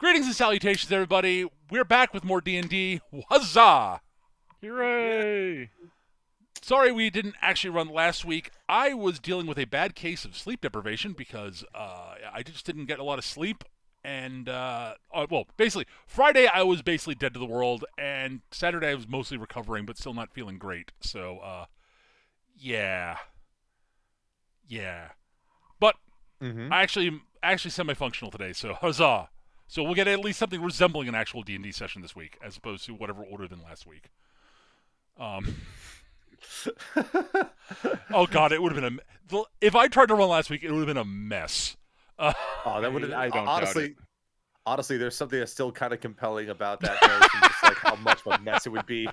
Greetings and salutations, everybody. We're back with more D&D. Huzzah! Hooray! Sorry we didn't actually run last week. I was dealing with a bad case of sleep deprivation because I just didn't get a lot of sleep. And, basically, Friday I was basically dead to the world, and Saturday I was mostly recovering, but still not feeling great. So, yeah. But I actually semi-functional today, so huzzah. So we'll get at least something resembling an actual D&D session this week, as opposed to whatever order than last week. Oh god, it would have been if I tried to run last week, it would have been a mess. That would have. I don't honestly, there's something that's still kind of compelling about that notion, just like how much of a mess it would be.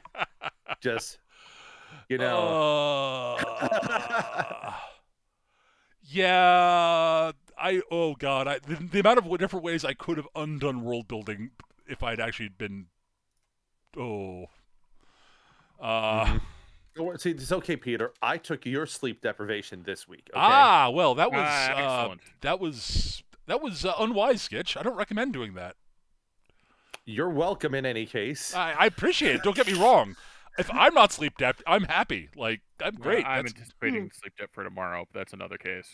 Just, Yeah, the amount of different ways I could have undone world building if I'd actually been. See, it's okay, Peter. I took your sleep deprivation this week. Okay? Well, that was excellent. that was unwise, Skitch. I don't recommend doing that. You're welcome in any case. I appreciate it. Don't get me wrong. If I'm not sleep deprived, I'm happy. Like, I'm great. I'm anticipating sleep debt for tomorrow, but that's another case.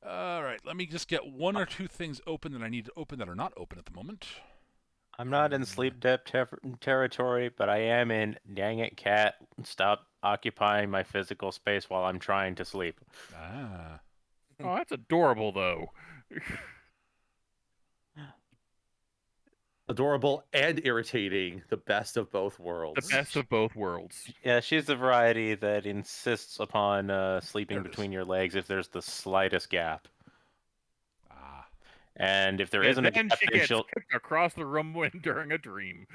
All right. Let me just get one or two things open that I need to open that are not open at the moment. I'm not in sleep debt territory, but I am in dang it, cat, stop occupying my physical space while I'm trying to sleep. Oh, that's adorable, though. Adorable and irritating. The best of both worlds. The best of both worlds. Yeah, she's the variety that insists upon sleeping between your legs if there's the slightest gap. And if there isn't a gap, she gets kicked across the room during a dream.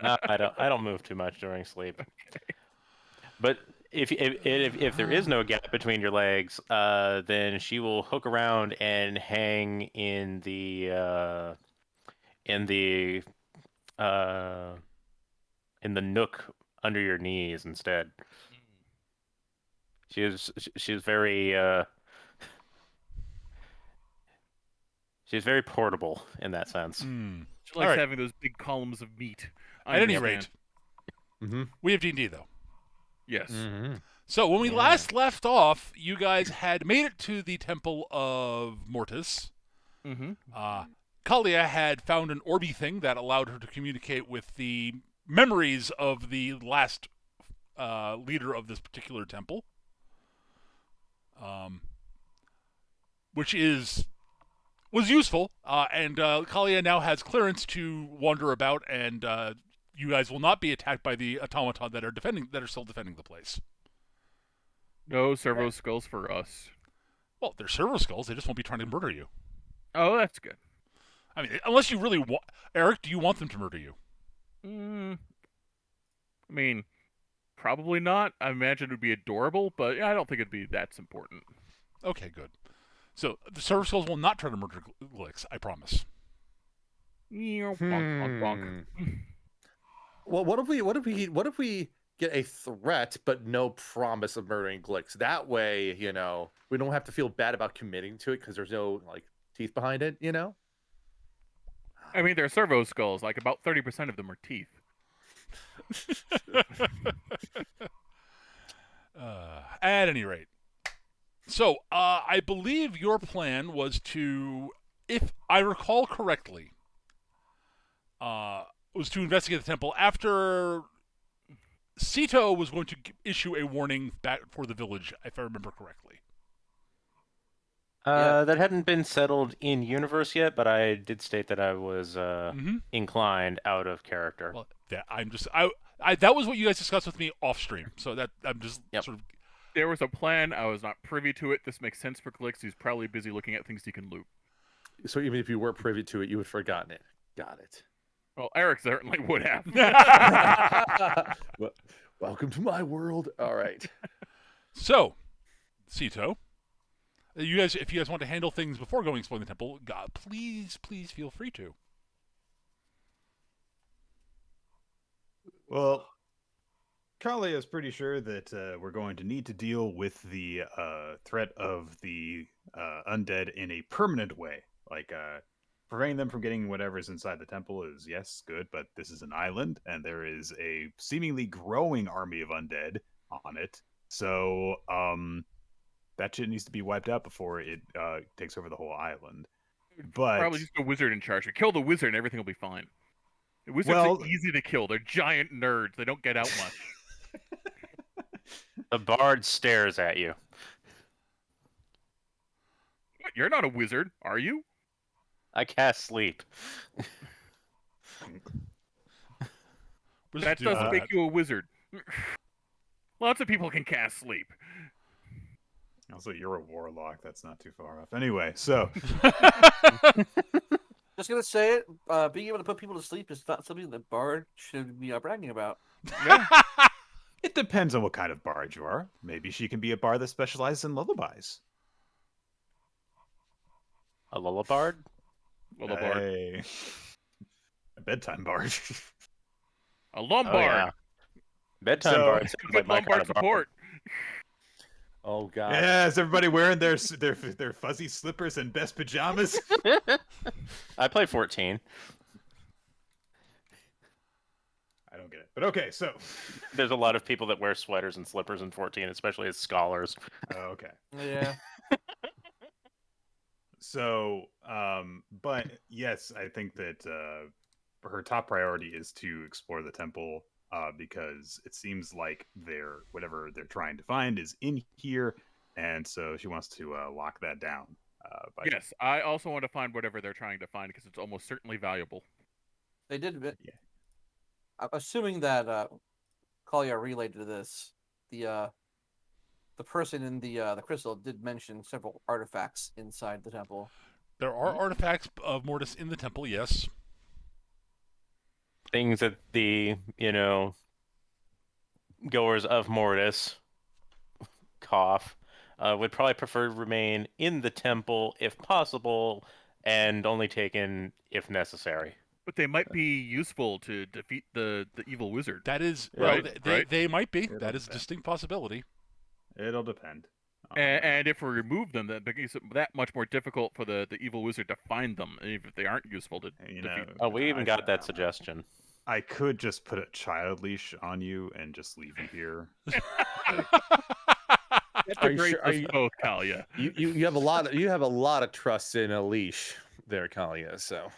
No, I don't move too much during sleep. Okay. But if there is no gap between your legs, then she will hook around and hang in the nook under your knees instead. She's very she's very portable in that sense. She likes having those big columns of meat. At any rate, we have D&D though. Yes. So when we last left off, you guys had made it to the Temple of Mortis. Kalia had found an orby thing that allowed her to communicate with the memories of the last leader of this particular temple, which was useful. And Kalia now has clearance to wander about, and you guys will not be attacked by the automaton that are still defending the place. No servo skulls for us. Well, they're servo skulls. They just won't be trying to murder you. Oh, that's good. I mean, unless you really want... Eric, do you want them to murder you? I mean, probably not. I imagine it would be adorable, but I don't think it'd be that important. Okay, good. So, the servo skulls will not try to murder Glix, I promise. Bonk, bonk, bonk. Well, what if we get a threat but no promise of murdering Glix? That way, we don't have to feel bad about committing to it because there's no teeth behind it, I mean, they're servo skulls. Like, about 30% of them are teeth. At any rate. So, I believe your plan was to, if I recall correctly, was to investigate the temple after Scythe was going to issue a warning back for the village, if I remember correctly. That hadn't been settled in universe yet, but I did state that I was inclined out of character. Well, that was what you guys discussed with me off stream. So that I'm just sort of. There was a plan. I was not privy to it. This makes sense for Glix. He's probably busy looking at things he can loot. So even if you were privy to it, you would have forgotten it. Got it. Well, Eric certainly would have. Welcome to my world. All right. So, Scythe, if you guys want to handle things before going exploring the temple, God, please feel free to. Well, Kalia is pretty sure that we're going to need to deal with the threat of the undead in a permanent way. Like, preventing them from getting whatever's inside the temple is, yes, good, but this is an island, and there is a seemingly growing army of undead on it. So, that shit needs to be wiped out before it takes over the whole island. But Probably just a wizard in charge. Kill the wizard and everything will be fine. The wizards Well- are easy to kill. They're giant nerds. They don't get out much. The bard stares at you. What, you're not a wizard, are you? I cast sleep. Wizards That do doesn't that. make you a wizard. Lots of people can cast sleep. also, you're a warlock. That's not too far off. Anyway, so Just gonna say it. Being able to put people to sleep is not something that Bard should be bragging about. Yeah. it depends on what kind of bard you are. Maybe she can be a bard that specializes in lullabies. A lullabard? Well, a bard. Hey. A bedtime bard. A Oh, lombard. yeah. Bedtime So- bard sounds Good like my lombard kind of bard. support. Oh god. Yeah, is everybody wearing their fuzzy slippers and best pajamas? I play 14. I don't get it. But okay, so There's a lot of people that wear sweaters and slippers in 14, especially as scholars. okay. Yeah. So, but yes, I think that her top priority is to explore the temple because it seems like whatever they're trying to find is in here, and so she wants to lock that down. Yes, I also want to find whatever they're trying to find because it's almost certainly valuable. They did. Yeah. I'm assuming that Kalia relayed to this. The person in the crystal did mention several artifacts inside the temple. There are artifacts of Mortis in the temple, yes. Things that the, goers of Mortis, cough, would probably prefer to remain in the temple if possible, and only taken if necessary. But they might be useful to defeat the evil wizard. That is, Right, they might be. It'll That is a depend. distinct possibility. It'll depend. And if we remove them, that makes it that much more difficult for the evil wizard to find them, if they aren't useful to defeat. Oh, we even got that suggestion. I could just put a child leash on you and just leave you here. That's Are a you great sure- are us you- both, Kalia. You have a lot of trust in a leash there, Kalia. So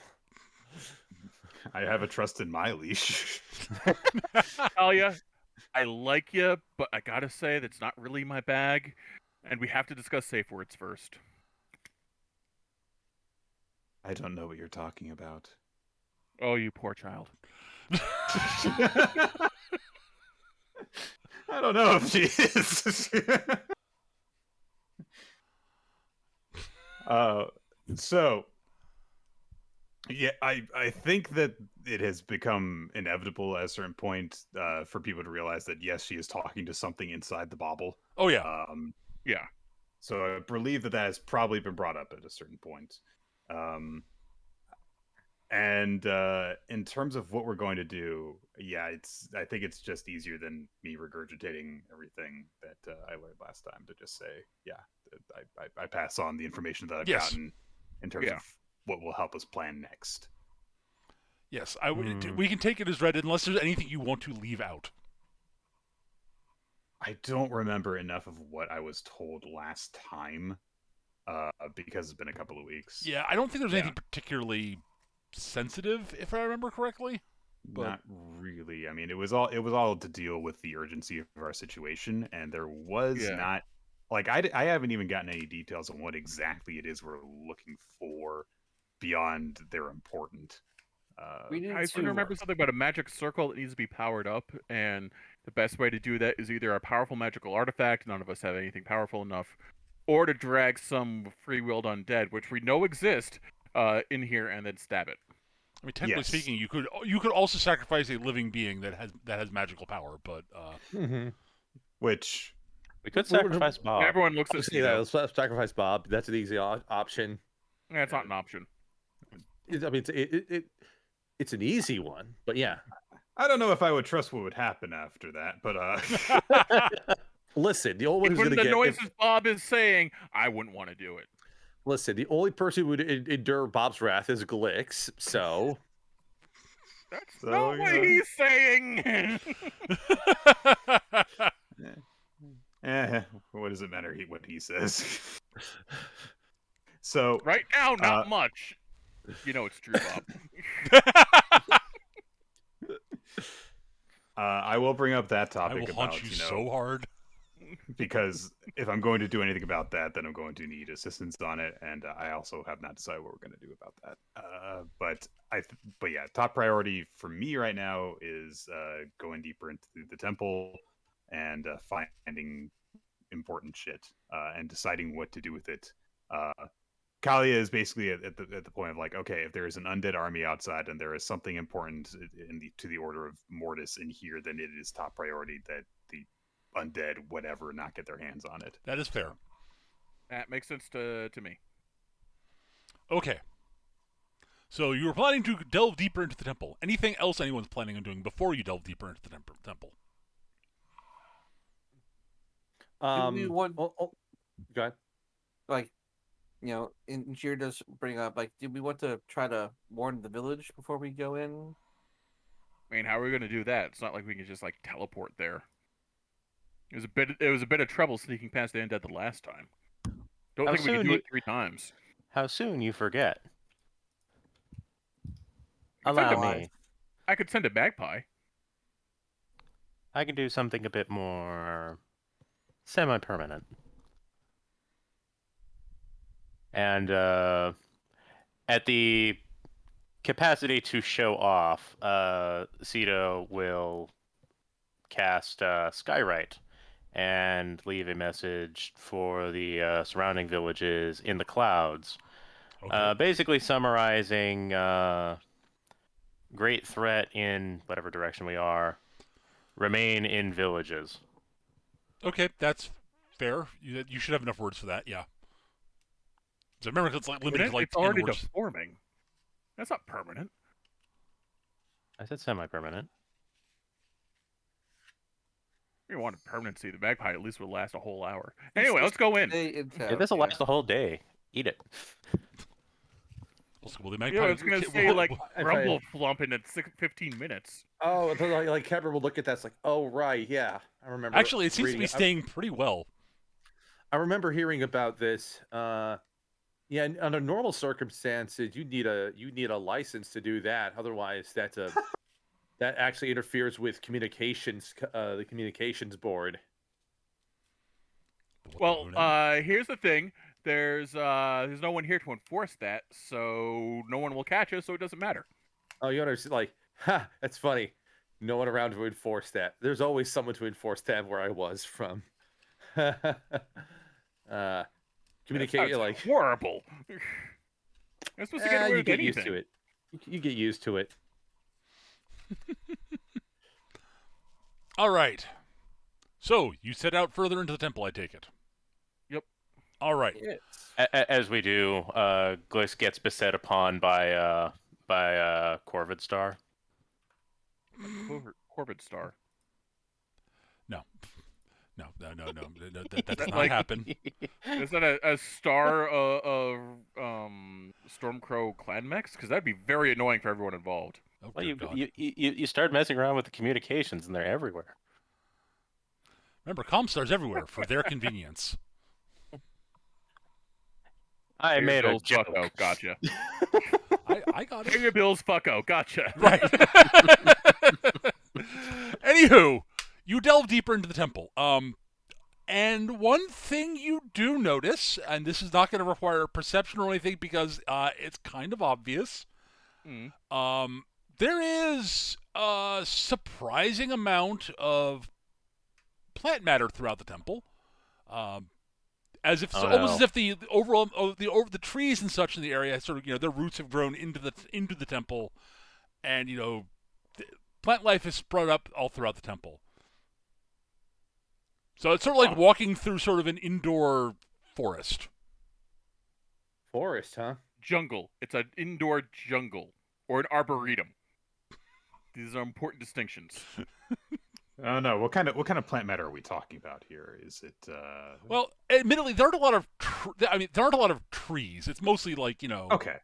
I have a trust in my leash. Kalia, I like you, but I gotta say that's not really my bag, and we have to discuss safe words first. I don't know what you're talking about. Oh, you poor child. I don't know if she is. So yeah, I think that it has become inevitable at a certain point for people to realize that yes, she is talking to something inside the bauble. Oh, yeah. Yeah. So I believe that has probably been brought up at a certain point. And in terms of what we're going to do, yeah, I think it's just easier than me regurgitating everything that I learned last time to just say, yeah, I pass on the information that I've Yes. gotten in terms of what will help us plan next. Yes, we can take it as read unless there's anything you want to leave out. I don't remember enough of what I was told last time because it's been a couple of weeks. Yeah, I don't think there's anything particularly sensitive, if I remember correctly. But Not really. I mean, it was all to deal with the urgency of our situation, and there was not like I haven't even gotten any details on what exactly it is we're looking for beyond they're important. We need I to remember something about a magic circle that needs to be powered up, and the best way to do that is either a powerful magical artifact, none of us have anything powerful enough, or to drag some free-willed undead, which we know exist, in here and then stab it. I mean, technically Yes. speaking, you could also sacrifice a living being that has magical power, but Which We could sacrifice Bob. Everyone looks I'll at say that. Let's sacrifice Bob. That's an easy option. That's not an option. I mean, it's an easy one, but yeah. I don't know if I would trust what would happen after that, but Listen, the only one who's When gonna the get noises Bob is saying, I wouldn't want to do it. Listen, the only person who would endure Bob's wrath is Glix, so That's So, not you what know. he's saying. What does it matter what he says? So, Right now, not much. You know it's true, Bob. I will bring up that I topic will about, haunt you so hard. because if I'm going to do anything about that, then I'm going to need assistance on it, and I also have not decided what we're going to do about that. But yeah, top priority for me right now is going deeper into the temple and finding important shit and deciding what to do with it. Kalia is basically at the point of like, okay, if there is an undead army outside and there is something important to the order of Mortis in here, then it is top priority that the undead whatever not get their hands on it. That is fair. That makes sense to me. Okay. So you were planning to delve deeper into the temple. Anything else anyone's planning on doing before you delve deeper into the temple? we want- go ahead. Like, you know, and Jir does bring up, like, do we want to try to warn the village before we go in? I mean, how are we going to do that? It's not like we can just like teleport there. It was a bit of trouble sneaking past the undead the last time. Don't How think we can soon do you- it 3 times. How soon you forget? It's like Allow a- me. I could send a magpie. I can do something a bit more semi-permanent. And at the capacity to show off, Cedo will cast Skywrite and leave a message for the surrounding villages in the clouds. Okay. Basically summarizing great threat in whatever direction we are. Remain in villages. Okay, that's fair. You should have enough words for that, yeah. So remember, it's like limited to like It's 10 already words. deforming. That's not permanent. I said semi-permanent. If you wanted permanency, the magpie at least would last a whole hour. Anyway, let's go in. Stay in Yeah, town, this will yeah. last the whole day. Eat it. Well, the magpie, You know, it's going to say well, like if rumble flump in 15 minutes. Oh, like Kevin will look at that. It's like, oh right, yeah, I remember. actually, it seems to be reading- staying pretty well. I remember hearing about this. Yeah, under normal circumstances, you need a license to do that. Otherwise, that actually interferes with communications, the communications board. Well, here's the thing. There's no one here to enforce that, so no one will catch us, so it doesn't matter. Oh, you understand? Like, ha, that's funny. No one around to enforce that. There's always someone to enforce that where I was from. Communicate That's like horrible. You're supposed to get away you with get anything. used to it. You get used to it. All right. So you set out further into the temple, I take it. Yep. All right. Yes. As we do, Gliss gets beset upon by Corvid Star. Corbett Star. No, that does not like- happen. Is that a star of Stormcrow clan mechs? Because that'd be very annoying for everyone involved. Oh, Well, dear God. you start messing around with the communications, and they're everywhere. Remember, Comstar's everywhere for their convenience. I Pay your made a bills, joke. fucko, gotcha. I got Pay it. your bills, fucko, gotcha. Right. Anywho, you delve deeper into the temple. And one thing you do notice, and this is not going to require perception or anything because it's kind of obvious. Mm. There is a surprising amount of plant matter throughout the temple. As if Oh, almost no. as if the overall the trees and such in the area sort of their roots have grown into the temple, and plant life is spread up all throughout the temple. So it's sort of like walking through sort of an indoor forest. Forest, huh? Jungle. It's an indoor jungle. Or an arboretum. These are important distinctions. Oh no! What kind of plant matter are we talking about here? Is it? Well, admittedly, there aren't a lot of I mean, there aren't a lot of trees. It's mostly like, you know. Okay.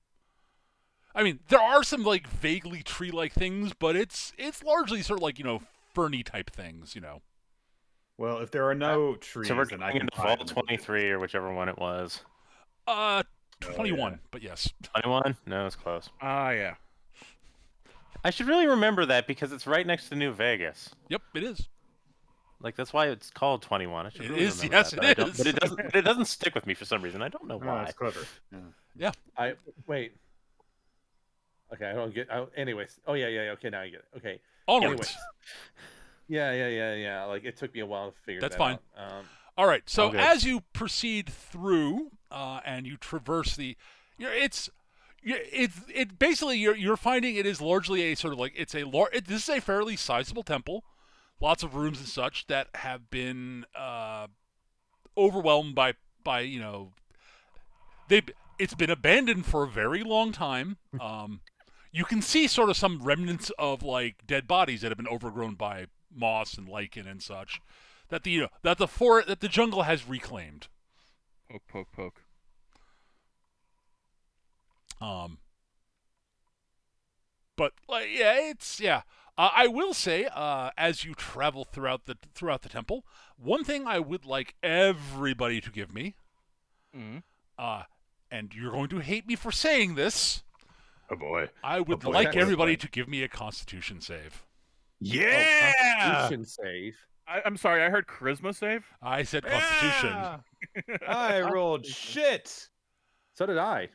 I mean, there are some like vaguely tree-like things, but it's largely sort of like, you know, ferny type things, you know. Well, if there are no trees, So we're then I going can into find Vault them. 23 or whichever one it was. 21, yeah. but yes. 21? No, it's close. Yeah. I should really remember that because it's right next to New Vegas. Yep, it is. Like that's why it's called 21. I should It really is, remember yes, that, it but I don't- is. But it doesn't. But it doesn't stick with me for some reason. I don't know Oh, why. that's clever. Yeah. I wait. Okay, I don't get. Anyways, oh yeah. Okay, now I get it. Okay. Onwards. Anyways. Yeah. Like it took me a while to figure That's that fine. out. All right. So Okay. as you proceed through and you traverse the, it basically you're finding it is largely a sort of like this is a fairly sizable temple, lots of rooms and such that have been overwhelmed by you know it's been abandoned for a very long time. You can see sort of some remnants of like dead bodies that have been overgrown by moss and lichen and such that the jungle has reclaimed. Poke. But I will say, as you travel throughout the temple, one thing I would like everybody to give me, and you're going to hate me for saying this, Oh boy. I would boy. like everybody to give me a Constitution save. Yeah. Constitution save. I'm sorry, I heard charisma save. I said Constitution. Yeah! I rolled shit. So did I.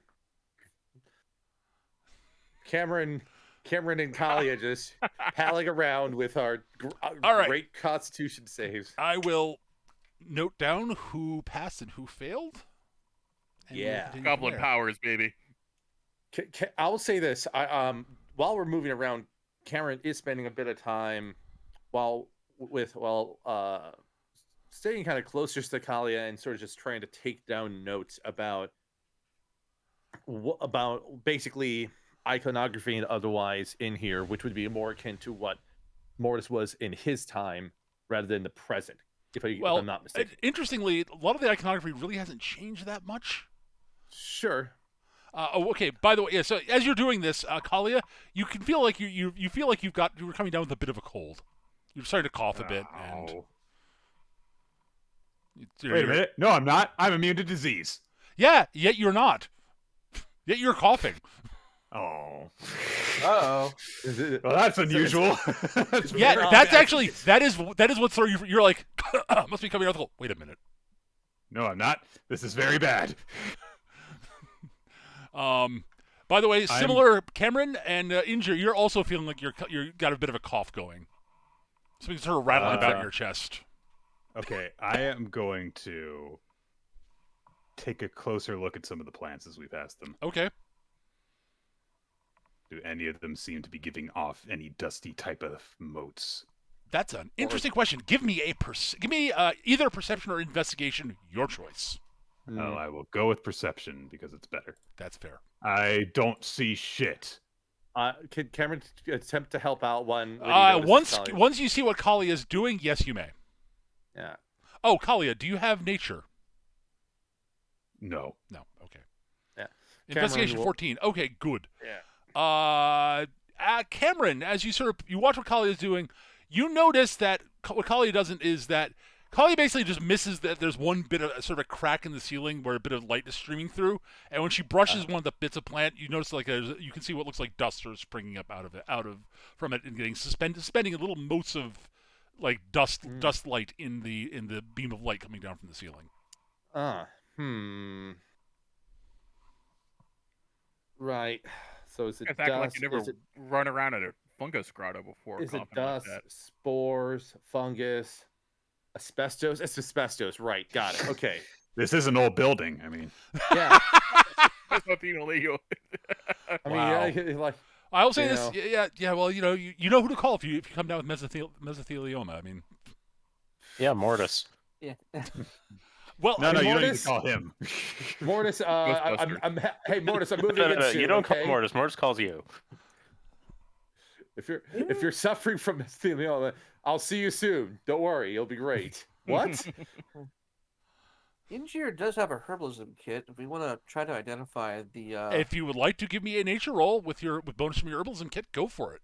Cameron and Kalia just palling around with our All right. great Constitution saves. I will note down who passed and who failed. And we'll Yeah. continue from Goblin there. powers, baby. I will say this. While we're moving around, Cameron is spending a bit of time staying kind of closer to Kalia and sort of just trying to take down notes about basically iconography and otherwise in here, which would be more akin to what Mortis was in his time rather than the present, if I'm not mistaken. Interestingly, a lot of the iconography really hasn't changed that much. Sure. Okay. By the way, yeah. So as you're doing this, Kalia, you can feel like you feel like you were coming down with a bit of a cold. You're starting to cough a bit, and Ow. Wait a minute. No, I'm not. I'm immune to disease. yeah, yet you're not. Yet you're coughing. Oh. Uh-oh. Well, that's unusual. That's Yeah, very- that's actually that is what's sort of you're like must be coming out. Wait a minute. No, I'm not. This is very bad. By the way, similar Cameron and Injure, you're also feeling like you're got a bit of a cough going. Something sort of rattling about in your chest. Okay, I am going to take a closer look at some of the plants as we pass them. Okay. Do any of them seem to be giving off any dusty type of motes? That's an interesting question. Give me either perception or investigation, your choice. Well, I will go with perception because it's better. That's fair. I don't see shit. Can Cameron attempt to help out one? Once you see what Kalia is doing, yes, you may. Yeah. Oh, Kalia, do you have nature? No. No. Okay. Yeah. Investigation Cameron will- 14. Okay, good. Yeah. Cameron, as you watch what Kalia is doing, you notice that what Kalia doesn't is that Kalia basically just misses that there's one bit of sort of a crack in the ceiling where a bit of light is streaming through, and when she brushes one of the bits of plant, you notice like you can see what looks like dust are springing up from it and getting suspending a little motes of like dust light in the beam of light coming down from the ceiling. Right. So is it It's acting dust? like you never run around at a fungus grotto before. Is it coughing like dust, that. spores, fungus, asbestos? It's asbestos, right? Got it. Okay. This is an old building. I mean, Yeah. That's nothing illegal. I mean, Wow. yeah, like I will say You this, know. yeah. Well, you know who to call if you come down with mesothelioma. I mean, Yeah, Mortis. Yeah. well, no, I mean, you don't need Mortis? to call him. Mortis. Hey Mortis, I'm moving No, in soon. you don't call okay? Mortis. Mortis calls you. If you're suffering from mesothelioma, I'll see you soon. Don't worry, it'll be great. What? Injure does have a herbalism kit. If we want to try to identify the If you would like to give me a nature roll with bonus from your herbalism kit, go for it.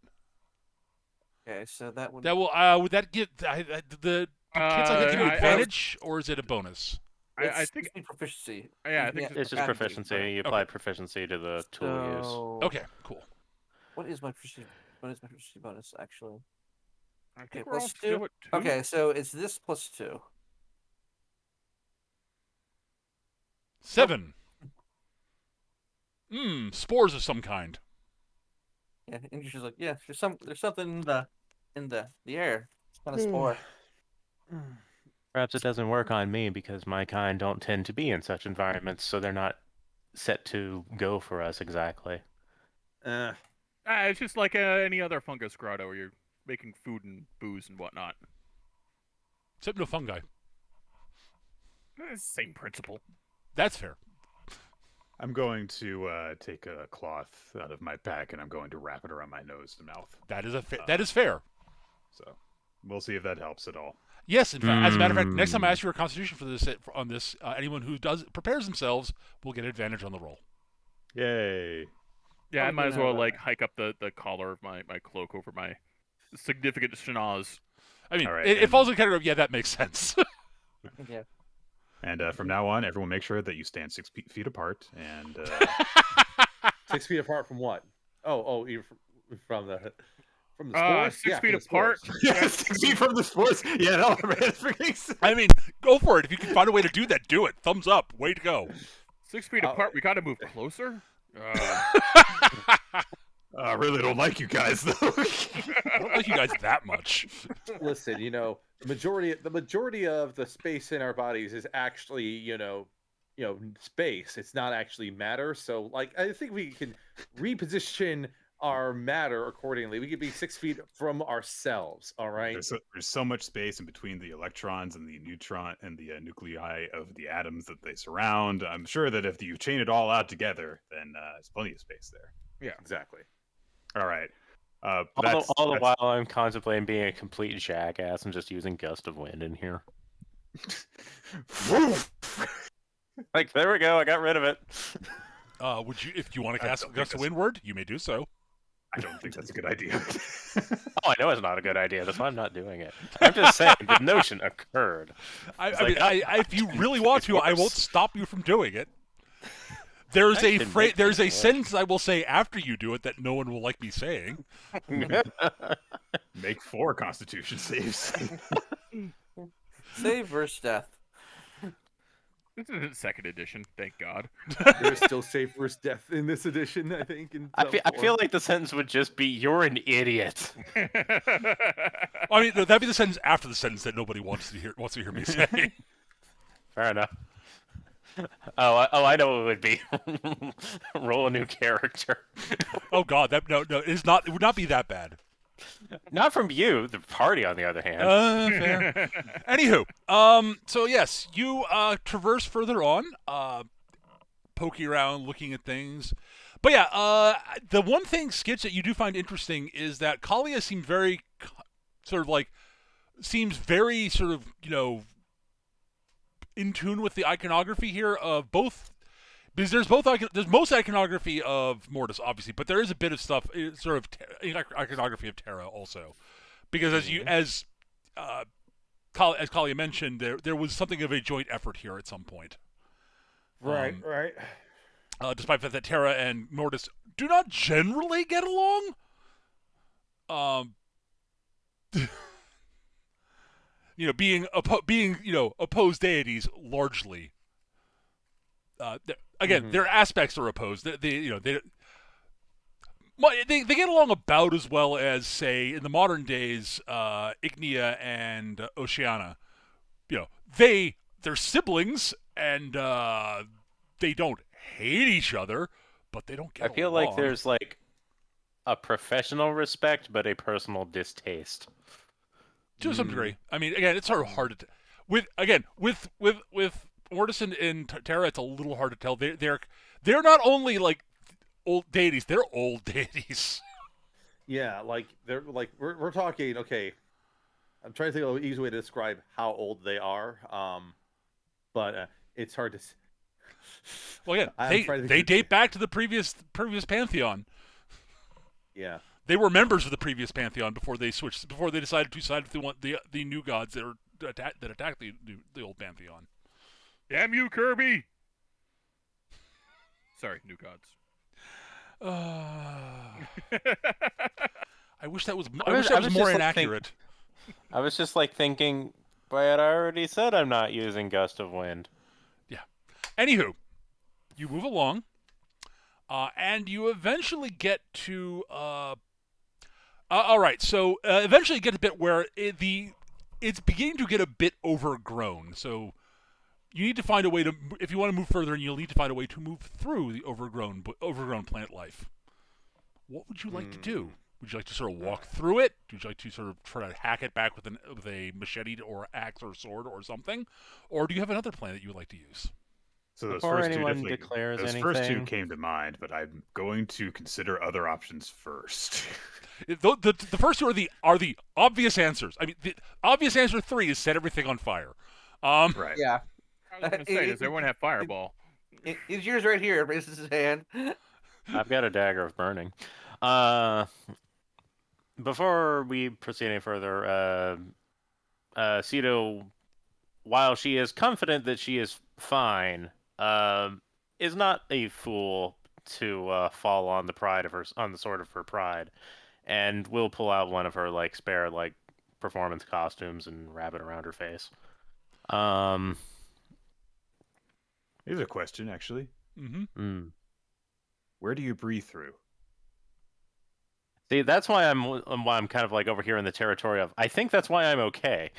okay, so that would That will would that get the kits like that give you advantage or is it a bonus? I think it's proficiency. Yeah, I think It's just Academy, proficiency. right. You apply proficiency to the tool you use. So, Okay, cool. what is my proficiency? What is my proficiency bonus actually? I Okay, think we're all plus still 2. at 2. Okay, so it's this plus 2. 7. Spores of some kind. Yeah, and she's like, yeah, there's something in the air. It's kind of spore. Perhaps it doesn't work on me because my kind don't tend to be in such environments, so they're not set to go for us exactly. It's just like any other fungus grotto where you're making food and booze and whatnot. Except no fungi. Same principle. That's fair. I'm going to take a cloth out of my pack and I'm going to wrap it around my nose and mouth. That is fair. So we'll see if that helps at all. Yes, in fact, as a matter of fact, next time I ask you a constitution for this on this, anyone who prepares themselves will get advantage on the roll. Yay. Yeah, I I'm might as gonna well have like hike up the collar of my cloak over my significant schnoz. I mean, All right, it and- falls in the category of, yeah, that makes sense. Yeah. And from now on, everyone make sure that you stand 6 feet apart. And 6 feet apart from what? You're from the spores. 6 Yeah, feet from the apart. spores. yeah, 6 feet from the sports. Yeah, no, I mean, go for it. If you can find a way to do that, do it. Thumbs up. Way to go. 6 feet apart. We got to move closer. I really don't like you guys, though. I don't like you guys that much. Listen, the majority of the space in our bodies is actually, space. It's not actually matter. So, like, I think we can reposition our matter accordingly. We could be 6 feet from ourselves. All right. There's so much space in between the electrons and the neutron and the nuclei of the atoms that they surround. I'm sure that if you chain it all out together, then there's plenty of space there. Yeah, exactly. All right. All the while I'm contemplating being a complete jackass and just using gust of wind in here. Like, there we go. I got rid of it. Would you, if you want to I cast don't think Gust of Windward, you may do so. I don't think that's a good idea. Oh, I know it's not a good idea. That's why I'm not doing it. I'm just saying the notion occurred. If you really want to, I won't stop you from doing it. There's I a can make there's it a work. sentence I will say after you do it that no one will like me saying. Make 4 Constitution saves. Save versus death. This isn't second edition, thank God. There's still safe versus death in this edition, I think. I feel like the sentence would just be, "You're an idiot." I mean, that'd be the sentence after the sentence that nobody wants to hear me say. Fair enough. I know what it would be. Roll a new character. Oh God, it would not be that bad. Not from you. The party, on the other hand. Fair. Anywho, so yes, you traverse further on, poking around, looking at things. But yeah, the one thing, Skitch, that you do find interesting is that Kalia seems very in tune with the iconography here of both. Because there's most iconography of Mortis, obviously, but there is a bit of stuff, iconography of Terra also, because as Kalia mentioned, there was something of a joint effort here at some point. Right. Despite the fact that Terra and Mortis do not generally get along, being opposed deities largely. Their aspects are opposed. They get along about as well as, say, in the modern days, Ignia and Oceana. They're siblings, and they don't hate each other, but they don't get along. I feel like there's like a professional respect, but a personal distaste. To some degree. I mean, again, it's sort of hard to with Mortis and Terra, it's a little hard to tell. They're not only like old deities; they're old deities. Yeah, like we're talking. Okay, I'm trying to think of an easy way to describe how old they are. But it's hard to. Well, yeah, I'm trying to they think- date back to the previous pantheon. Yeah. They were members of the previous pantheon before they switched. Before they decided to side with the new gods that attacked the old pantheon. Damn you, Kirby! Sorry, new gods. I wish that was. I I was- wish I that was was more just, like, inaccurate. I was just like thinking, but I already said I'm not using Gust of Wind. Anywho, you move along, and you eventually get to. All right, so eventually you get a bit where it's beginning to get a bit overgrown. So you need to find a way to, if you want to move further, and you'll need to find a way to move through the overgrown plant life. What would you like to do? Would you like to sort of walk through it? Would you like to sort of try to hack it back with a machete or axe or sword or something? Or do you have another plan that you would like to use? So those Before first two anyone definitely, declares those first two anything- came to mind, but I'm going to consider other options first. The first two are the obvious answers. I mean, the obvious answer 3 is set everything on fire. Right. Yeah. I was going to say, does everyone have Fireball? It's yours right here. Raises his hand. I've got a dagger of burning. Before we proceed any further, Cedo, while she is confident that she is fine, is not a fool to fall on the sword of her pride, and will pull out one of her spare performance costumes and wrap it around her face. Here's a question, actually. Mm-hmm. Where do you breathe through? See, that's why I'm kind of over here in the territory of I think that's why I'm okay.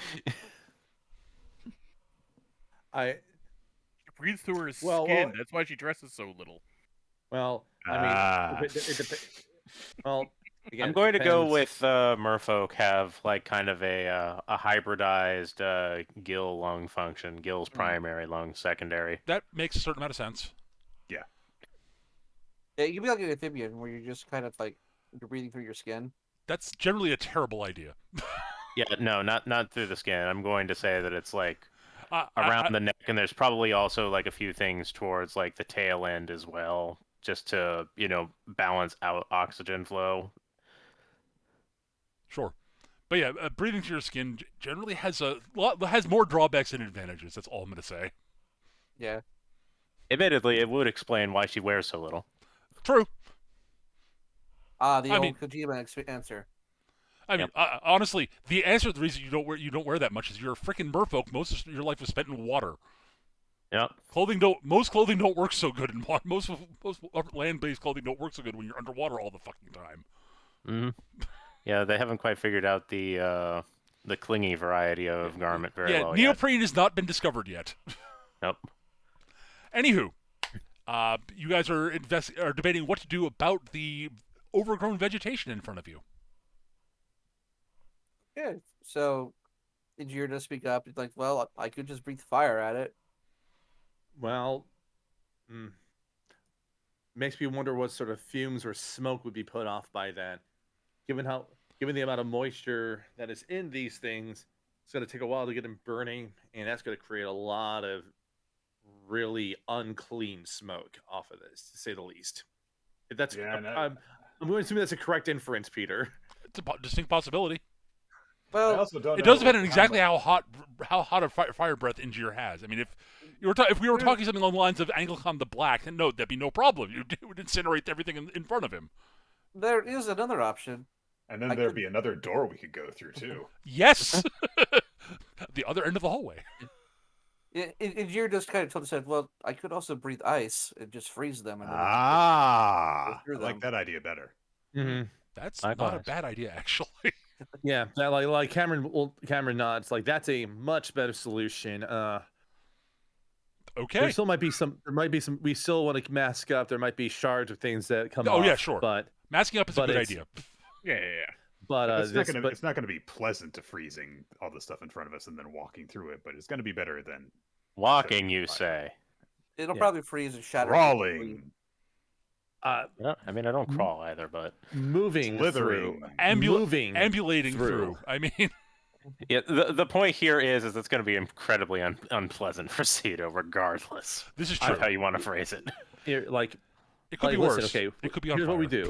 I She breathes through her Well, skin. well- That's why she dresses so little. well, I Ah. mean, it depends. Well, again, I'm it going to go depends. with merfolk have kind of a hybridized gill lung function. Gill's primary, lung secondary. That makes a certain amount of sense. Yeah, you can be like an amphibian where you're just kind of you're breathing through your skin. That's generally a terrible idea. Yeah, no, not through the skin. I'm going to say that it's I- around the neck, and there's probably also a few things towards the tail end as well, just to balance out oxygen flow. Sure, but yeah, breathing through your skin generally has has more drawbacks than advantages. That's all I'm going to say. Yeah. Admittedly, it would explain why she wears so little. True. The I old mean- Kojima answer. I mean, honestly, the answer to the reason you don't wear that much is you're a freaking merfolk. Most of your life was spent in water. Yep. Most clothing don't work so good in water. Most land-based clothing don't work so good when you're underwater all the fucking time. Mm-hmm. Yeah, they haven't quite figured out the clingy variety of garment very Yeah, well yet. neoprene has not been discovered yet. Nope. Anywho, you guys are debating what to do about the overgrown vegetation in front of you. Yeah. So, did you just speak up? It's like, well, I could just breathe fire at it. Well, makes me wonder what sort of fumes or smoke would be put off by that. Given the amount of moisture that is in these things, it's going to take a while to get them burning, and that's going to create a lot of really unclean smoke off of this, to say the least. If that's, Yeah, and I'm going to assume that's a correct inference, Peter. It's a distinct possibility. I Well, also don't It know does depend on what exactly kind how hot a fire breath Injure has. I mean, if we were talking something along the lines of Anglicon the Black, then no, that'd be no problem. You would incinerate everything in front of him. there is another option. And then I there'd could- be another door we could go through too. Yes, the other end of the hallway. You just kind of said, well, I could also breathe ice and just freeze them. And then we could Ah, through I like them. that idea better. Mm-hmm. That's Likewise. not a bad idea, actually. Yeah, that, like Cameron nods. Like that's a much better solution. Okay. There still might be some. There might be some. We still want to mask up. There might be shards of things that come off. Oh, yeah, sure. But Masking up is a but good it's- idea. Yeah. but It's not gonna be pleasant to freezing all the stuff in front of us and then walking through it, but it's gonna be better than Walking, you say? It'll Yeah. probably freeze and shatter. crawling. Yeah, I mean, I don't crawl either, but moving Slithering. through, moving Ambulating through. through. I mean, Yeah, the point here is it's going to be incredibly unpleasant for Cito, regardless This is of true. how you want to phrase it. Here, like, It could be listen, worse. okay, It could be on here's what we fire.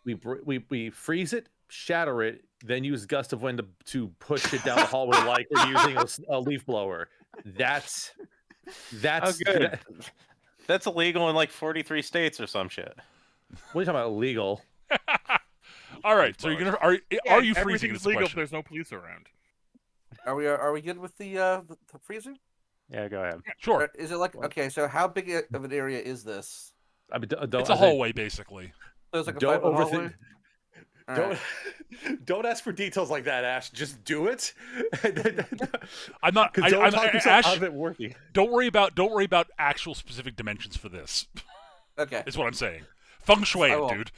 do: we freeze it, shatter it, then use gust of wind to push it down the hallway like we're using a leaf blower. That's Oh, good. That's illegal in like 43 states or some shit. What are you talking about? Illegal? All right. So you're gonna are you freezing? Everything's Is the legal if question. there's no police around. Are we good with the freezing? Yeah, go ahead. Sure. Or is it like okay? So how big of an area is this? I mean, It's a hallway, basically. So it's like a Don't 5-foot overthink. hallway? All Don't right. don't ask for details like that, Ash. Just do it. I'm not. Because don't talk yourself Ash, out of it working. don't worry about actual specific dimensions for this. Okay. Is what I'm saying. Feng shui I it, will. dude.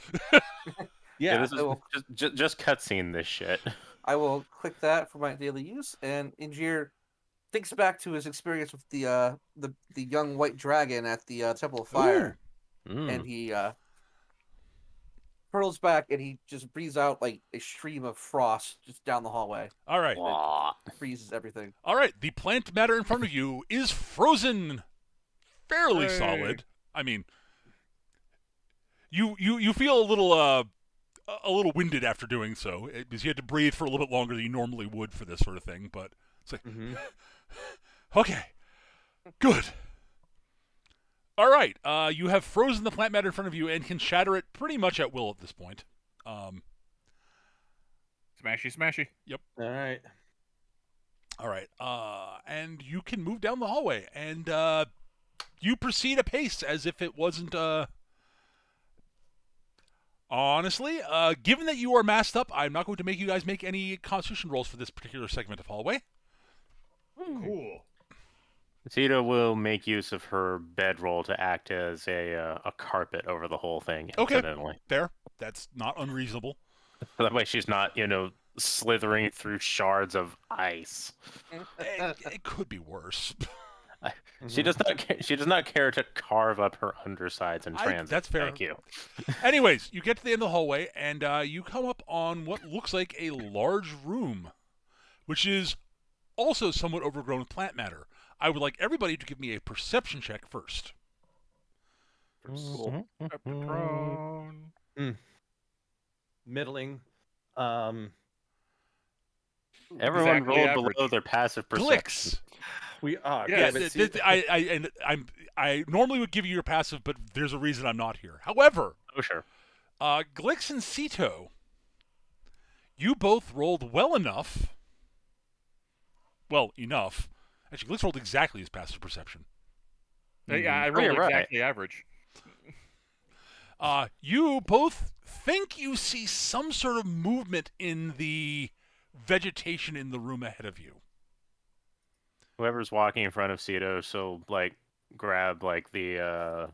Yeah. This is I will- just cutscene this shit. I will click that for my daily use. And Injir thinks back to his experience with the young white dragon at the Temple of Fire, and he hurls back and he just breathes out like a stream of frost just down the hallway. All right. Freezes everything. All right. The plant matter in front of you is frozen, fairly Hey. solid. I mean, you feel a little winded after doing so, because you had to breathe for a little bit longer than you normally would for this sort of thing. But it's like, okay, good. All right. You have frozen the plant matter in front of you and can shatter it pretty much at will at this point. Smashy, smashy. All right. All right. And you can move down the hallway, and you proceed apace as if it wasn't. Honestly, given that you are masked up, I'm not going to make you guys make any Constitution rolls for this particular segment of hallway. Cool. Cito will make use of her bedroll to act as a carpet over the whole thing. Okay. Incidentally. Fair. That's not unreasonable. That way she's not, slithering through shards of ice. It could be worse. She does not care to carve up her undersides in transit. That's fair. Thank you. Anyways, you get to the end of the hallway, and you come up on what looks like a large room, which is also somewhat overgrown with plant matter. I would like everybody to give me a perception check first. Peppertron. Middling. Everyone Exactly rolled average. below their passive perception. Glicks. We are. Yeah, I normally would give you your passive, but there's a reason I'm not here. However, Oh, sure. Glix and Cito, you both rolled well enough. Well, enough. Actually, Glix rolled exactly his passive perception. Yeah, I Oh, rolled you're right. exactly average. You both think you see some sort of movement in the vegetation in the room ahead of you. Whoever's walking in front of Cito, so grab the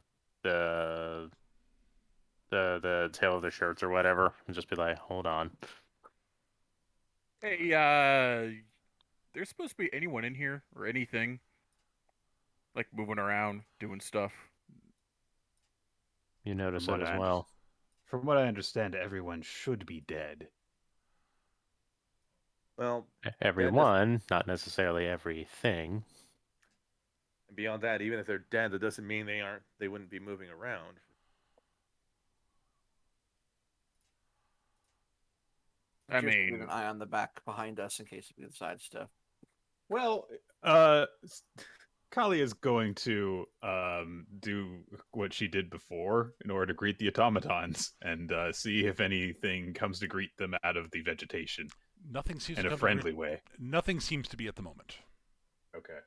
tail of their shirts or whatever, and just be like, "Hold on." Hey, there's supposed to be anyone in here or anything, like moving around, doing stuff. You notice From it what as I well. From what I understand, everyone should be dead. Well, Everyone, not necessarily everything. beyond that, even if they're dead, that doesn't mean they wouldn't be moving around. I Just keep mean, an eye on the back behind us in case we decide stuff. Well, Kali is going to do what she did before in order to greet the automatons and see if anything comes to greet them out of the vegetation Nothing seems in to a come friendly way. Nothing seems to be at the moment. Okay.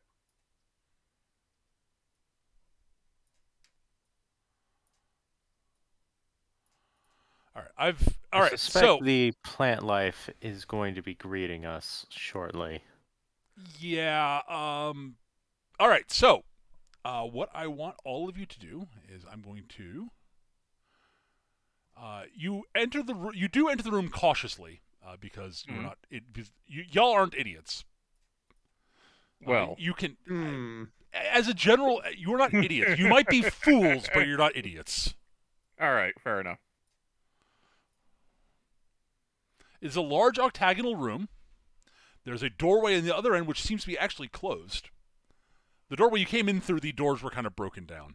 All right, I all right. suspect So the plant life is going to be greeting us shortly. yeah. All right. So, what I want all of you to do is I'm going to. You do enter the room cautiously because you're not. Y'all aren't idiots. well, You can. Hmm. As a general, you're not idiots. You might be fools, but you're not idiots. all right, fair enough. It's a large octagonal room. There's a doorway in the other end, which seems to be actually closed. The doorway you came in through, the doors were kind of broken down.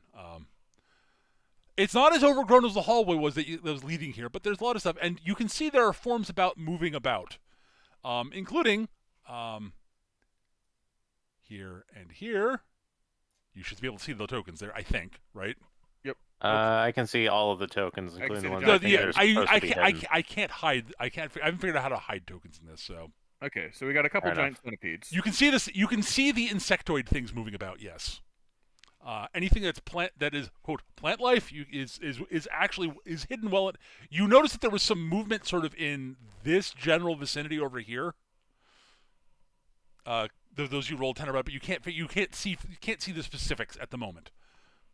It's not as overgrown as the hallway was that was leading here, but there's a lot of stuff. And you can see there are forms moving about, including here and here. You should be able to see the tokens there, I think, right? Yep. I can see all of the tokens, I including the ones see I the think are supposed to be hidden. I can't hide. I haven't figured out how to hide tokens in this. So Okay, so we got a couple Fair giant enough. centipedes. you can see this. You can see the insectoid things moving about. Yes. Anything that's that is quote plant life is actually hidden well. You notice that there was some movement sort of in this general vicinity over here. Those you rolled 10 about, but you can't see the specifics at the moment.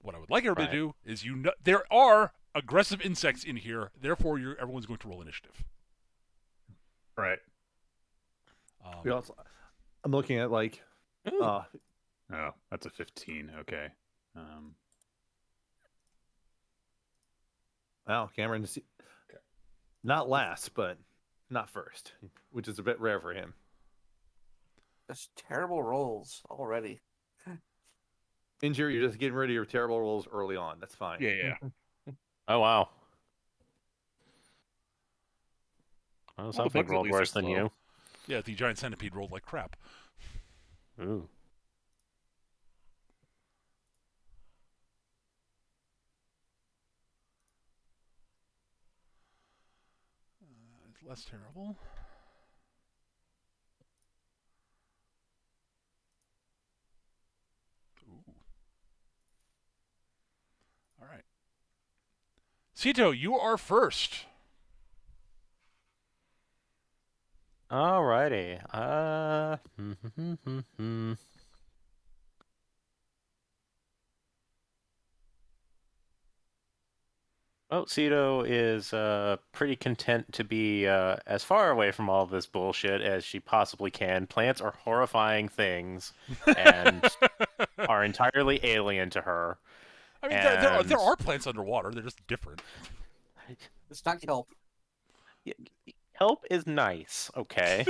What I would like everybody to do is there are aggressive insects in here. Therefore, everyone's going to roll initiative. Right. I'm looking at like Oh, that's a 15. Okay. wow, Cameron is not last, but not first, which is a bit rare for him. Just terrible rolls already. Injury, you're just getting rid of your terrible rolls early on. That's fine. Yeah. Oh wow. Well, the something bugs at rolled least are worse than slow. you. Yeah, the giant centipede rolled like crap. Ooh. It's less terrible. Ooh. All right. Cito, you are first. Alrighty. Well, Cito is pretty content to be as far away from all this bullshit as she possibly can. Plants are horrifying things and are entirely alien to her. I mean, And- there are plants underwater. They're just different. It's not kelp. Help is nice, okay?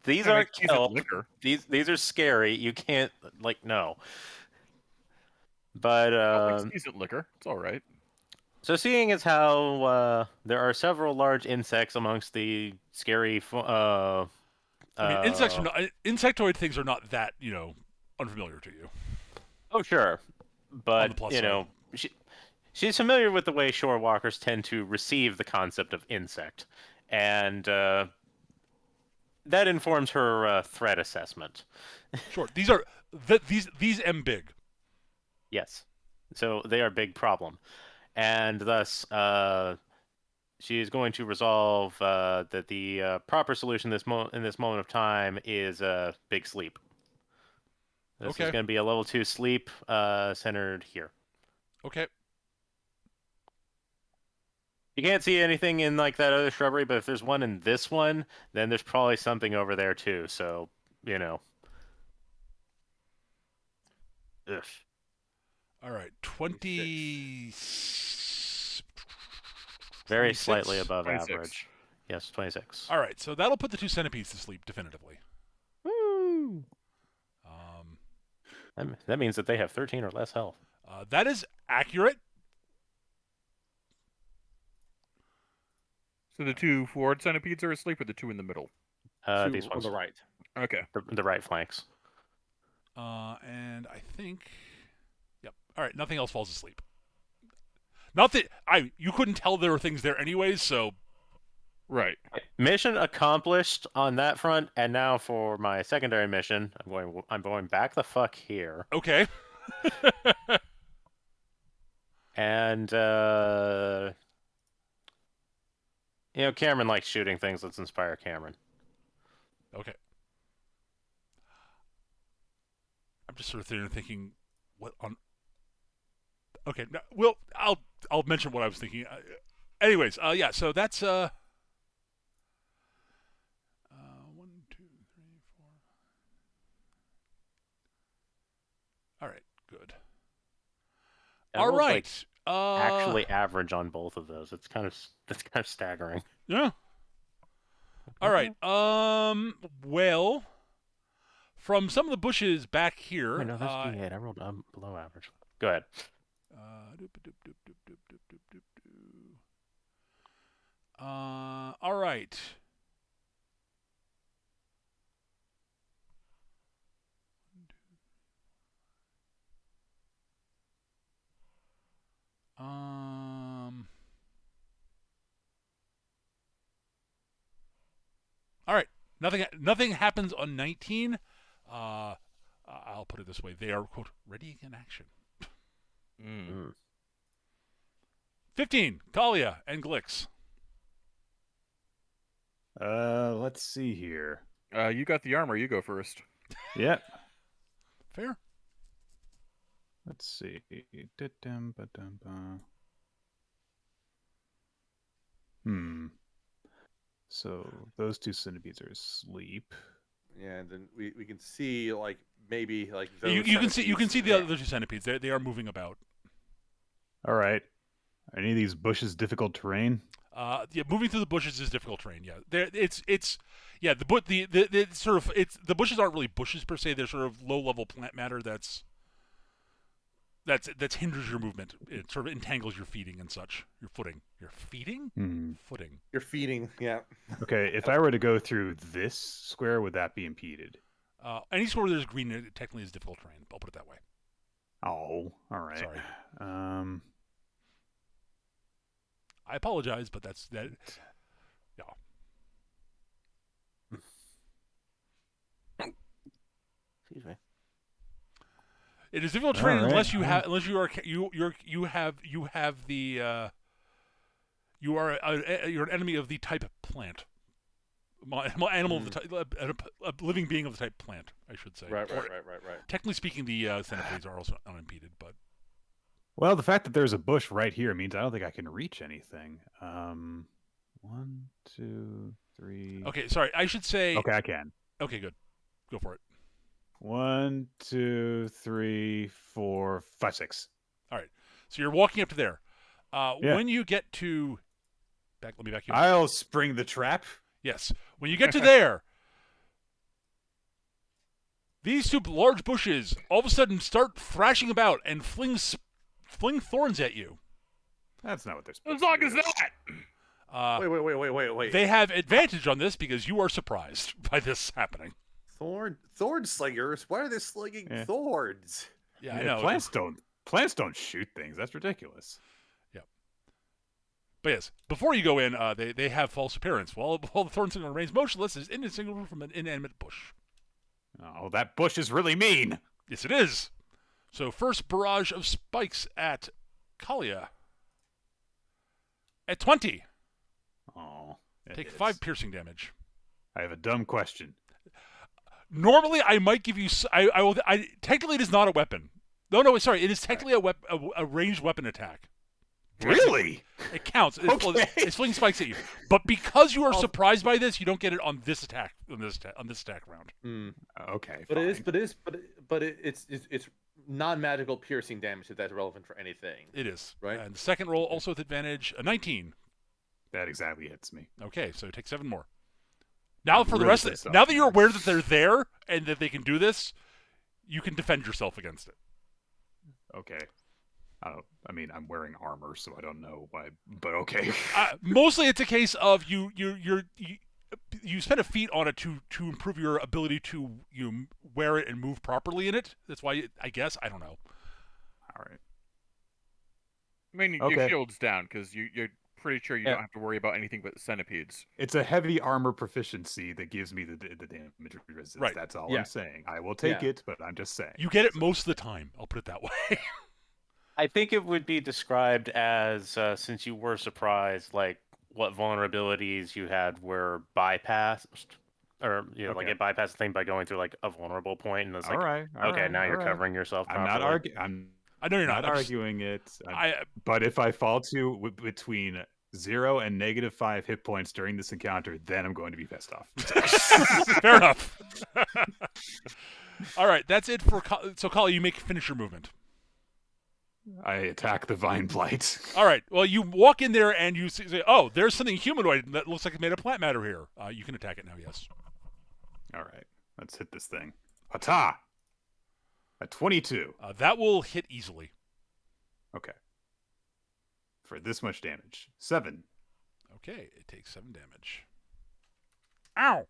These Kinda aren't makes decent kelp. liquor. These are scary. You can't no. But It's decent liquor. It's all right. so seeing as how there are several large insects amongst the scary I mean, insectoid things are not that unfamiliar to you. Oh sure. On the But plus side. she's familiar with the way shore walkers tend to receive the concept of insect. And that informs her threat assessment. Sure, these M big. Yes. So they are a big problem. And thus, she is going to resolve that the proper solution in this moment of time is big sleep. This Okay. is going to be a level 2 sleep centered here. Okay. You can't see anything in like that other shrubbery, but if there's one in this one, then there's probably something over there too. So, Ugh. All right. 20. Very 26? slightly above 26. average. Yes, 26. All right. So that'll put the 2 centipedes to sleep definitively. Woo! That means that they have 13 or less health. That is accurate. So the two forward centipedes are asleep, or the two in the middle? These On ones, the right. Okay. the right flanks. And I think. Yep. All right. Nothing else falls asleep. Not that you couldn't tell there were things there anyways. So. Right. Mission accomplished on that front, and now for my secondary mission, I'm going back the fuck here. Okay. And Cameron likes shooting things. Let's inspire Cameron. Okay. I'm just sort of sitting there thinking, what on? Okay. No, well, I'll mention what I was thinking. Anyways, yeah. So that's 1, 2, 3, 4. All right. Good. I All rolled, right. actually average on both of those. That's kind of staggering. Yeah. All right. Well, from some of the bushes back here. Wait, no, that's D8. I rolled below average. Go ahead. All right. All right. Nothing happens on 19. I'll put it this way: they are quote ready in action. 15. Kalia and Glix. Let's see here. You got the armor. You go first. Yep. Fair. Let's see. So those two centipedes are asleep. Yeah, and then we can see like maybe like You those can see the centipedes. other two centipedes. They are moving about. All right. Are any of these bushes difficult terrain? Yeah, moving through the bushes is difficult terrain. Yeah, the bushes aren't really bushes per se. They're sort of low level plant matter that hinders your movement. It sort of entangles your feeding and such. Your footing. Your feeding? Footing. You're feeding, yeah. Okay, if I were to go through this square, would that be impeded? Any square where there's green, it technically is difficult terrain. I'll put it that way. Oh, all right. Sorry. I apologize, but that's that. Yeah. Excuse me. It is difficult terrain All right. unless you have you're an enemy of the type plant. Animal of the type, a living being of the type plant, I should say. Right. Technically speaking, the centipedes are also unimpeded, but Well, the fact that there's a bush right here means I don't think I can reach anything. 1, 2, 3. okay. Sorry, I should say. Okay, I can. Okay, good. Go for it. 1, 2, 3, 4, 5, 6. All right. So you're walking up to there. Yeah. When you get to let me back you up. I'll spring the trap. Yes. When you get to there, these two large bushes all of a sudden start thrashing about and fling thorns at you. That's not what they're supposed As long to as do. that. Wait. They have advantage on this because you are surprised by this happening. Thorn slingers? Why are they slinging Yeah. thorns? Yeah, I know. Plants don't shoot things. That's ridiculous. But yes, before you go in, they have false appearance. While the thorn slinger remains motionless, is indistinguishable from an inanimate bush. Oh, that bush is really mean. Yes, it is. So first barrage of spikes at Kalia. At 20. Oh. Take 5 piercing damage. I have a dumb question. Normally, I might give you. Technically, it is not a weapon. No. Sorry, it is technically a ranged weapon attack. Really? It counts. Okay. It's flinging spikes at you. But because you are surprised by this, you don't get it on this attack. On this attack round. Okay. But fine. it's non-magical piercing damage if that's relevant for anything. It is. Right. And the second roll also with advantage, a 19. That exactly hits me. Okay, so take 7 more. Now for the Really rest of pissed it, off now that you're now. aware that they're there and that they can do this, you can defend yourself against it. Okay. I mean, I'm wearing armor, so I don't know why, but okay. Mostly, it's a case of you spend a feat on it to improve your ability to wear it and move properly in it. That's why I guess I don't know. All right. I mean, your Okay. shield's down because you're pretty sure you Yeah. don't have to worry about anything but centipedes. It's a heavy armor proficiency that gives me the damage resistance. Right. That's all Yeah. I'm saying. I will take Yeah. it, but I'm just saying. You get it most of the time. I'll put it that way. I think it would be described as, since you were surprised, like what vulnerabilities you had were bypassed, or like Okay. it bypassed the thing by going through like a vulnerable point, and it's All like, right. okay, now you're covering yourself. I'm not properly. arguing. I know you're I'm not. not I'm just- arguing it. I But if I fall to between 0 and -5 hit points during this encounter, then I'm going to be pissed off. fair enough. All right, that's it for so Kali. You make finisher movement. I attack the Vine Blight. All right. Well, you walk in there and you say, "Oh, there's something humanoid that looks like it's made of plant matter here." You can attack it now. Yes. All right, let's hit this thing. Hata! A 22. That will hit easily. Okay. For this much damage. 7. Okay, it takes 7 damage. Ow!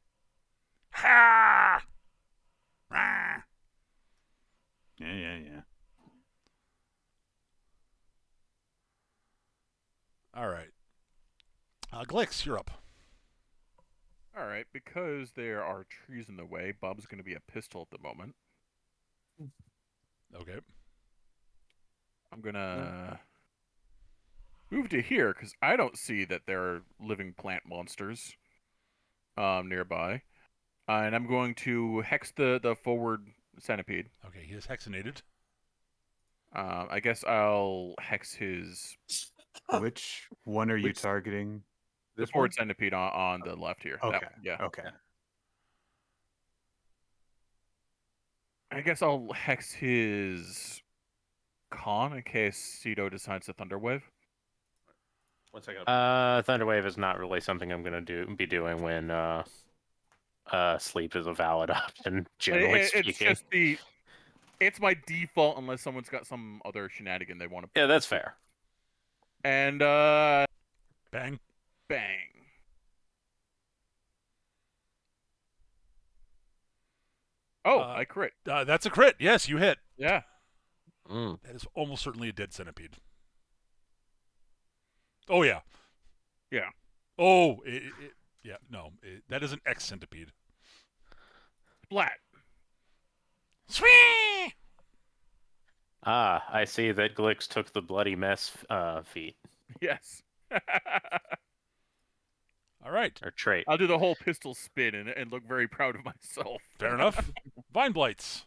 Ha! Ah! Yeah. All right. Glix, you're up. All right, because there are trees in the way, Bob's going to be a pistol at the moment. Okay. I'm going to move to here because I don't see that there are living plant monsters nearby. And I'm going to hex the forward centipede. Okay, he is hexinated. I guess I'll hex his Which one are you Which- targeting? the forward centipede on the left here. That Okay. one, yeah. Okay. I guess I'll hex his con in case Cedo decides to Thunderwave. 1 second. Thunderwave is not really something I'm gonna be doing when sleep is a valid option. Generally It's speaking. just it's my default unless someone's got some other shenanigan they want to. Yeah, that's fair. And Bang. bang. Oh, I crit. That's a crit. Yes, you hit. Yeah. Mm. That is almost certainly a dead centipede. Oh, yeah. Yeah. Oh, yeah, no. That is an X centipede. Splat. Swee! I see that Glix took the bloody mess feat Yes. All right. or trait. I'll do the whole pistol spin and look very proud of myself. Fair enough. Vine Blights.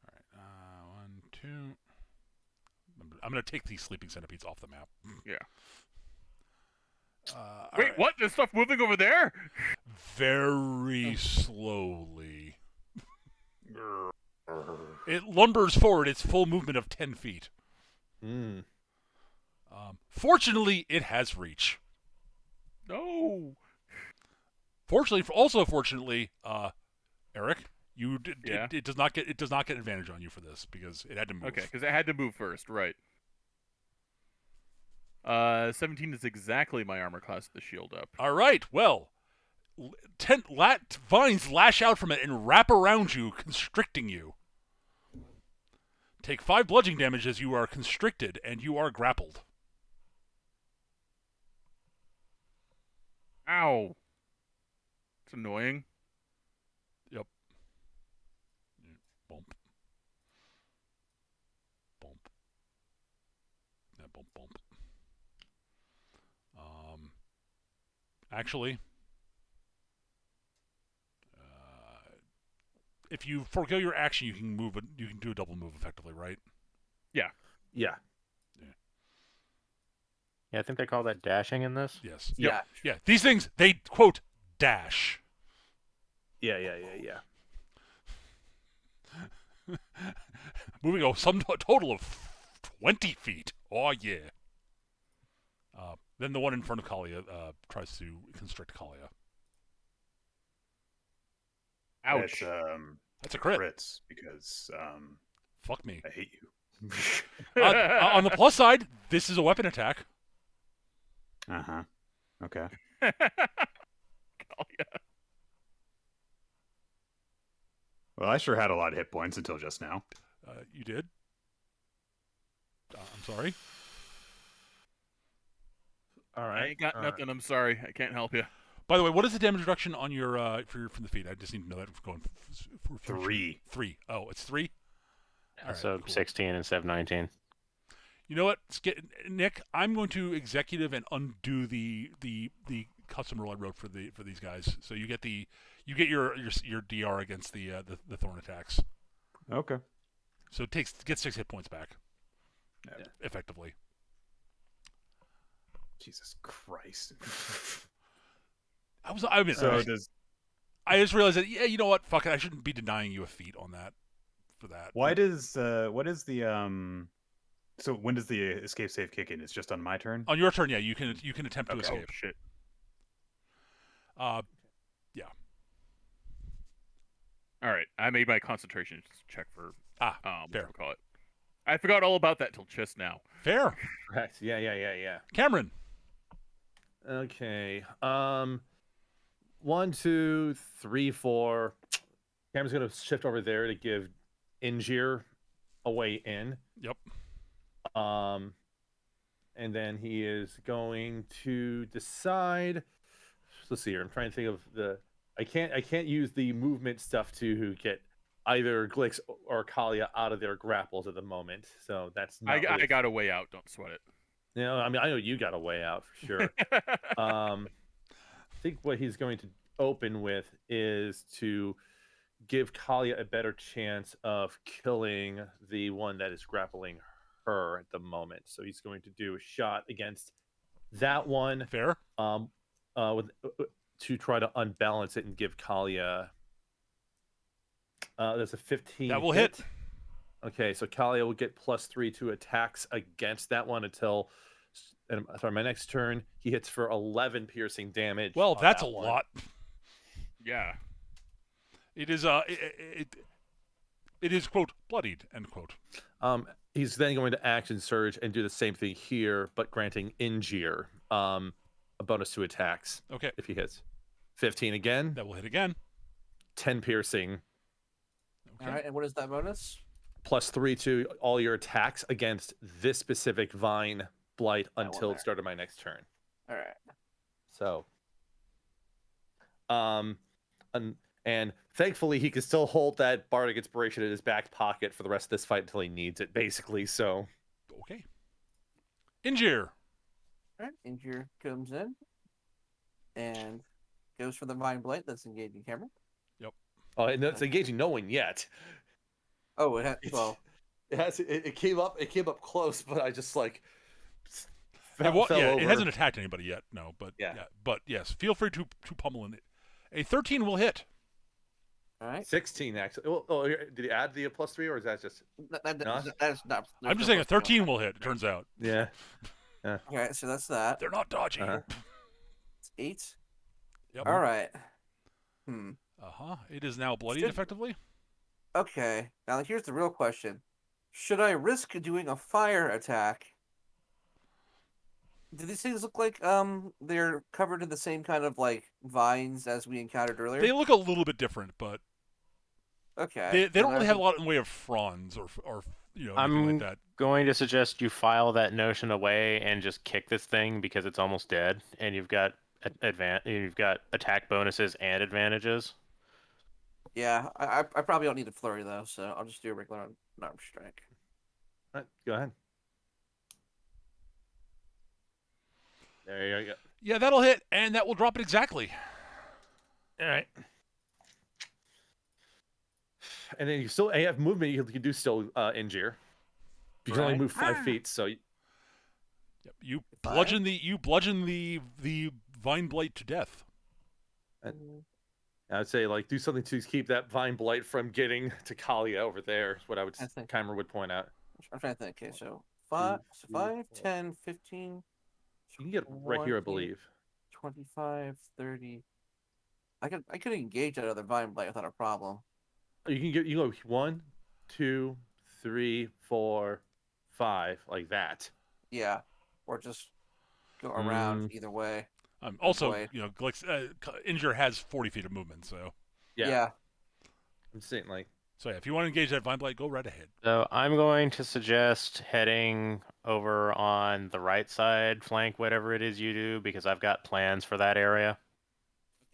All right. 1, 2. I'm going to take these sleeping centipedes off the map. Yeah. All Wait, right. what? There's stuff moving over there? Very slowly. It lumbers forward its full movement of 10 feet. Mm. Fortunately, it has reach. No. Fortunately, Eric, Yeah. it does not get advantage on you for this because it had to move. Okay, because it had to move first, right. 17 is exactly my armor class with the shield up. All right. Well, vines lash out from it and wrap around you, constricting you. Take 5 bludgeoning damage as you are constricted, and you are grappled. Ow. It's annoying. Yep. Bump. Bump. Yeah, bump, bump. Actually, if you forego your action, you can move. You can do a double move effectively, right? Yeah. Yeah, I think they call that dashing in this. Yes. Yeah. Yeah. These things, they quote dash. Yeah. Moving a total of 20 feet. Oh yeah. Then the one in front of Kalia tries to constrict Kalia. Ouch. That's a crit. Crits because Fuck me. I hate you. On the plus side, this is a weapon attack. Okay. Oh, Well, I sure had a lot of hit points until just now. You did? I'm sorry. All I right. ain't got nothing. I'm sorry. I can't help you. From the damage reduction on your from the feet? I just need to know that going for 3. 3. Oh, it's 3. All right, So cool. 16 instead of 19. You know what, Nick? I'm going to executive and undo the custom rule I wrote for these guys. So you get your DR against the thorn attacks. Okay. So get 6 hit points back. Yeah. Effectively. Jesus Christ. I mean, So does I just realized that, yeah, you know what? Fuck it. I shouldn't be denying you a feat on that. For that. Why does what is the So when does the escape save kick in? It's just on my turn. On your turn, yeah, you can attempt to Okay. Oh escape. shit. Yeah. All right, I made my concentration check for fair. what call it. I forgot all about that till just now. Fair. Correct. Yeah. Cameron. Okay. 1, 2, 3, 4. Cameron's gonna shift over there to give Injir a way in. Yep. And then he is going to decide. Let's see here. I'm trying to think of the. I can't use the movement stuff to get either Glix or Kalia out of their grapples at the moment. So that's not. I got a way out. Don't sweat it. You know, I mean, I know you got a way out for sure. I think what he's going to open with is to give Kalia a better chance of killing the one that is grappling her at the moment. So he's going to do a shot against that one. Fair. To try to unbalance it and give Kalia. There's a 15. That will hit. Okay, so Kalia will get +3 to attacks against that one until. And sorry, my next turn he hits for 11 piercing damage. Well, on that's that a one. lot. Yeah. It is it is quote bloodied end quote. He's then going to action surge and do the same thing here, but granting Injir a bonus to attacks. Okay. If he hits 15 again, That will hit again. 10 piercing, Okay. All right, and what is that bonus? +3 to all your attacks against this specific vine blight That one until the there. start of my next turn. All right. So, and thankfully he can still hold that bardic inspiration in his back pocket for the rest of this fight until he needs it, basically. So, Okay. Injure. All right. Injure comes in and goes for the Vine Blight that's engaging Cameron. and it's engaging no one yet. Oh, it had, well, It came up close, but I just like It fell over. it hasn't attacked anybody yet. No, but Yeah. but yes, feel free to pummel it. A 13 will hit. all right. 16 actually. Oh, did he add the +3 or is that just? That's not. I'm just saying a 13 will hit. It turns out Yeah. Okay, so that's that. they're not dodging. Uh-huh. It's 8. Yep. All right. It is now bloodied Should- effectively. Okay. Now here's the real question: should I risk doing a fire attack? Do these things look like they're covered in the same kind of like vines as we encountered earlier? They look a little bit different, but Okay. they don't really have a lot in the way of fronds or anything I'm like that. going to suggest you file that notion away and just kick this thing because it's almost dead, and you've got attack bonuses and advantages. Yeah, I probably don't need a flurry though, so I'll just do a regular unarmed strike. All right, go ahead. There you go. Yeah, that'll hit, and that will drop it exactly. All right. And then you have movement. You can do still Injure. You can only Right. move 5 feet, so Yep. You Fire? bludgeon the vine blight to death. I would say like do something to keep that vine blight from getting to Kalia over there. Is what I would I think- Keimer would point out. I'm trying to think. Okay, so 5, 10, 15. You can get right here, I 20, believe. 25, 30. I could engage that other vine blight without a problem. You go 1, 2, 3, 4, 5, like that. Yeah, or just go around either way. Also, boy. Glix, Injure has 40 feet of movement, so Yeah. I'm saying like yeah, if you want to engage that vine blight, go right ahead. So I'm going to suggest heading over on the right side flank, whatever it is you do, because I've got plans for that area,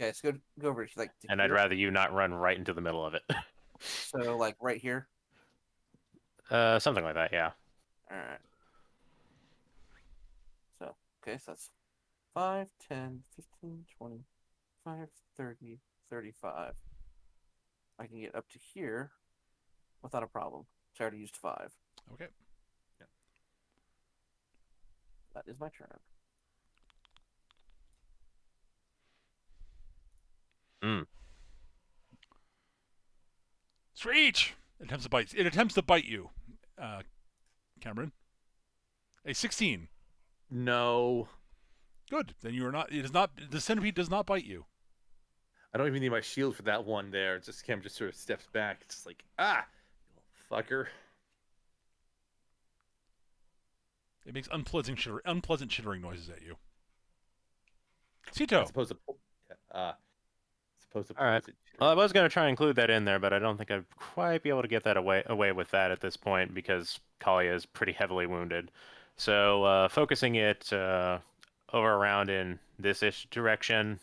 Okay, so go over to like. To and I'd here. rather you not run right into the middle of it. So like right here. Something like that, yeah. All right. So okay, so that's 5, 10, 15, 20, 25, 30, 35. I can get up to here without a problem. So I already used 5. Okay. That is my turn. Screech! It attempts to bite. It attempts to bite you, Cameron. A 16. No. Good. Then you are not. It is not. The centipede does not bite you. I don't even need my shield for that one there. Just Cam just sort of steps back. It's like, you little fucker. It makes unpleasant chittering noises at you. Cito. As opposed to All right. Well, I was going to try and include that in there, but I don't think I'd quite be able to get that away with that at this point because Kalia is pretty heavily wounded. So focusing it over around in this-ish direction,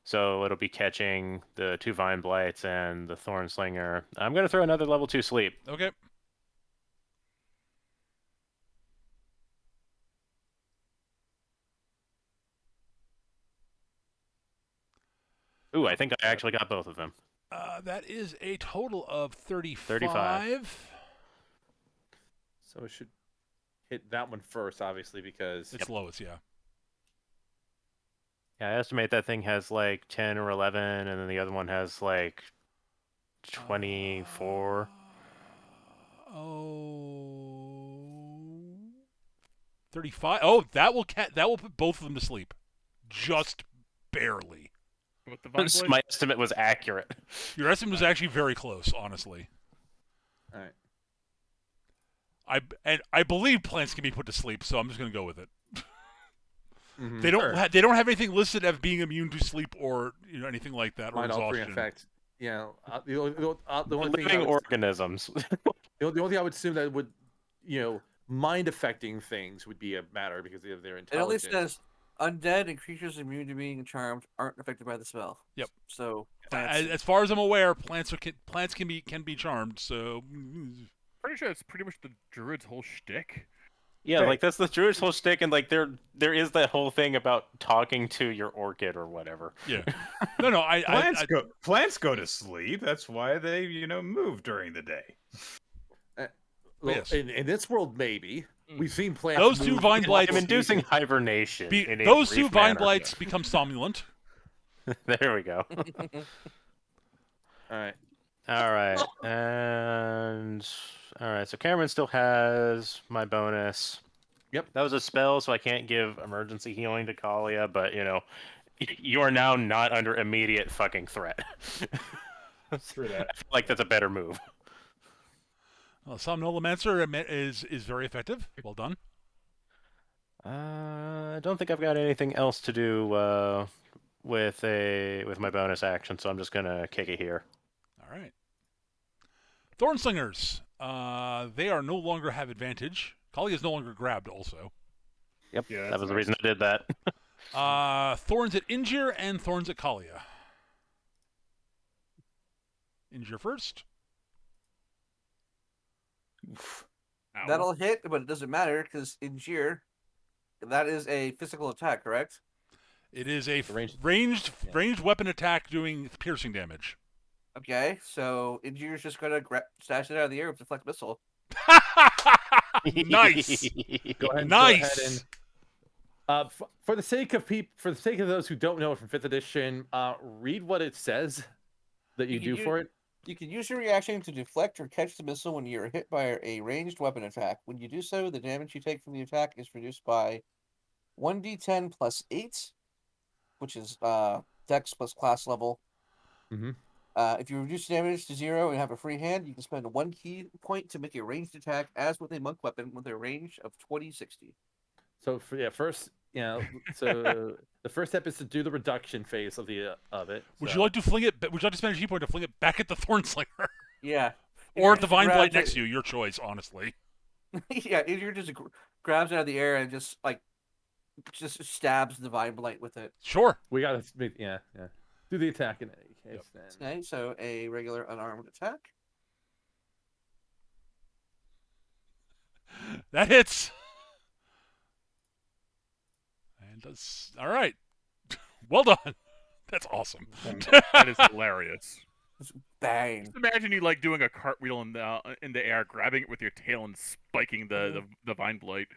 so it'll be catching the 2 Vine Blights and the Thorn Slinger. I'm going to throw another level 2 sleep. Okay. Ooh, I think I actually got both of them. That is a total of 35. 35. So it should hit that one first, obviously, because It's lowest, yeah. Yeah, I estimate that thing has like 10 or 11, and then the other one has like 24. 35. Oh, that will put both of them to sleep. Just barely. With the Vine So Blade? my estimate was accurate. Your estimate was actually very close, honestly. all right. I believe plants can be put to sleep, so I'm just going to go with it. Mhm. They don't Sure. they don't have anything listed as being immune to sleep or anything like that or Mind altering exhaustion. effect. Yeah. The only thing I Living would, organisms. the only thing I would assume that would, mind affecting things would be a matter because of their It only intelligence. says undead and creatures immune to being charmed aren't affected by the spell. Yep. So As far as I'm aware, plants can be charmed. So Pretty sure it's pretty much the druid's whole shtick. Yeah, Right. like that's the druid's whole shtick, and like there is that whole thing about talking to your orchid or whatever. yeah, no, Plants go to sleep. That's why they, move during the day. Well, Yes. in this world, maybe we've seen plants. Those 2 move Vine in Blights- I'm inducing seasons. hibernation. in a those 2 brief Vine manner. Blights become somnolent. There we go. All right. All right, so Cameron still has my bonus. Yep. That was a spell, so I can't give emergency healing to Kalia, but you are now not under immediate fucking threat. True that. I feel like that's a better move. Well, Somnilomancer is very effective. Well done. I don't think I've got anything else to do with my bonus action, so I'm just gonna kick it here. All right. Thornslingers. They are no longer have advantage. Kali is no longer grabbed also. Yep, Yeah, that that's was the nice. reason I did that. Thorns at Ingir and Thorns at Kalia. Ingir first. Ow. that'll hit, but it doesn't matter because in Jir, that is a physical attack, correct? It is a Ranged- ranged weapon attack doing piercing damage. Okay, so Injir's just gonna stash it out of the air with deflect missile. Nice. Go ahead. Nice. For the sake of those who don't know it from 5th edition, read what it says that you do for it. You can use your reaction to deflect or catch the missile when you are hit by a ranged weapon attack. When you do so, the damage you take from the attack is reduced by 1d10 plus 8, which is dex plus class level. Mhm. If you reduce damage to 0 and have a free hand, you can spend 1 key point to make a ranged attack as with a monk weapon with a range of 20-60. So first, so the first step is to do the reduction phase of it. Would so- you like to fling it? Would you like to spend a G point to fling it back at the Thornslinger, Yeah. or Injir at the just Vine Blight grabs next it- to you? Your choice, honestly. Yeah, Injir just grabs it out of the air and just stabs the Vine Blight with it. Sure. We gotta, do the attack in any case. Then. Okay, so a regular unarmed attack. That hits. And does all right. Well done. That's awesome. That is hilarious. Bang. Just imagine you like doing a cartwheel in the air, grabbing it with your tail and spiking the Vine Blight.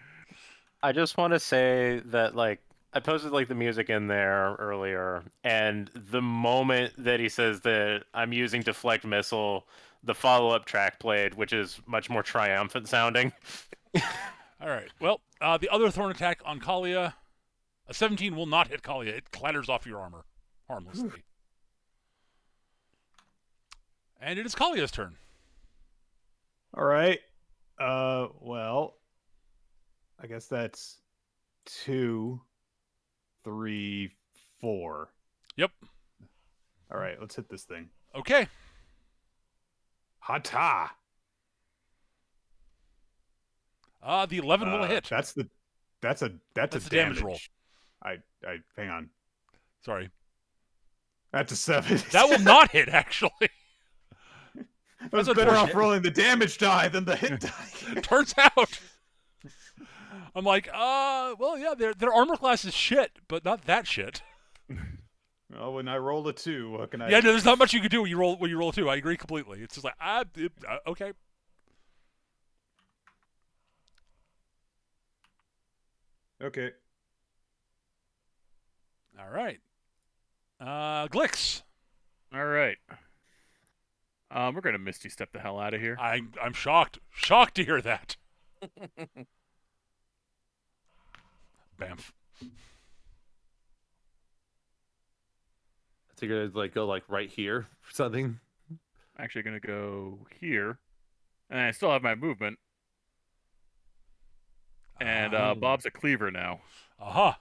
I just want to say that, like, I posted like the music in there earlier, and the moment that he says that I'm using deflect missile, the follow-up track played, which is much more triumphant sounding. All right. Well, the other thorn attack on Kalia, a 17 will not hit Kalia. It clatters off your armor harmlessly. And it is Kalia's turn. All right. Well, I guess that's 2, 3, 4. Yep. All right, let's hit this thing. Okay. Hata. The 11 will hit. That's a damage roll. I hang on. Sorry. That's a 7. That will not hit, actually. I was better off rolling the damage die than the hit die. Turns out. I'm like, well, yeah, their armor class is shit, but not that shit. Well, when I roll a 2, what can I? Yeah, no, there's not much you can do when you roll a 2. I agree completely. It's just like, okay. Okay. All right. Glix. All right. We're gonna Misty Step the hell out of here. I'm shocked to hear that. Bamf. So you're gonna go right here for something. Actually, gonna go here, and I still have my movement. And Bob's a cleaver now. Aha.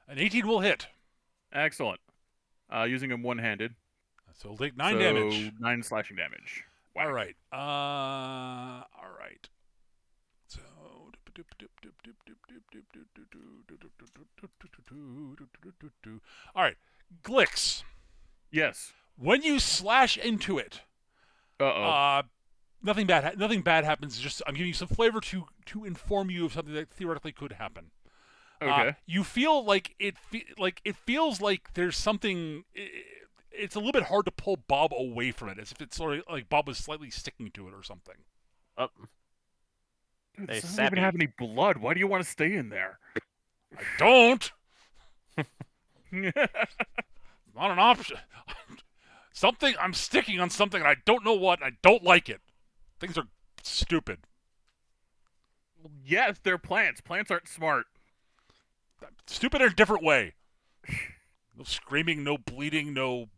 An 18 will hit. Excellent. Using him one-handed. So he'll take 9 damage. 9 slashing damage. All right. All right. So. All right. Glix. Yes. When you slash into it, nothing bad happens. Just I'm giving you some flavor to inform you of something that theoretically could happen. Okay. You feel like it feels like there's something. It's a little bit hard to pull Bob away from it, as if it's sort of like Bob was slightly sticking to it or something. Oh. Dude, it doesn't even have any blood. Why do you want to stay in there? I don't. Not an option. I'm sticking on something and I don't know what, and I don't like it. Things are stupid. Yes, they're plants. Plants aren't smart. Stupid in a different way. No screaming, no bleeding, no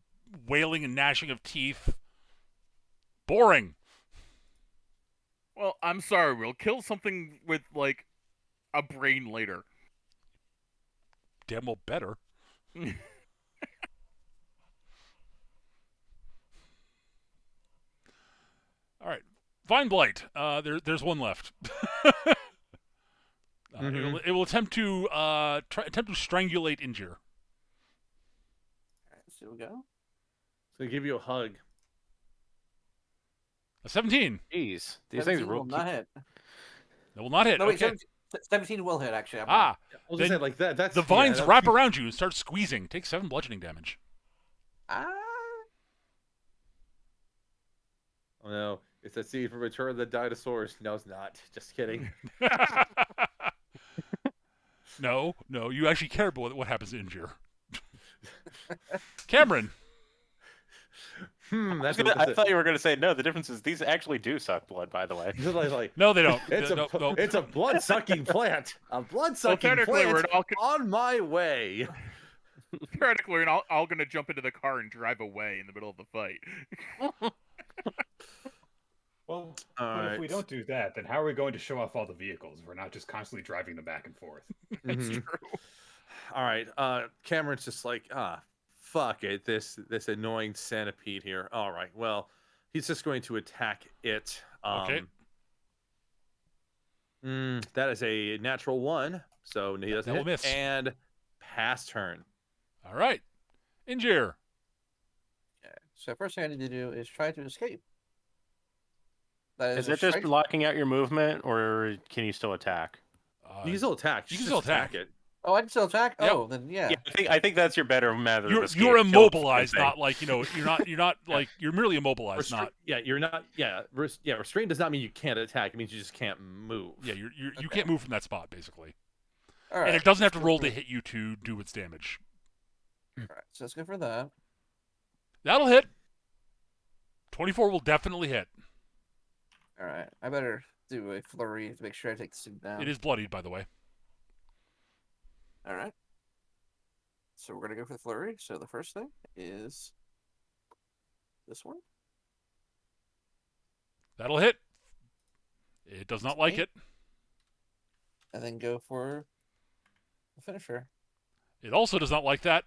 wailing and gnashing of teeth. Boring. Well, I'm sorry. We'll kill something with, a brain later. Damn well better. All right. Vine Blight. There's one left. It will attempt to strangulate Injure. Alright, so here we go. So they give you a hug. A 17. Jeez, these 17 things will not hit. That will not hit. No, wait, Okay. 17 will hit, actually. I'm wrong. I was Then gonna say that. That's The vines wrap around you and start squeezing. Take 7 bludgeoning damage. Ah. Oh no, it's a scene from Return of the Dinosaurs. No, it's not. Just kidding. No, you actually care about what happens to Injure. Cameron. I thought you were going to say no. The difference is these actually do suck blood. By the way, No, they don't. It's a blood-sucking plant. A blood-sucking plant we're all on my way. theoretically, we're all going to jump into the car and drive away in the middle of the fight. Well, if we don't do that, then how are we going to show off all the vehicles? We're not just constantly driving them back and forth. That's true. All right. Cameron's just like, fuck it. This annoying centipede here. All right. Well, he's just going to attack it. Okay. That is a natural 1, so he doesn't That will hit. miss. And pass turn. All right. Injure. Okay. So first thing I need to do is try to escape. That is a it just strike. blocking out your movement, or can you still attack? You can still attack. You can still attack. it. Oh, I can still attack. Yep. Oh, then yeah. Yeah, I think that's your better method of escape. You're Kill immobilized, something. not like you're not like you're merely immobilized, not Yeah, you're not. Yeah, restraint does not mean you can't attack. It means you just can't move. yeah. You can't move from that spot basically, All right. and it doesn't have to let's roll go to for- hit you to do its damage. All right, so let's go for that. That'll hit. 24 will definitely hit. All right, I better do a flurry to make sure I take the suit down. It is bloodied, by the way. All right. So we're gonna go for the flurry. So the first thing is this one. That'll hit. It does not like Okay. it. And then go for the finisher. It also does not like that.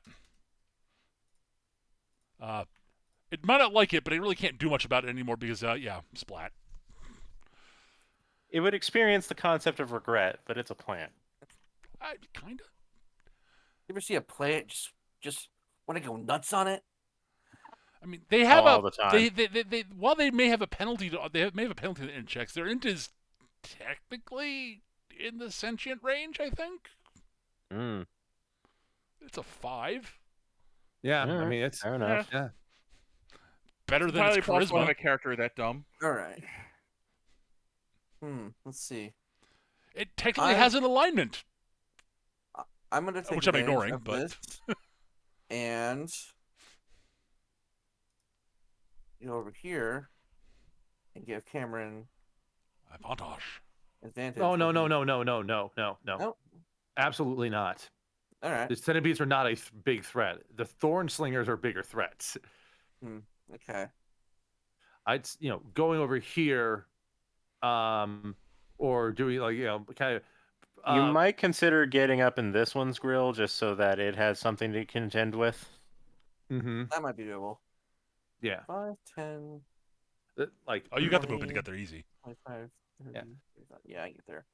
It might not like it, but it really can't do much about it anymore because, yeah, splat. It would experience the concept of regret, but it's a plant. Kinda. You ever see a plant just want to go nuts on it? I mean, they have All the time. They while they may have a penalty, may have a penalty to int checks. Their int is technically in the sentient range. I think Mm. it's a 5. Yeah, I Alright, mean it's fair enough. yeah. Better It's than its entirely possible to have charisma. a character that dumb. All right. Let's see. It technically I- has an alignment. I'm gonna take Which I'm advantage ignoring, of but- this and go over here and give Cameron Avantage. advantage. No, no, with no, the- no, no, no, no, no, no. Nope. Absolutely not. All right. The centipedes are not a big threat. The thorn slingers are bigger threats. Okay. I'd going over here, or doing kind of. You might consider getting up in this one's grill just so that it has something to contend with. Mm-hmm. That might be doable. Yeah. 5, 10, Like Oh, you got the movement to 20. get there easy. 25, 30. Yeah. 35. Yeah, I get there.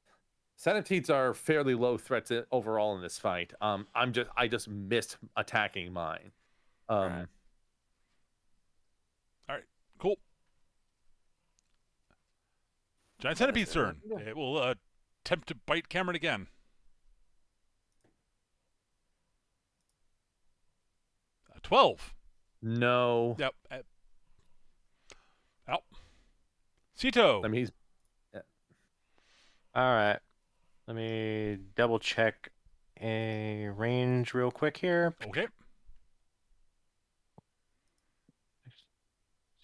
centipedes are fairly low threats overall in this fight. I just missed attacking mine. Right. Cool. Giant centipede's Yeah. turn. It will attempt to bite Cameron again. Uh, 12. No. Yep. Out. Cito. I mean he's All right. Let me double check a range real quick here. Okay.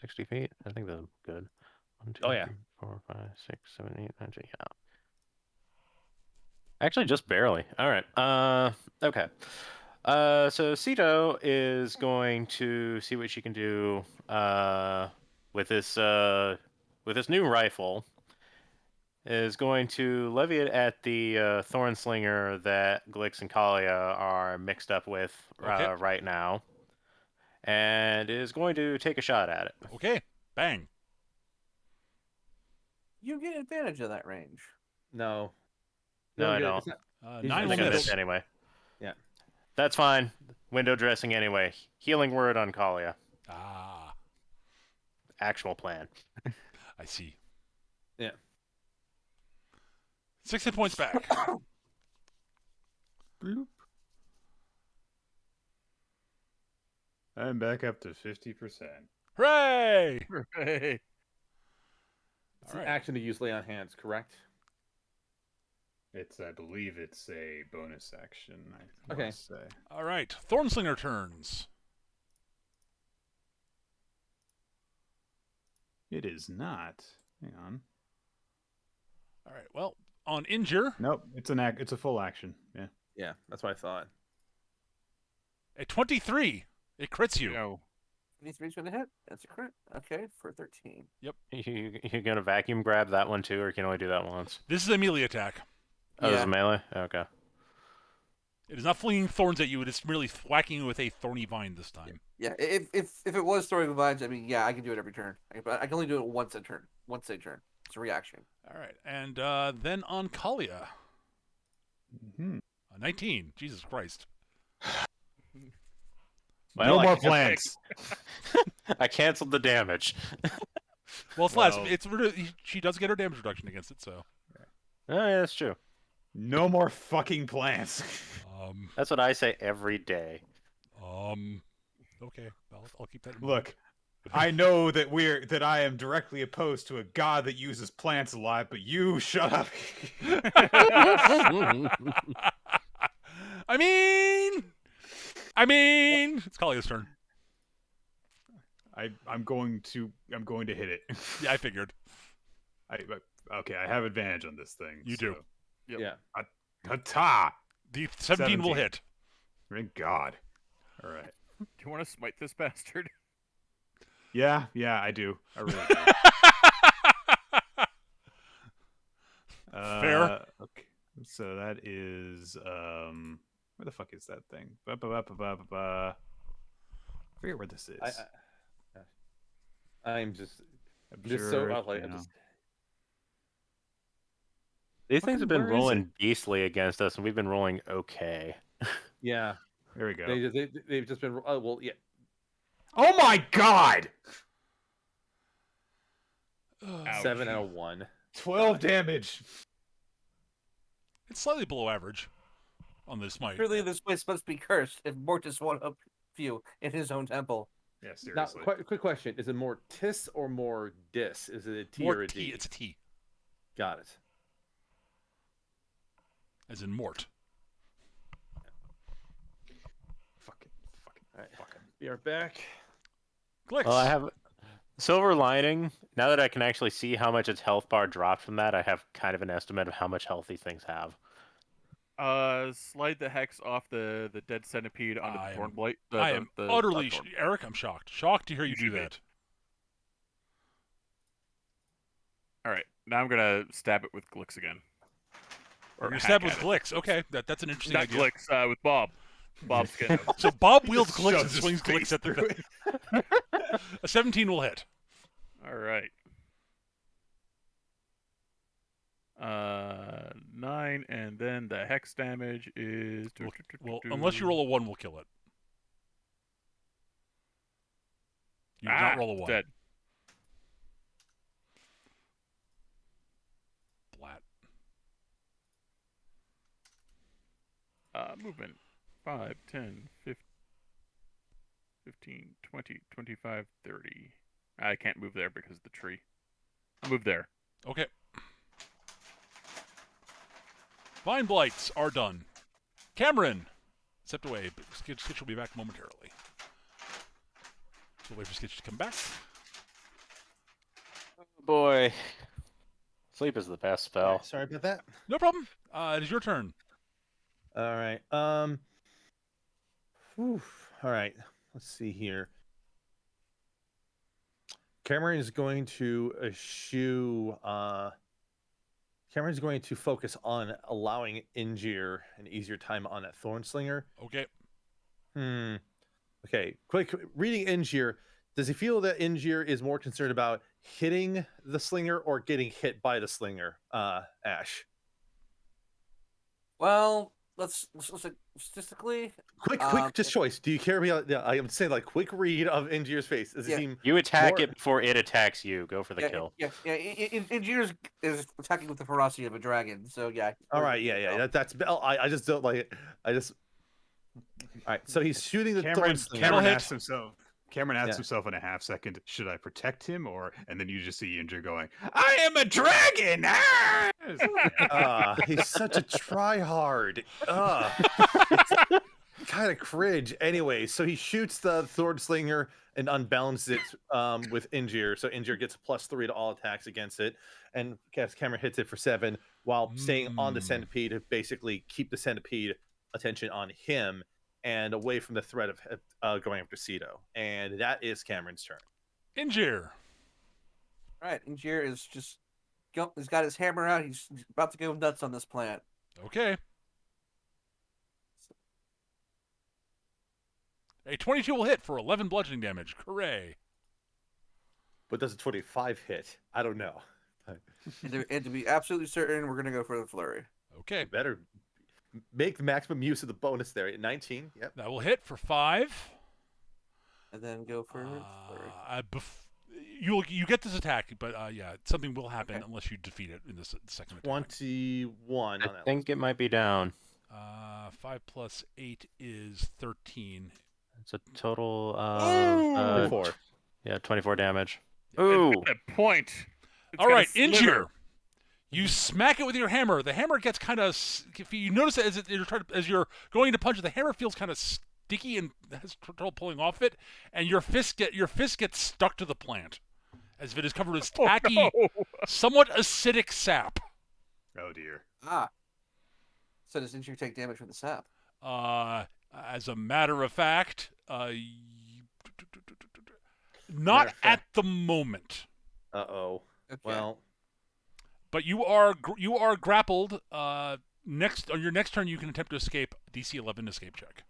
60 feet. I think that's good. 1, 2, Oh, yeah. 3, 4, 5, 6, 7, 8, 9, 10. Yeah. Actually, just barely. All right. Okay. So Cito is going to see what she can do with this new rifle. Is going to levy it at the thorn slinger that Glix and Kalia are mixed up with Okay. right now, and is going to take a shot at it. Okay. Bang. You get advantage of that range. no. No, I get- don't. it's not- Nine I will think I miss. missed anyway. Yeah. That's fine. Window dressing anyway. Healing word on Kalia. Ah, Actual plan. I see. Yeah. 6 hit points back. Bloop. I'm back up to 50%. Hooray! Hey. It's All an right. action to use lay on hands, correct? I believe it's a bonus action. I Okay. wanna say. All right. Thornslinger turns. It is not. Hang on. All right. Well, on injure, Nope. It's It's a full action. Yeah. Yeah, that's what I thought. at 23, it crits you. No. 23 is going to hit. That's a crit. Okay, for 13. You're gonna vacuum grab that one too, or you can only do that once? This is a melee attack. Oh, this Yeah. is melee. Okay. It is not flinging thorns at you. It is merely whacking you with a thorny vine this time. Yeah, if it was Story of Vines, I mean, yeah, I can do it every turn. But I can only do it once a turn. Once a turn. It's a reaction. All right. And then on Kalia. Hmm. 19. Jesus Christ. Well, no I more canceled- plants. I canceled the damage. Well, it's last. Well- She does get her damage reduction against it, so. Oh, yeah, that's true. No more fucking plants. That's what I say every day. Okay, I'll keep that in mind. Look, I know that I am directly opposed to a god that uses plants a lot, but you shut up. I mean, it's Kalia's turn. I'm going to hit it. Yeah, I figured. Okay, I have advantage on this thing. You do. Yep. Yeah. Ta! The 17 will 17. hit. Thank God. All right. Do you want to smite this bastard? Yeah, I do. I really do. Fair. Okay. So that is where the fuck is that thing? I forget where this is. I'm just so Absurd, like you I'm know. just, These things have been Where is rolling beastly against us, and we've been rolling okay. yeah. There we go. They've just been well, yeah. Oh my God! Ouch. 7 and a 1. 12 damage. It's slightly below average on this smite. Surely this place must be cursed if Mortis won't help you in his own temple. Yeah, Now, seriously. quick question: is it more tis or more dis? Is it a T More or a T. D? It's a T, Got it. as in Mort. Fucking. All right. Be right back. Glix. Well, I have silver lining. Now that I can actually see how much its health bar dropped from that, I have kind of an estimate of how much health these things have. Slide the hex off the dead centipede onto I the am- thorn blight. I am utterly thorn. Eric. I'm shocked. Shocked to hear you You do should be. that. All right, now I'm gonna stab it with Glix again. You're gonna hack stab with at it. Glix. Okay, that's an interesting Not idea. Glix, with Bob. Bob's gonna. So Bob wields Just Glix and shoves his swings face Glix at the through thing. A 17 will hit. All right. 9, and then the hex damage is. Well, unless you roll a 1, we'll kill it. You did not roll a 1. Dead. Flat. Movement 5, 10, 15, 20, 25, 30. I can't move there because of the tree. I'll move there. Okay. Vine Blights are done. Cameron, stepped away, but Skitch will be back momentarily. We'll wait for Skitch to come back. Boy, sleep is the best spell. Sorry about that. No problem. It is your turn. All right. All right. Let's see here. Cameron is going to eschew. Cameron's going to focus on allowing Injir an easier time on that Thorn Slinger. Okay. Okay. Quick reading Injir. Does he feel that Injir is more concerned about hitting the slinger or getting hit by the slinger? Ash. Well, let's statistically. Quick, just choice. Do you care about? Yeah, I am saying like quick read of Injir's face. Does it Yeah. seem? You attack More- it before it attacks you. Go for the kill. Yeah. Injir is attacking with the ferocity of a dragon. So yeah. All right. Yeah. That's. I just don't like it. All right. So he's shooting the Thorn Slinger. Cameron hit. Cameron asks Yeah. himself in a half second, should I protect him? And then you just see Injur going, I am a dragon! He's such a tryhard. Kind of cringe. Anyway, so he shoots the Thorn Slinger and unbalances it with Injir. So Injir gets a +3 to all attacks against it. And Cameron hits it for 7 while staying on the centipede to basically keep the centipede attention on him and away from the threat of going after Cedo. And that is Cameron's turn. Injir. All right. Injir is just. He's got his hammer out. He's about to go nuts on this plant. Okay. A 22 will hit for 11 bludgeoning damage. Hooray. But does a 25 hit? I don't know. And to be absolutely certain, we're gonna go for the flurry. Okay. Better make the maximum use of the bonus there. 19. Yep. That will hit for 5. And then go for flurry. You get this attack, but yeah, something will happen unless you defeat it in this second attack. 21 on I that think it might be down. 5 plus 8 is 13. It's a total of 4. yeah, 24 damage. It's Ooh. got a point. It's All got a right, sliver. Injure. You smack it with your hammer. The hammer gets kind of. If you notice that as you're going to punch it, the hammer feels kind of sticky and has trouble pulling off it, and your fist gets stuck to the plant, as if it is covered with tacky, Oh, no. somewhat acidic sap. Oh dear. Ah. So does Injure take damage from the sap? As a matter of fact, not Matter of at fact. the moment. Uh-oh. Okay. Well, But you are grappled. Next on your next turn, you can attempt to escape. DC 11 escape check.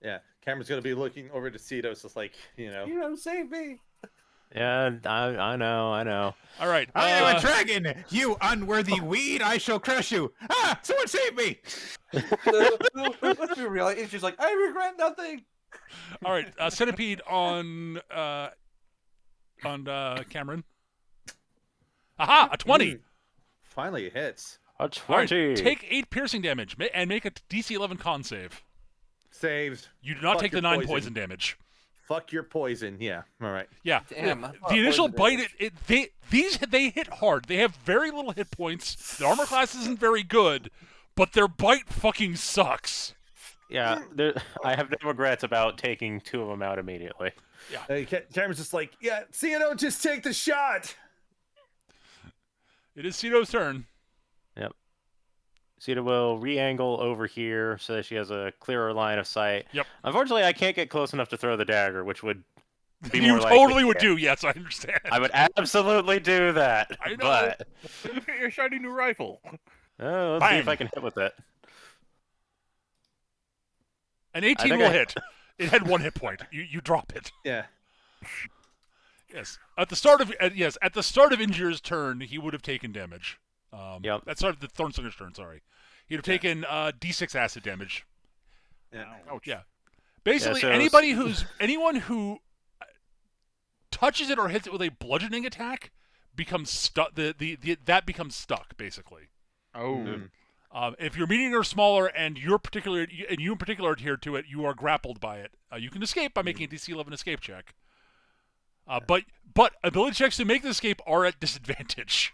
yeah. Cameron's going to be looking over to Cetos, just like, you know. Save me. Yeah, I know. All right. I am a dragon! You unworthy weed! I shall crush you! Ah! Someone save me! Let's be real. Injure's like, I regret nothing. All right. Centipede on Cameron. Aha! A 20. Finally it hits. A All right, 20. take 8 piercing damage and make a DC 11 con save. Saves. You do not Fuck take the your 9 poison. poison damage. Fuck your poison. Yeah. All right. Yeah. Damn, I thought The initial poison bite, damage. they hit hard. They have very little hit points. The armor class isn't very good, but their bite fucking sucks. Yeah, I have no regrets about taking 2 of them out immediately. Cameron's just like, yeah, Ceto, just take the shot. It is Ceto's turn. Sita will re-angle over here so that she has a clearer line of sight. Yep. Unfortunately, I can't get close enough to throw the dagger, which would be You more likely. totally would do. Yes, I understand. I would absolutely do that. I know. But Your shiny new rifle. let's see if Bang. I can hit with it. An 18 think will I- hit. It had 1 hit point. You drop it. Yeah. Yes. At the start of Injur's turn, he would have taken damage. Yep. At the start of the Thornslinger's turn, sorry. He'd have taken D6 acid damage. Yeah. Ouch. Yeah. Basically, so- anyone who touches it or hits it with a bludgeoning attack becomes stuck. That becomes stuck, basically. Oh. If you're medium or smaller, and you in particular adhere to it, you are grappled by it. You can escape by making a DC 11 escape check. But ability checks to make the escape are at disadvantage.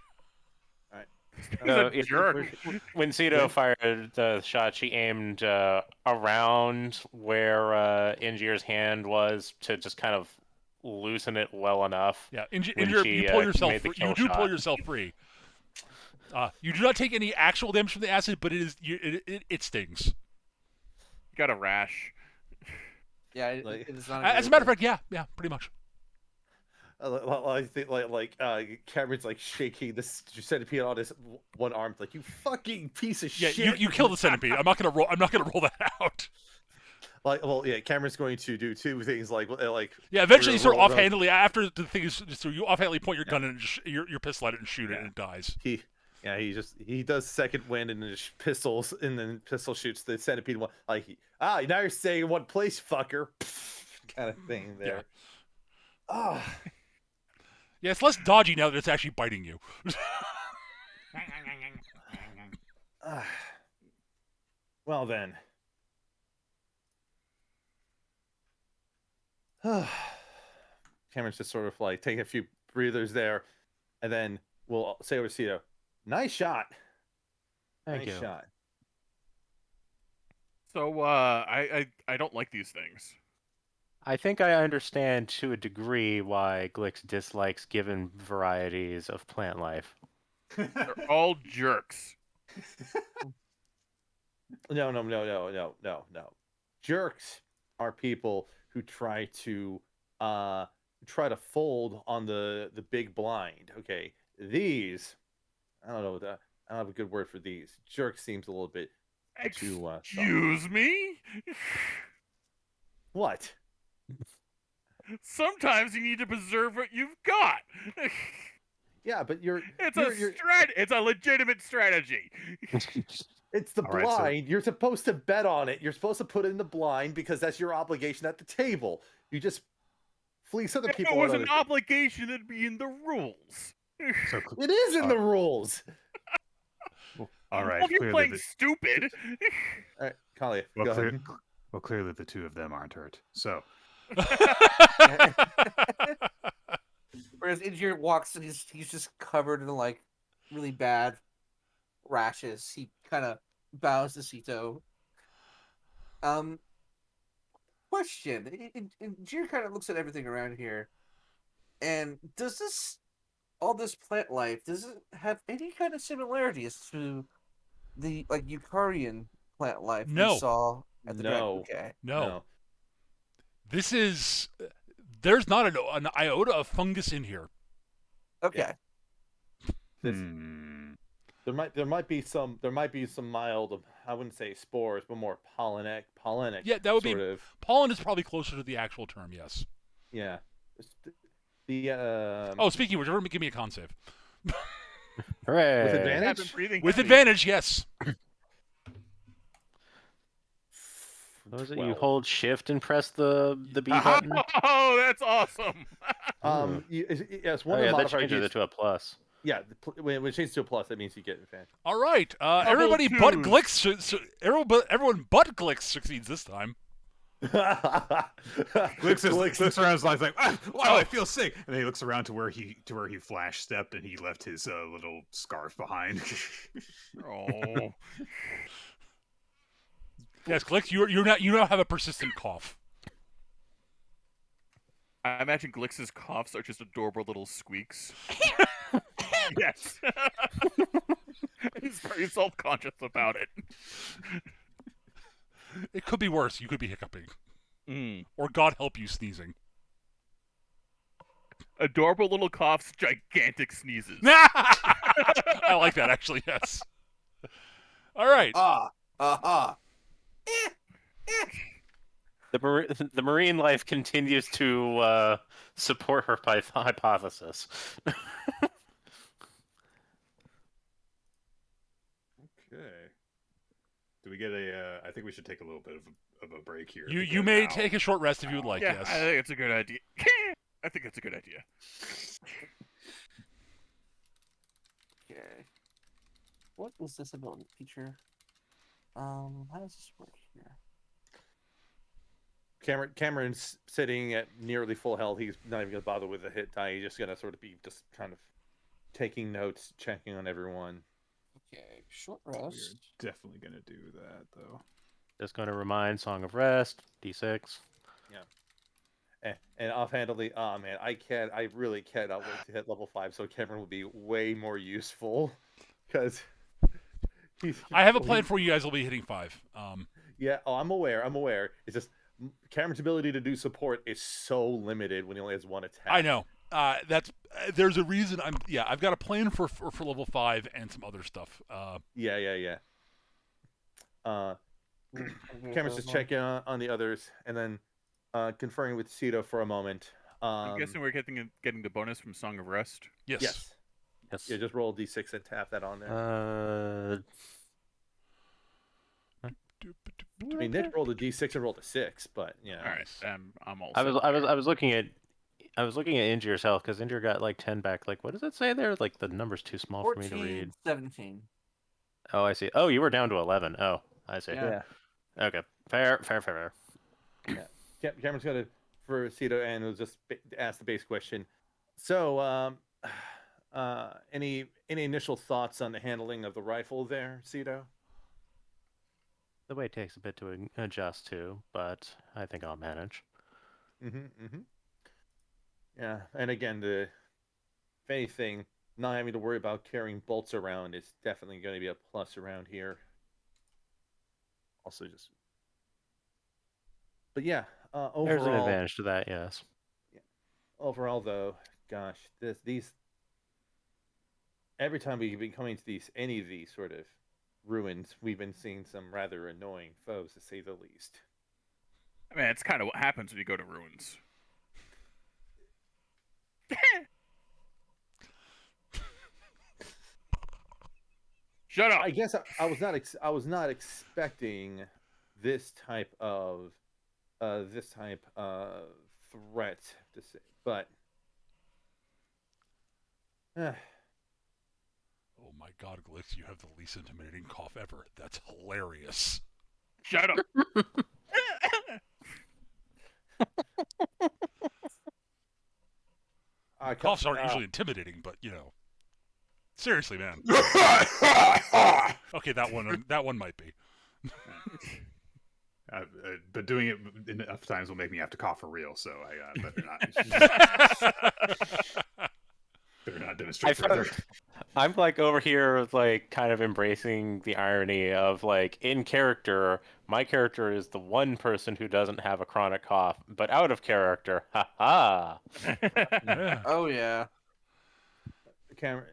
No, He's a jerk. When Cito fired the shot, she aimed around where Ingir's hand was to just kind of loosen it well enough. Yeah, When Injure, she, you pull yourself. made the You kill do pull shot. yourself free. You do not take any actual damage from the acid, but it stings. You got a rash. Yeah, Like- it is not. As a matter of fact, yeah, pretty much. I think Cameron's like shaking this centipede on his one arm, like, you fucking piece of Yeah, shit. you kill the centipede. I'm not gonna roll that out. Cameron's going to do 2 things, like Yeah, eventually, Roll- sort of roll- offhandedly, after the thing is just through, you offhandedly point your gun and your pistol at it and shoot it, and it dies. he does second wind and then just pistols, and then pistol shoots the centipede one, like, now you're staying in one place, fucker, kind of thing there. Yeah, it's less dodgy now that it's actually biting you. Well then. Cameron's just sort of like taking a few breathers there, and then we'll say over to Cito, nice shot. Thank nice you. shot. So I don't like these things. I think I understand to a degree why Glix dislikes given varieties of plant life. They're all jerks. No. Jerks are people who try to fold on the big blind. Okay, these, I don't know. I don't have a good word for these. Jerk seems a little bit too. Soft. Excuse me? What? Sometimes you need to preserve what you've got. Yeah, but you're It's a legitimate strategy. it's the All right, so- blind. You're supposed to bet on it. You're supposed to put it in the blind because that's your obligation at the table. You just fleece other If people. it was on an other- obligation, it'd be in the rules. So It is in the rules. All right, Well, if you're clearly playing the, stupid. All right, Kalia, well, go clear, ahead. well, clearly the two of them aren't hurt. So, Whereas Injir walks and he's just covered in like really bad rashes. He kind of bows to Sito. Question: Injir kind of looks at everything around here, and does all this plant life does it have any kind of similarities to the like Eucarian plant life we No. saw at the Dragon No. Bouquet? No. This is. There's not an iota of fungus in here. Okay. This hmm. there might be some mild, I wouldn't say spores, but more pollenic Yeah, that would sort be. of. Pollen is probably closer to the actual term, yes. Yeah. The Oh, speaking of which, give me a con save. Hooray! with I've advantage. been breathing With heavy. advantage, yes. Was it you 12. hold shift and press the B Aha! button? Oh, that's awesome. Yes, one Oh of yeah, the that modifiers. changes it to a plus. Yeah, when it changes to a plus, that means you get advantage. All right. Everybody but twos. Glix. Everyone but Glix succeeds this time. Glix looks around his life like, wow, I feel sick, and then he looks around to where he flash stepped and he left his little scarf behind. Oh. Yes, Glix, you now have a persistent cough. I imagine Glix's coughs are just adorable little squeaks. Yes. He's very self-conscious about it. It could be worse. You could be hiccuping, Mm. or God help you, sneezing. Adorable little coughs, gigantic sneezes. I like that actually. Yes. All right. The marine life continues to support her hypothesis. Okay. Do we get a? I think we should take a little bit of a break here. You because may now- take a short rest if you would like. Yeah, Yes. I think it's a good idea. I think it's a good idea. Okay. What is this ability feature? How does this work here? Cameron's sitting at nearly full health. He's not even gonna bother with a hit die. He's just gonna sort of be just kind of taking notes, checking on everyone. Okay, short We're rest. definitely gonna do that though. Just going to remind Song of Rest, D6. And offhandedly, oh man, I really cannot wait to hit level 5, so Cameron will be way more useful, because I have a plan for you guys. Will be hitting 5. Yeah, I'm aware. It's just Cameron's ability to do support is so limited when he only has one attack. I know. There's a reason. I've got a plan for level 5 and some other stuff. Yeah. Cameron's just checking on the others, and then conferring with Sito for a moment. I'm guessing we're getting the bonus from Song of Rest. Yes. Yes. Yes. Yeah, just roll a d6 and tap that on there. I mean, Nick rolled a d6 and rolled a 6, but yeah. All right, I'm all. I set. was looking at Injir's health because Injir got like 10 back. Like, what does it say there? Like the number's too small for me to 14, read. 17. Oh, I see. Oh, you were down to 11. Oh, I see. Yeah. Okay. Fair. Cameron's got to, for Sito, and we'll just ask the base question. So, any initial thoughts on the handling of the rifle there, Sito? The weight takes a bit to adjust to, but I think I'll manage. Yeah, and again, if anything, not having to worry about carrying bolts around is definitely going to be a plus around here. Also, but yeah, overall, There's an advantage to that, yes. overall though, gosh, these every time we've been coming to any of these sort of ruins, we've been seeing some rather annoying foes, to say the least. I mean, it's kind of what happens when you go to ruins. Shut up. I guess I was not expecting this type of threat to say, but Oh my God, Glitz, you have the least intimidating cough ever. That's hilarious. Shut up. Coughs aren't usually intimidating, but seriously, man. Okay, that one might be. But doing it enough times will make me have to cough for real. So I better not demonstrate further. I'm like over here, like kind of embracing the irony of like in character, my character is the one person who doesn't have a chronic cough, but out of character, haha. Yeah. Oh yeah. Cameron's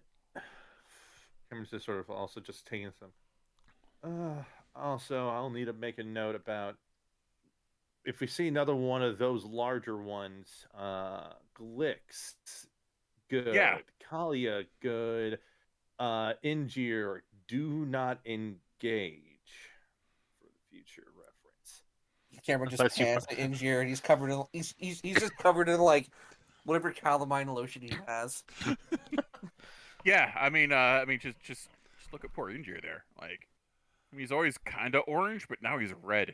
just sort of also just taking some. Also, I'll need to make a note about if we see another one of those larger ones. Glix, good. Yeah. Kalia, good. Injir, do not engage for the future reference. Cameron just Unless you- pans the Injure, and he's covered in he's just covered in like whatever calamine lotion he has. Yeah, I mean, just look at poor Injir there. Like, he's always kind of orange, but now he's red.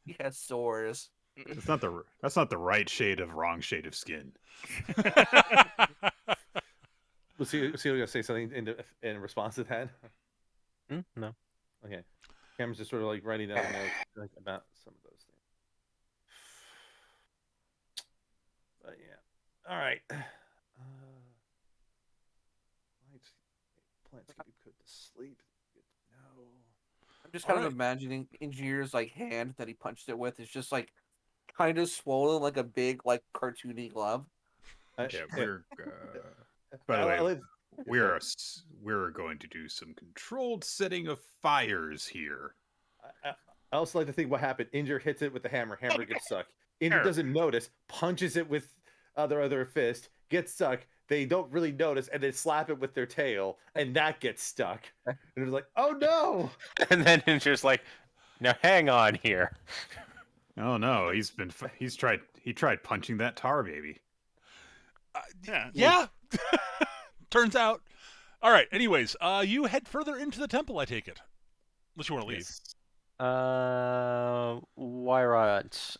He has sores. That's not the right shade of wrong shade of skin. Was he gonna say something in response to that? No. Okay. Cameron's just sort of like writing down notes about some of those things. But yeah. All right. Plants can be put to sleep. Good to know. I'm just kind Alright. of imagining Injure's like hand that he punched it with is just like kind of swollen like a big like cartoony glove. Yeah, we're. By the I way, like- we're going to do some controlled setting of fires here. I also like to think what happened. Injure hits it with the hammer. Hammer gets stuck. Injure doesn't notice. Punches it with other fist. Gets stuck. They don't really notice, and they slap it with their tail, and that gets stuck. And it's like, oh no! And then it's just like, now hang on here. Oh no, he tried punching that tar baby. Yeah. Turns out. All right. Anyways, you head further into the temple, I take it. Unless you want to leave. Wrought.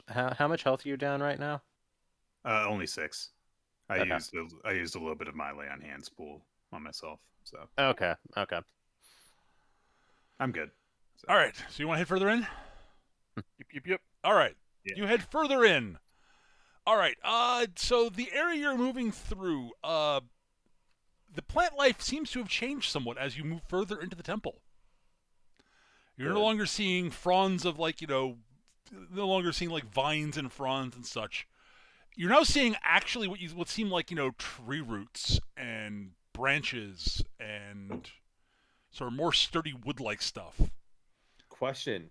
How much health are you down right now? Only 6. I Okay. used a little bit of my lay on hands pool on myself, so Okay. I'm good. So. All right. So you want to head further in? Yep. All right. Yeah. You head further in. All right. So the area you're moving through, the plant life seems to have changed somewhat as you move further into the temple. You're no Good. longer seeing fronds of no longer seeing like vines and fronds and such. You're now seeing actually what seem like tree roots and branches and sort of more sturdy wood-like stuff. Question: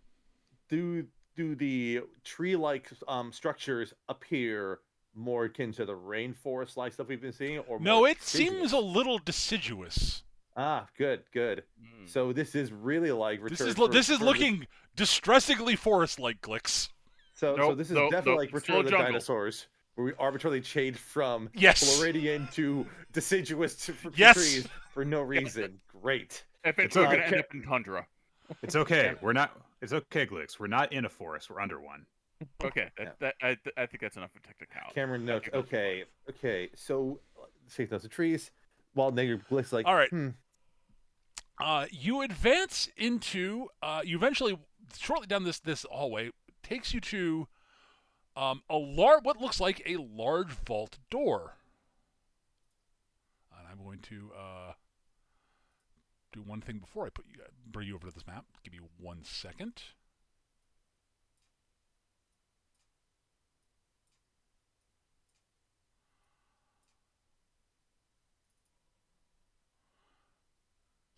Do the tree-like structures appear more akin to the rainforest-like stuff we've been seeing, or No, more it seems deciduous? a little deciduous. Ah, good. So this is really like This Return is for- looking distressingly forest-like, Glicks. So Nope, this is nope, definitely nope. like Still Return of the jungle. Dinosaurs, where we arbitrarily changed from Yes. Floridian to deciduous to Yes. trees for no reason. Great. Eventually, we're okay. gonna end up in tundra. It's okay. It's okay, Glix. We're not in a forest. We're under one. Okay, I think that's enough for technicality. Cameron notes. Okay. So say those trees, while negative Bliss like. All right. Hmm. You advance into. You eventually, shortly down this hallway, takes you to what looks like a large vault door. And I'm going to do one thing before I bring you over to this map. Give me 1 second.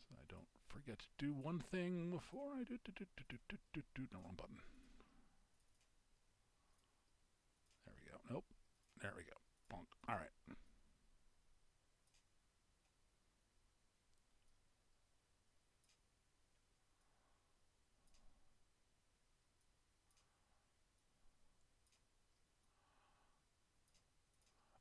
So I don't forget to do one thing before I do. No, wrong button. There we go. Nope. There we go. Bonk. All right.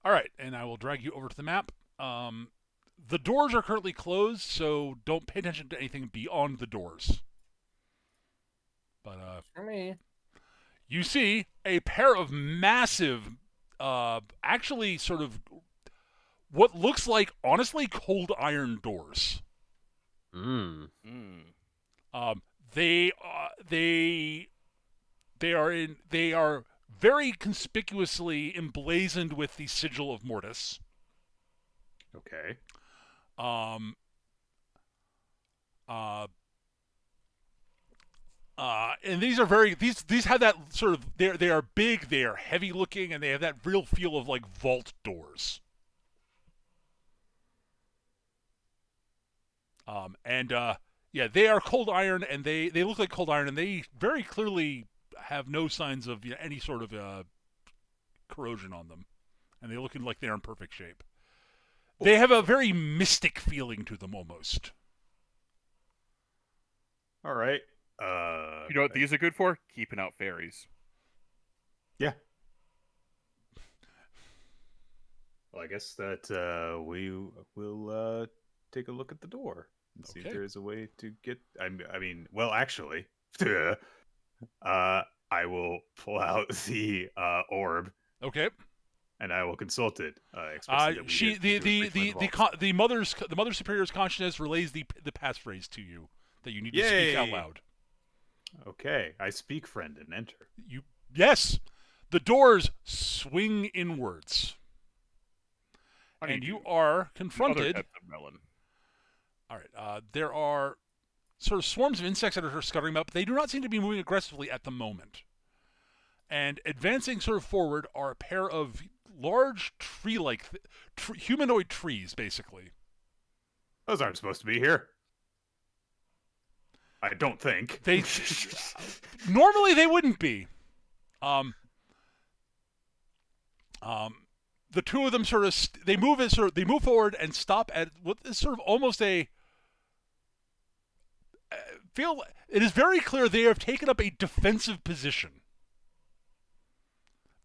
All right, and I will drag you over to the map. The doors are currently closed, so don't pay attention to anything beyond the doors. But For me. you see a pair of massive, actually sort of what looks like, honestly, cold iron doors. Mm. They are very conspicuously emblazoned with the sigil of Mortis. Okay. And these are these have that sort of they are big, they are heavy looking, and they have that real feel of like vault doors. Yeah, they are cold iron, and they look like cold iron, and they very clearly have no signs of any sort of corrosion on them, and they're looking like they're in perfect shape. They have a very mystic feeling to them, almost. All right. You know what these are good for? Keeping out fairies. Yeah. Well, I guess that we will take a look at the door and see if Okay. there's a way to get. I mean, well, actually, I will pull out the orb Okay. and I will consult it. Especially that we She did do a brief vault. the mother superior's consciousness relays the passphrase to you that you need to speak out Yay! loud. Okay, I speak, friend, and enter. Yes, the doors swing inwards, Honey, and you dude. are Other confronted. types of melon. All right, there are sort of swarms of insects that are scuttering up. They do not seem to be moving aggressively at the moment. And advancing sort of forward are a pair of large tree-like, humanoid trees, basically. Those aren't supposed to be here. I don't think. They normally they wouldn't be. The two of them sort of they move forward and stop at what is sort of almost a feel. It is very clear they have taken up a defensive position.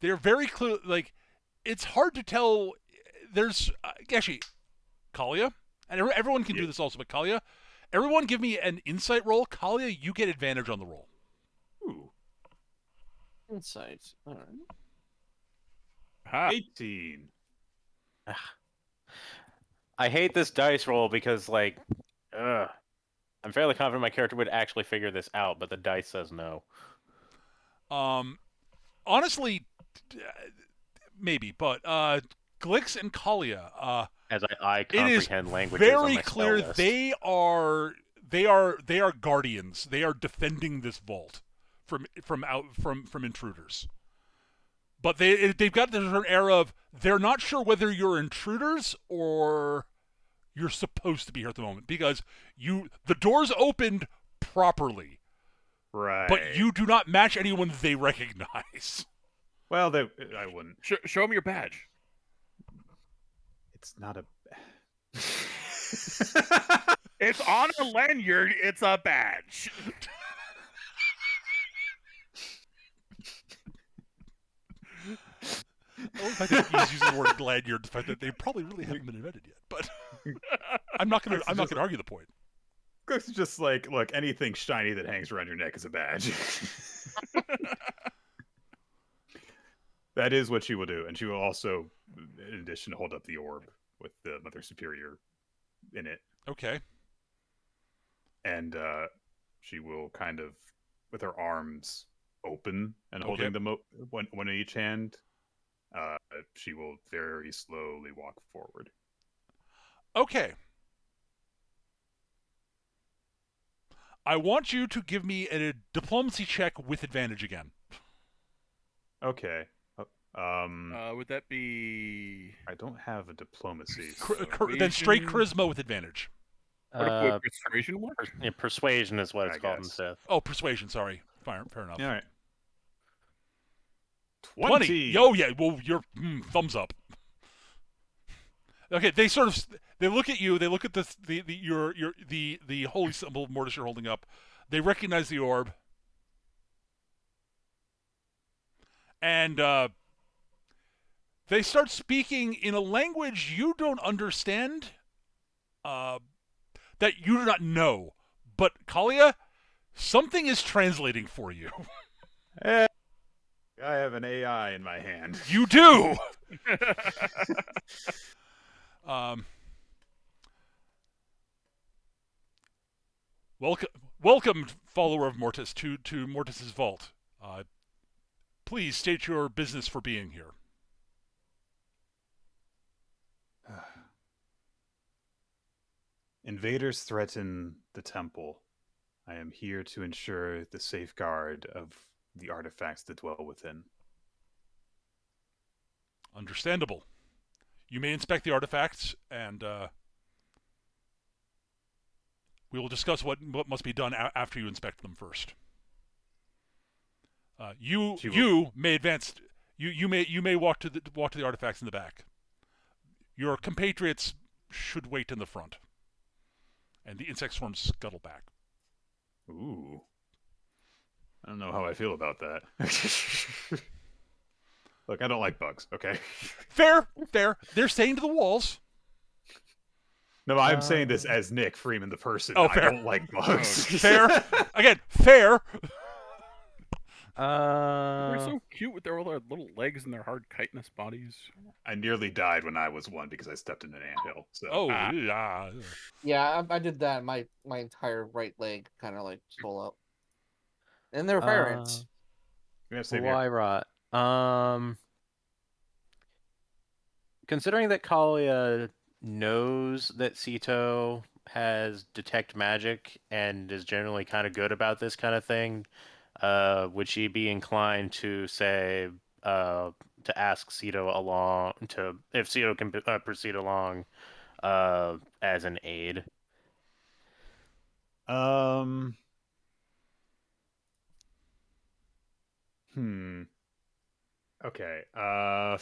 They are very clear. Like it's hard to tell. There's actually Kalia, and everyone can do this also, but Kalia. Everyone give me an insight roll. Kalia, you get advantage on the roll. Ooh, Insight. All right. Ha. 18. I hate this dice roll because, like, I'm fairly confident my character would actually figure this out, but the dice says no. Honestly, maybe, but Glix and Kalia, As I it is comprehend languages on very my spell clear list. they are guardians. They are defending this vault from intruders. But they've got this sort of air of they're not sure whether you're intruders or you're supposed to be here at the moment because the doors opened properly, Right. but you do not match anyone they recognize. Well, I wouldn't. Show me your badge. It's not a. It's on a lanyard. It's a badge. I love the fact that he's using the word lanyard, the fact that they probably really haven't been invented yet. But I'm not gonna argue the point. It's just like, look, anything shiny that hangs around your neck is a badge. That is what she will do, and she will also, in addition, hold up the orb with the Mother Superior in it, Okay. and she will kind of, with her arms open and holding Okay. them one in each hand, she will very slowly walk forward. Okay. I want you to give me a diplomacy check with advantage again. Okay. Would that be I don't have a diplomacy. Then straight charisma with advantage. what would persuasion work? Persuasion is what it's I called in guess. Sith. Oh, persuasion. Sorry. Fair enough. All right. 20. Yo, yeah. Well, you're thumbs up. Okay, they look at you. They look at the holy symbol of Mortis you're holding up. They recognize the orb, and They start speaking in a language you don't understand, that you do not know. But, Kalia, something is translating for you. I have an AI in my hand. You do! Welcome, follower of Mortis, to Mortis's vault. Please state your business for being here. Invaders threaten the temple. I am here to ensure the safeguard of the artifacts that dwell within. Understandable. You may inspect the artifacts, and we will discuss what must be done after you inspect them first. You may advance. You may walk to the artifacts in the back. Your compatriots should wait in the front, and the insect swarms scuttle back. Ooh. I don't know how I feel about that. Look, I don't like bugs, okay? Fair. They're staying to the walls. No, I'm saying this as Nick Freeman, the person. Oh, fair. I don't like bugs. Fair. Again, fair. They're so cute with their little legs and their hard chitinous bodies. I nearly died when I was one because I stepped in an anthill. So. Oh, yeah. Yeah, I did that. My entire right leg kind of like swole up. And they're fire ants. We have to save here. Why rot? Considering that Kalia knows that Sito has detect magic and is generally kind of good about this kind of thing, would she be inclined to say to ask Sito along to if Sito can proceed along as an aid? Okay. All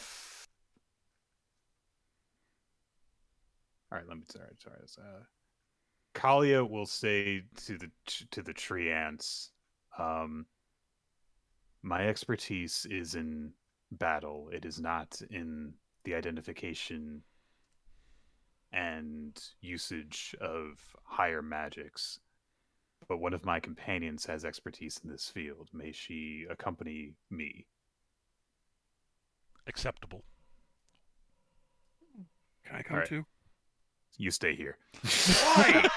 right. Let me. Sorry. Kalia will say to the tree ants, my expertise is in battle. It is not in the identification and usage of higher magics. But one of my companions has expertise in this field. May she accompany me? Acceptable. Can I come Alright. too? You stay here. Why?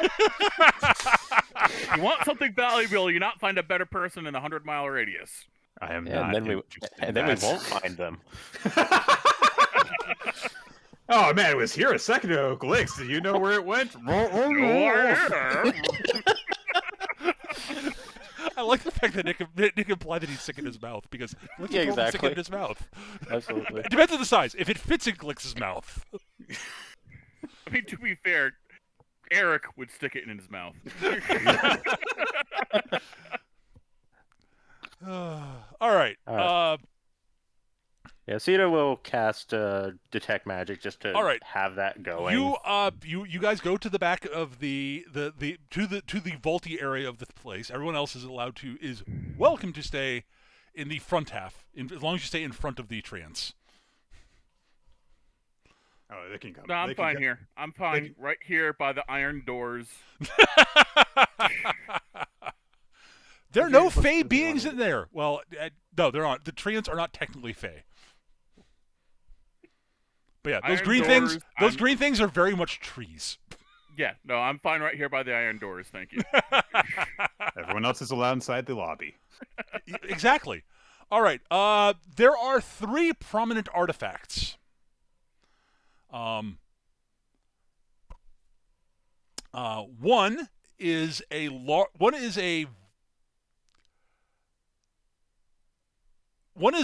You want something valuable, you not find a better person in a 100-mile radius. I am Yeah, not. and then we won't find them. Oh man, it was here a second ago. Glix, do you know where it went? I like the fact that Nick implied that he's sick in his mouth because Glix Yeah, is sick exactly. in his mouth. Absolutely. It depends on the size. If it fits in Glix's mouth. I mean, to be fair, Eric would stick it in his mouth. All right. Yeah, Sito will cast detect magic just to All right. have that going. You guys go to the back of the vaulty area of the place. Everyone else is welcome to stay in the front half, as long as you stay in front of the trance. Oh, they can come. No, I'm fine here. I'm fine right here by the iron doors. There are no Fey beings in there. Well, no, there aren't. The treants are not technically Fey. But yeah, those green things are very much trees. Yeah, no, I'm fine right here by the iron doors. Thank you. Everyone else is allowed inside the lobby. Exactly. All right. There are 3 prominent artifacts. One is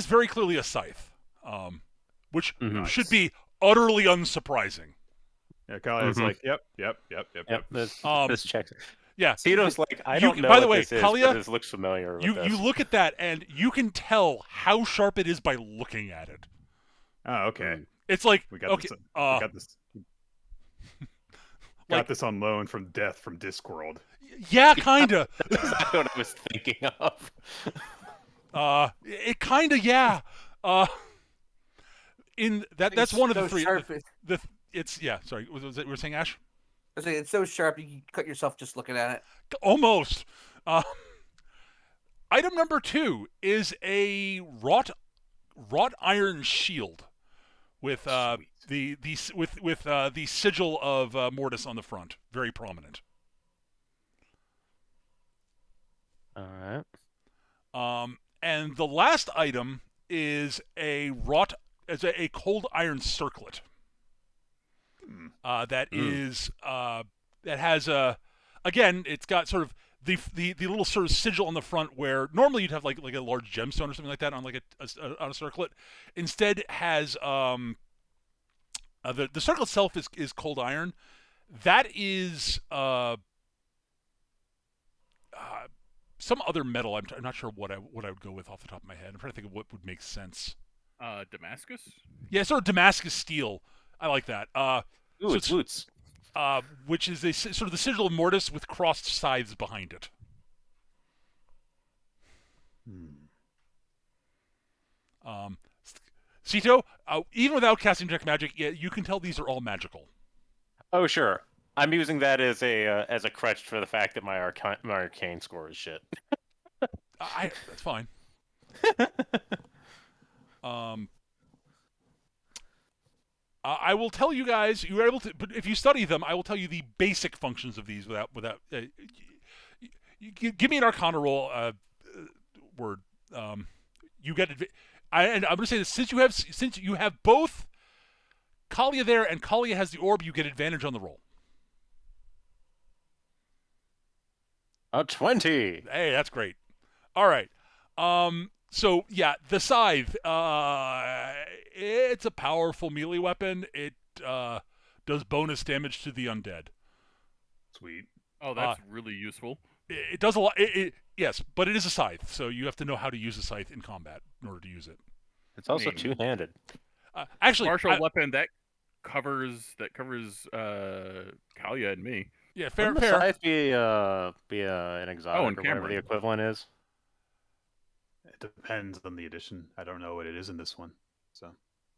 very clearly a scythe, which should be utterly unsurprising. Yeah, Kalia's like, yep. This checks. Yeah. Sito's like, I don't know by the what way, this is, Kalia, but this looks familiar. With this. You look at that and you can tell how sharp it is by looking at it. Oh, okay. It's like We got okay, this. We got this. Got this on loan from Discworld. Yeah, kinda. That's exactly what I was thinking of. It kinda, yeah. in that's It's one of the so three. sharp, It's yeah. Sorry, was it, we were saying Ash? I say it's so sharp you can cut yourself just looking at it. Almost. Item number 2 is a wrought iron shield with Sweet. the sigil of Mortis on the front, very prominent. All right. And the last item is a cold iron circlet. That has a, again, it's got sort of the little sort of sigil on the front where normally you'd have like a large gemstone or something like that on like on a circlet. Instead has the circlet itself is cold iron. That is some other metal. I'm not sure what I would go with off the top of my head. I'm trying to think of what would make sense. Damascus. Yeah, sort of Damascus steel. I like that. Ooh, So it's boots. which is sort of the sigil of Mortis with crossed scythes behind it. Sito, even without casting Detect Magic, yeah, you can tell these are all magical. Oh, sure. I'm using that as a crutch for the fact that my arcane score is shit. That's fine. I will tell you guys. You are able to, but if you study them, I will tell you the basic functions of these without. Give me an Arcana roll. Word. You get. And I'm going to say this: since you have both Kalia there, and Kalia has the orb, you get advantage on the roll. A 20. Hey, that's great. All right. So yeah, the scythe. It's a powerful melee weapon. It does bonus damage to the undead. Sweet. Oh, that's really useful. It does a lot. Yes, but it is a scythe, so you have to know how to use a scythe in combat in order to use it. It's also mean- two-handed. Actually, Martial weapon that covers Kalia and me. yeah, fair. Wouldn't the Scythe be an exotic and or whatever Cameron. the equivalent is? It depends on the edition. I don't know what it is in this one. So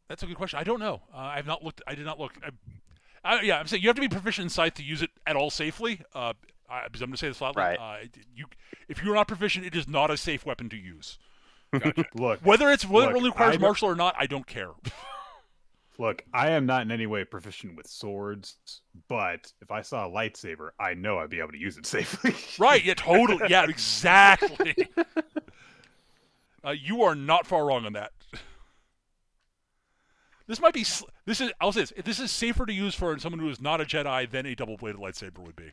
That's a good question. I don't know. I've not looked. I did not look. Yeah, I'm saying you have to be proficient in scythe to use it at all safely. Because I'm going to say this flatly. Right. If you're not proficient, it is not a safe weapon to use. look, Whether it only requires I don't- martial or not, I don't care. look. I am not in any way proficient with swords, but if I saw a lightsaber, I know I'd be able to use it safely. Right? Yeah, totally. Yeah, exactly. You are not far wrong on that. This might be. I'll say this. This is safer to use for someone who is not a Jedi than a double-bladed lightsaber would be,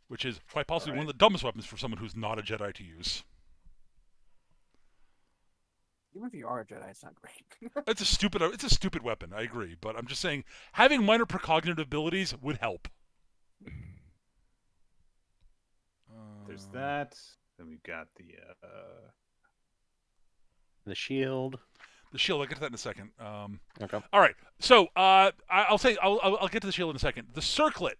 which is quite possibly one of the dumbest weapons for someone who's not a Jedi to use. Even if you are a Jedi, it's not great. It's a stupid weapon. I agree, but I'm just saying having minor precognitive abilities would help. There's that. Then we've got The shield. The shield. I'll get to that in a second. Okay. All right. So I'll get to the shield in a second. The circlet.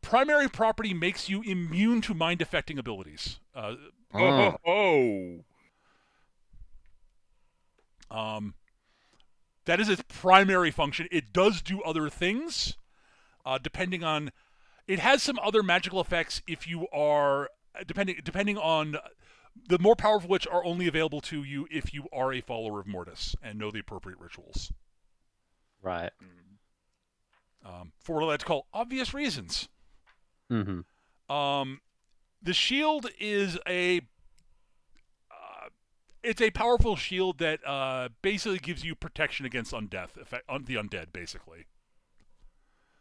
Primary property makes you immune to mind affecting abilities. Oh. That is its primary function. It does do other things, depending on. It has some other magical effects if you are depending on the more powerful, which are only available to you if you are a follower of Mortis and know the appropriate rituals. Right. For what I like to call obvious reasons. Mm-hmm. The shield is it's a powerful shield that basically gives you protection against the undead, basically.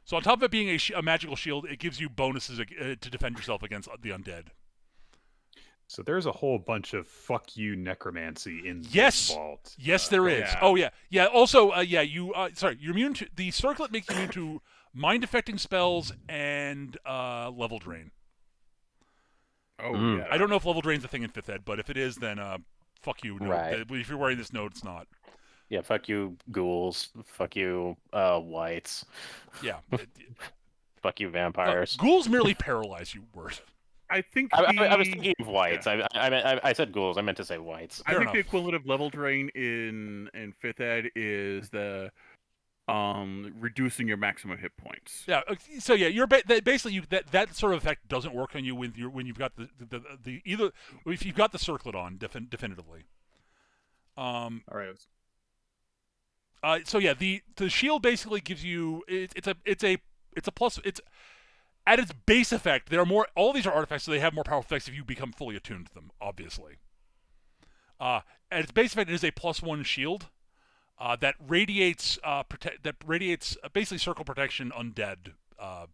So on top of it being a magical shield, it gives you bonuses to defend yourself against the undead. So there's a whole bunch of fuck you necromancy in Yes. this vault. Yes, there is. yeah. Oh yeah, yeah. Also, you're immune to the circlet. Makes you immune to mind affecting spells and level drain. Oh, yeah. I don't know if level drain's a thing in 5th ed, but if it is, then fuck you. No, Right. if you're wearing this note, it's not. Yeah, fuck you, ghouls. Fuck you, whites. Yeah. Fuck you, vampires. Ghouls merely paralyze you. Word. I think I was the thinking of whites. yeah. I said ghouls. I meant to say whites. I Fair think the enough. equivalent of level drain in fifth ed is the reducing your maximum hit points. Yeah. So yeah, basically that sort of effect doesn't work on you when you've got the either if you've got the circlet on definitively. All right. So yeah, the shield basically gives you it's a plus. It's at its base effect. There are more. All these are artifacts, so they have more powerful effects if you become fully attuned to them. Obviously. At its base effect, it is a +1 shield that radiates basically circle protection undead. Oh,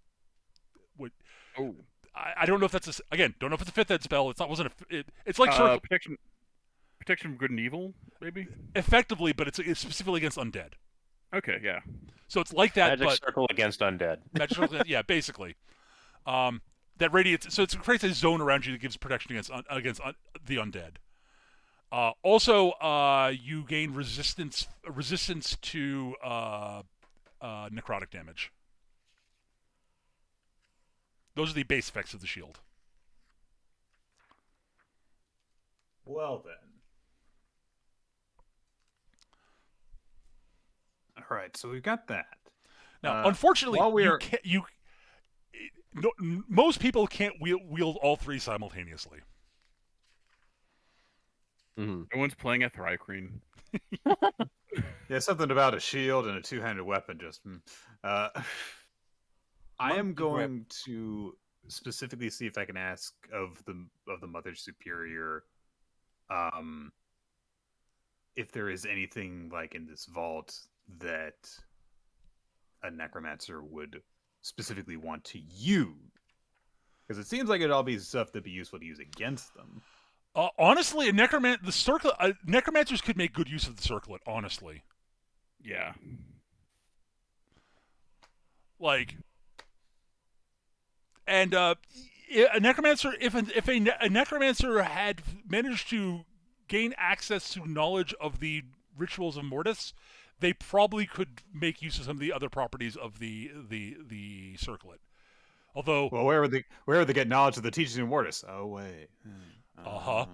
I don't know if that's again. Don't know if it's a fifth ed spell. It's like circle protection from good and evil, maybe. effectively, but it's specifically against undead. Okay, yeah. So it's like that, Magic but circle against undead. magic circle, yeah, basically. That radiates. So it creates a zone around you that gives protection against the undead. Also, you gain resistance to necrotic damage. Those are the base effects of the shield. Well then. All right, so we've got that. Now, unfortunately, while we're- most people can't wield all three simultaneously. Mm-hmm. No one's playing a Thrycreen. Yeah, something about a shield and a two-handed weapon. I am going to specifically see if I can ask of the Mother Superior, if there is anything like in this vault that a necromancer would specifically want to use, because it seems like it'd all be stuff that'd be useful to use against them. Honestly, necromancers could make good use of the circlet. Honestly, Yeah. And a necromancer, if a necromancer had managed to gain access to knowledge of the rituals of Mortis, they probably could make use of some of the other properties of the circlet. Although, well, where would they get knowledge of the teachings of Mortis? Oh wait. All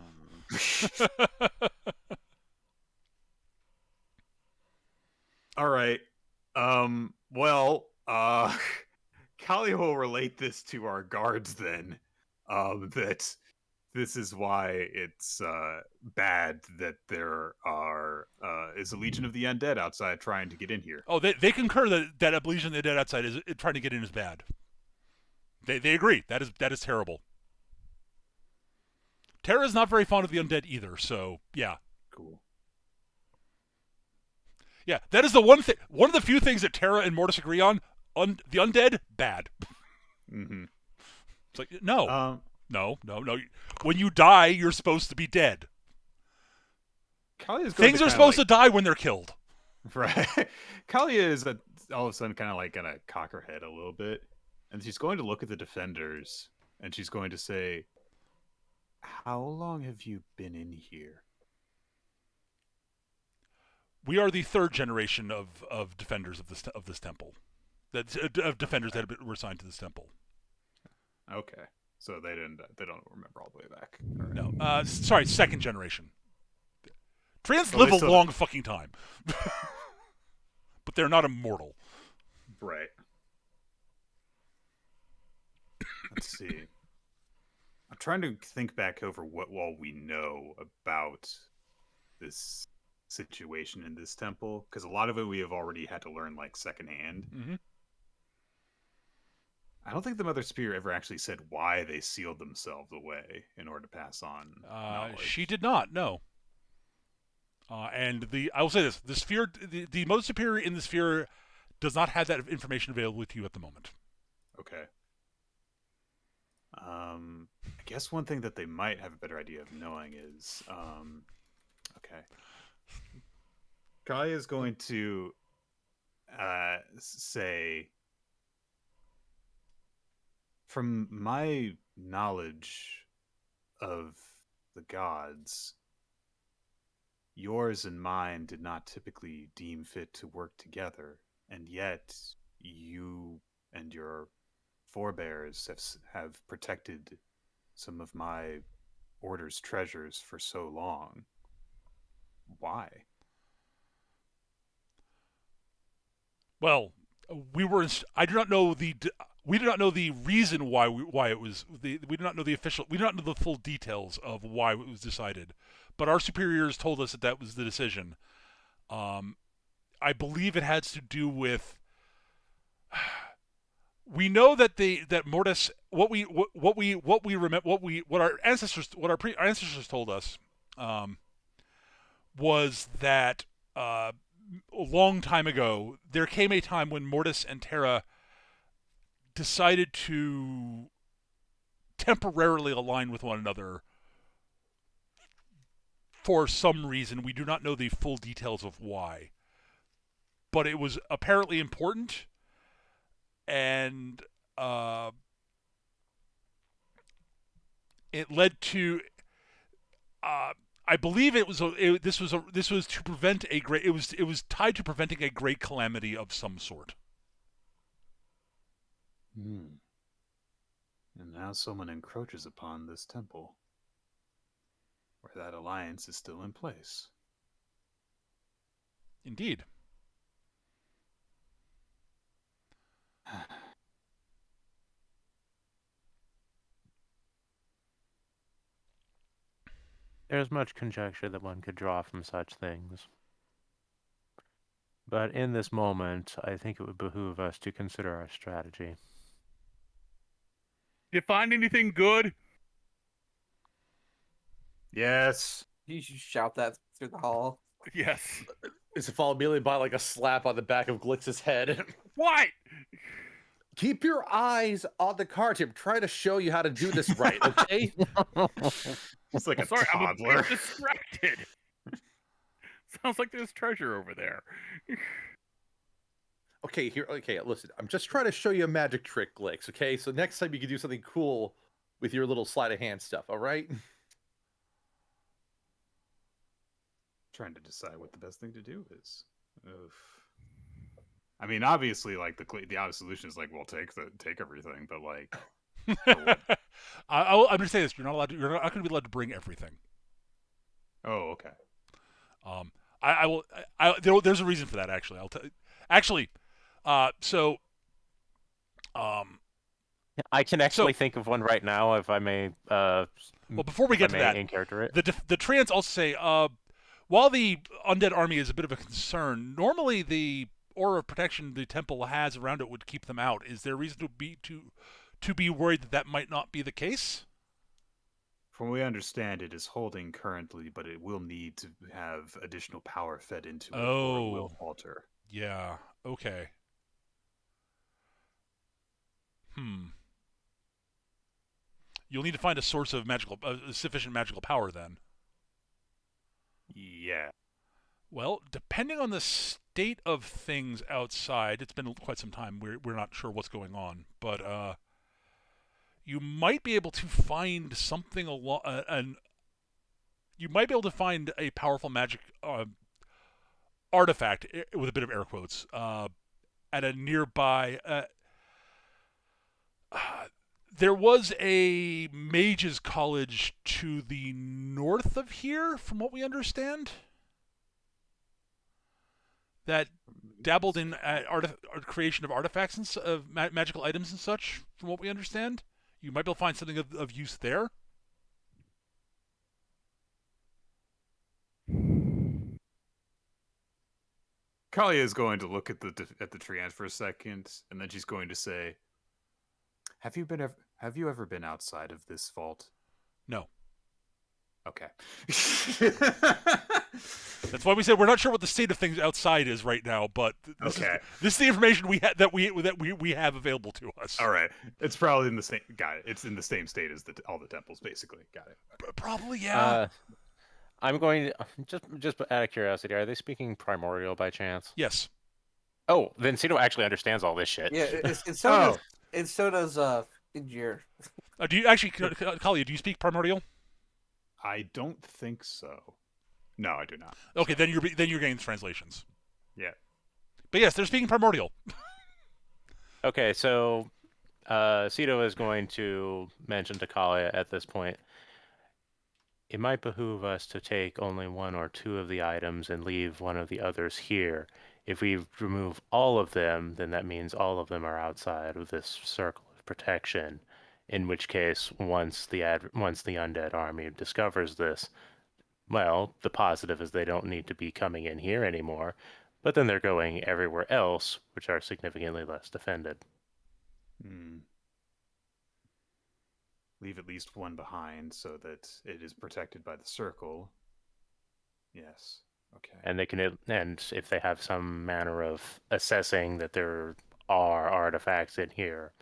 right. Well, Kali will relate this to our guards then. That this is why it's bad that there is a legion of the undead outside trying to get in here. Oh, they concur that a legion of the undead outside is trying to get in is bad. They agree that is terrible. Terra is not very fond of the undead either, so yeah. Cool. Yeah, that is the one thing. One of the few things that Terra and Mortis agree on: the undead, bad. Mm-hmm. It's like no. When you die, you're supposed to be dead. Things are supposed to die when they're killed. Right. Kalia is all of a sudden kind of like gonna cock her head a little bit, and she's going to look at the defenders, and she's going to say, "How long have you been in here?" We are the third generation of defenders of this temple. Of defenders that were assigned to this temple. Okay, so they don't remember all the way back. Right. No, sorry, second generation. Trans live a long fucking time, but they're not immortal. Right. Let's see. I'm trying to think back over what all we know about this situation in this temple, because a lot of it we have already had to learn like secondhand. Mm-hmm. I don't think the Mother Superior ever actually said why they sealed themselves away in order to pass on knowledge. She did not, no. And I will say this: the sphere, the Mother Superior in the sphere, does not have that information available to you at the moment. Okay. I guess one thing that they might have a better idea of knowing is, okay. Kaya is going to say, from my knowledge of the gods, yours and mine did not typically deem fit to work together, and yet you and your forebears have protected some of my order's treasures for so long. Why? Well, I do not know the. We do not know the reason why it was. We do not know the official. We do not know the full details of why it was decided, but our superiors told us that was the decision. I believe it has to do with. We know that Mortis. What our ancestors told us, was that a long time ago there came a time when Mortis and Terra decided to temporarily align with one another for some reason. We do not know the full details of why, but it was apparently important, and it led to. I believe this was to prevent a great. It was tied to preventing a great calamity of some sort. And now someone encroaches upon this temple, where that alliance is still in place. Indeed. There's much conjecture that one could draw from such things. But in this moment, I think it would behoove us to consider our strategy. You find anything good? Yes. You should shout that through the hall. Yes. Is it followed immediately by like a slap on the back of Glix's head? What? Keep your eyes on the cards. I'm trying to show you how to do this right, okay? It's like a Sorry, I'm a toddler. bit distracted. Sounds like there's treasure over there. Okay, listen. I'm just trying to show you a magic trick, Glix, okay? So next time you can do something cool with your little sleight of hand stuff, all right? Trying to decide what the best thing to do is. Oof. I mean, obviously, like the obvious solution is like, well, take everything, but like, I'm going to say this: you're not going to be allowed to bring everything. oh, okay. I will. There's a reason for that. Actually, I'll tell. Actually, so. I can actually think of one right now, if I may. Well, before we get to that, in character it. the trans also say, while the undead army is a bit of a concern, normally the aura of protection the temple has around it would keep them out. Is there reason to be worried that might not be the case? From what we understand, it is holding currently, but it will need to have additional power fed into it, or it will falter. Yeah. Okay. You'll need to find a source of sufficient magical power then. Yeah. Well, depending on the state of things outside, it's been quite some time. We're not sure what's going on, but you might be able to find something you might be able to find a powerful magic artifact, with a bit of air quotes, at a nearby. There was a mages college to the north of here, from what we understand, that dabbled in creation of artifacts and of magical items and such, from what we understand. You might be able to find something of use there. Kalia is going to look at the Triant for a second, and then she's going to say, Have you ever been outside of this vault? No. Okay. That's why we said we're not sure what the state of things outside is right now, but this is the information that we have available to us. All right. It's probably in the same. Got it. It's in the same state as all the temples, basically. Got it. Probably, yeah. I'm going to just out of curiosity. Are they speaking primordial by chance? Yes. Oh, then Cito actually understands all this shit. Yeah, and so does Injir. Do you actually, Kalia? Do you speak primordial? I don't think so. No, I do not. Okay, then you're getting the translations. Yeah. But yes, they're speaking primordial. Okay, so Cito is going to mention to Kalia at this point, it might behoove us to take only one or two of the items and leave one of the others here. If we remove all of them, then that means all of them are outside of this circle of protection. In which case, once the undead army discovers this, well, the positive is they don't need to be coming in here anymore, but then they're going everywhere else, which are significantly less defended. Leave at least one behind so that it is protected by the circle. Yes. Okay. And if they have some manner of assessing that there are artifacts in here,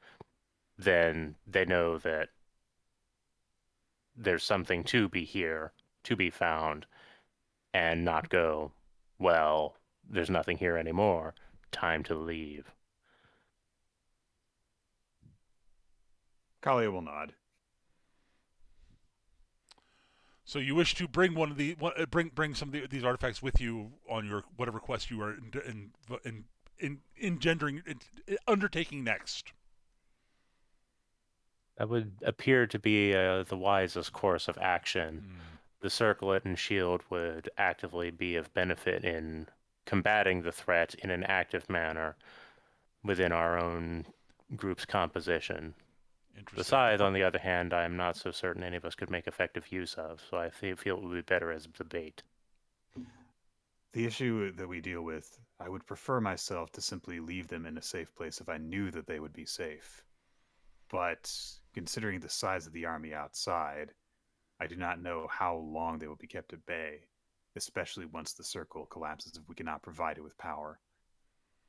then they know that there's something to be here, to be found, and not go, well, there's nothing here anymore, time to leave. Kalia will nod. So you wish to bring bring some of these artifacts with you on your whatever quest you are undertaking next. That would appear to be the wisest course of action. The Circulating Shield would actively be of benefit in combating the threat in an active manner within our own group's composition. The Scythe, on the other hand, I am not so certain any of us could make effective use of, so I feel it would be better as a debate. The issue that we deal with, I would prefer myself to simply leave them in a safe place if I knew that they would be safe. But considering the size of the army outside, I do not know how long they will be kept at bay, especially once the circle collapses if we cannot provide it with power.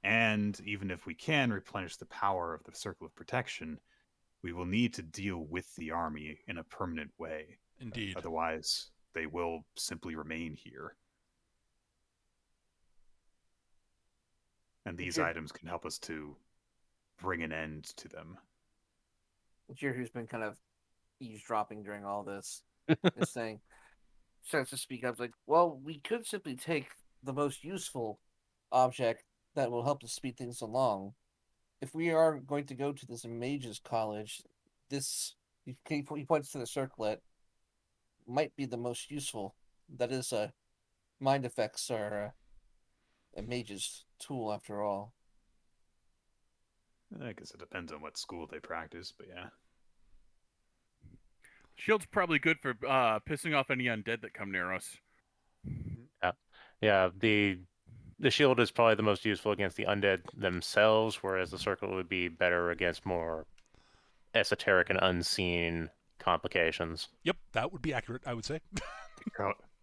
And even if we can replenish the power of the circle of protection, we will need to deal with the army in a permanent way. Indeed. Otherwise, they will simply remain here. And these items can help us to bring an end to them. Jir, who's been kind of eavesdropping during all this, is saying, starts to speak up, like, well, we could simply take the most useful object that will help us speed things along. If we are going to go to this mage's college, this, he points to the circlet, might be the most useful. That is, mind effects are a mage's tool after all. I guess it depends on what school they practice, but yeah. Shield's probably good for pissing off any undead that come near us. Yeah, the shield is probably the most useful against the undead themselves, whereas the circle would be better against more esoteric and unseen complications. Yep, that would be accurate, I would say.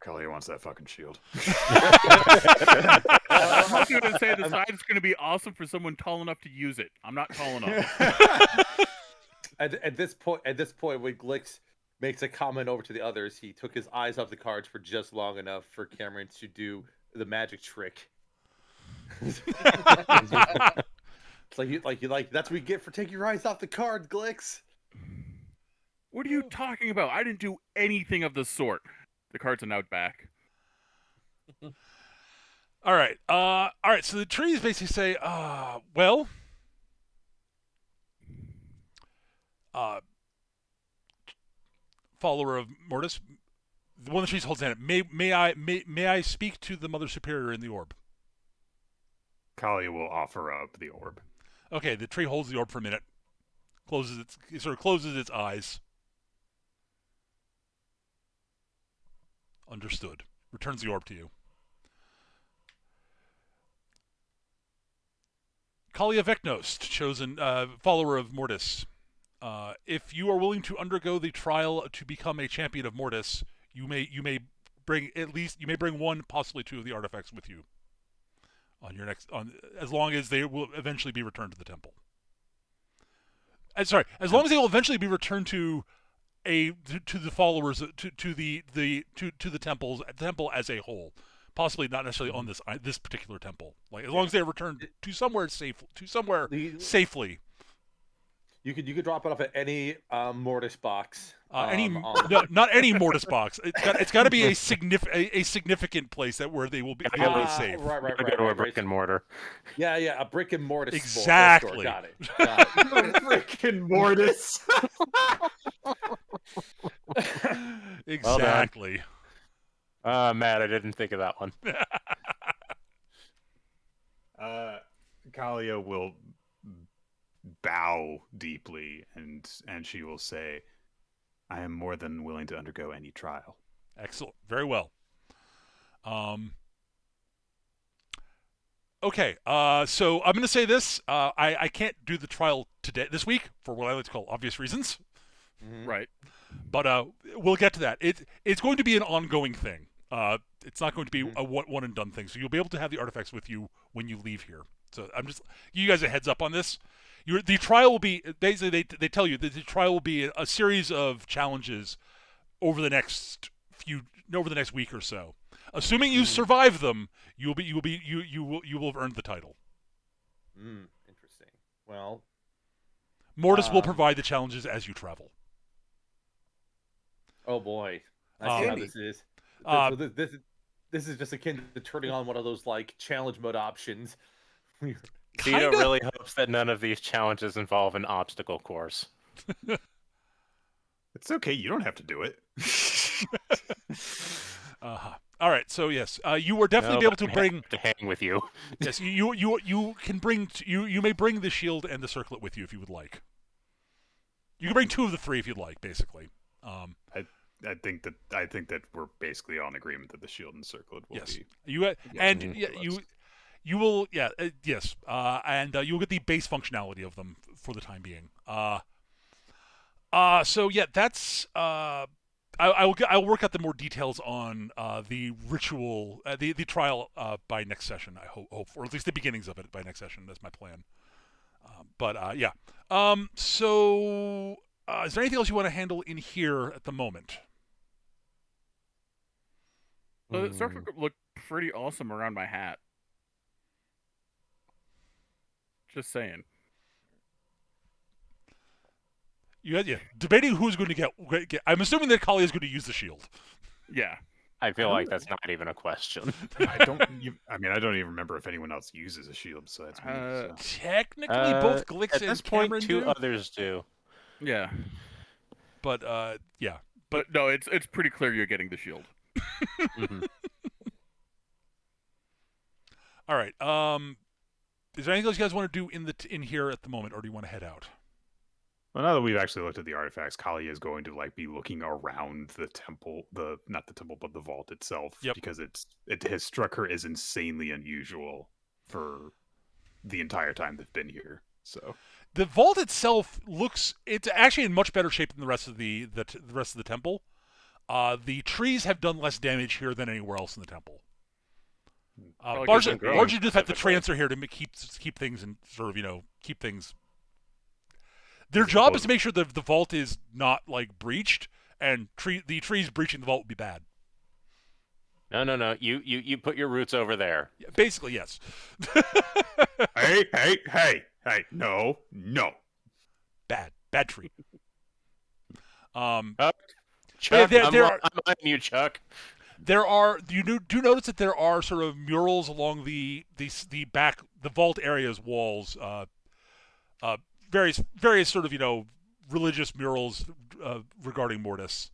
Kalia wants that fucking shield. I was going to say the side's going to be awesome for someone tall enough to use it. I'm not tall enough. At this point, when Glix makes a comment over to the others, he took his eyes off the cards for just long enough for Cameron to do the magic trick. It's like that's what you get for taking your eyes off the cards, Glix. What are you talking about? I didn't do anything of the sort. The cards are now back. All right. So the trees basically say, well, follower of Mortis, one of the trees holds hand. May I speak to the Mother Superior in the orb? Kalia will offer up the orb. Okay, the tree holds the orb for a minute, closes its eyes. Understood. Returns the orb to you. Kalia Vecnost, chosen follower of Mortis. If you are willing to undergo the trial to become a champion of Mortis, you may bring one, possibly two of the artifacts with you on your as long as they will eventually be returned to the temple. As long as they will eventually be returned to the followers to the temple as a whole, possibly not necessarily on this particular temple. Like as long as they are returned to somewhere safely. You could drop it off at any Mortis box. Not any Mortis box. It's got to be a significant place where they will be safe. Right. Go to a brick and mortar. Yeah, a brick and mortar Exactly. store. Got it. Brick and Mortis. Exactly. Matt, I didn't think of that one. Kalia will bow deeply, and she will say, "I am more than willing to undergo any trial." Excellent. Very well. Okay. So I'm going to say this. I can't do the trial this week for what I like to call obvious reasons. Mhm. Right. But we'll get to that. It's going to be an ongoing thing. It's not going to be a one and done thing. So you'll be able to have the artifacts with you when you leave here. So I'm just you guys a heads up on this. The trial will be basically they tell you that the trial will be a series of challenges over the next week or so. Assuming you survive them, you will have earned the title. Interesting. Well, Mortis will provide the challenges as you travel. oh boy, I see how this is. So this is just akin to turning on one of those like challenge mode options. Tito really hopes that none of these challenges involve an obstacle course. It's okay. You don't have to do it. All right. So yes, you will definitely be able to bring to hang with you. Yes, you can bring you may bring the shield and the circlet with you if you would like. You can bring 2 of the 3 if you'd like, basically. I think that we're basically on agreement that the shield and circlet will be. You will yes, and you'll get the base functionality of them for the time being. So yeah, that's I'll work out the more details on the ritual, the trial by next session. I hope, or at least the beginnings of it by next session. That's my plan. Yeah. So is there anything else you want to handle in here at the moment? The circle look pretty awesome around my hat. Just saying. Debating who's going to get. I'm assuming that Kali is going to use the shield. Yeah. I feel like that's not even a question. I don't even remember if anyone else uses a shield besides me. So. Technically, both Glix at and this point, Cameron 2 do. others do. Yeah. But yeah. But no, it's pretty clear you're getting the shield. All right. Is there anything else you guys want to do in here at the moment, or do you want to head out? Well, now that we've actually looked at the artifacts, Kali is going to be looking around the temple, not the temple, but the vault itself, because it has struck her as insanely unusual for the entire time they've been here. So the vault itself it's actually in much better shape than the rest of the rest of the temple. The trees have done less damage here than anywhere else in the temple. Largely due to the fact the treants are here to keep things and sort of keep things. Their job is to make sure the vault is not like breached, and the trees breaching the vault would be bad. No. You put your roots over there. Yeah, basically, yes. Hey! No. Bad tree. Chuck, I'm on you, Chuck. You do notice that there are sort of murals along the vault area's walls. Various sort of religious murals regarding Mortis.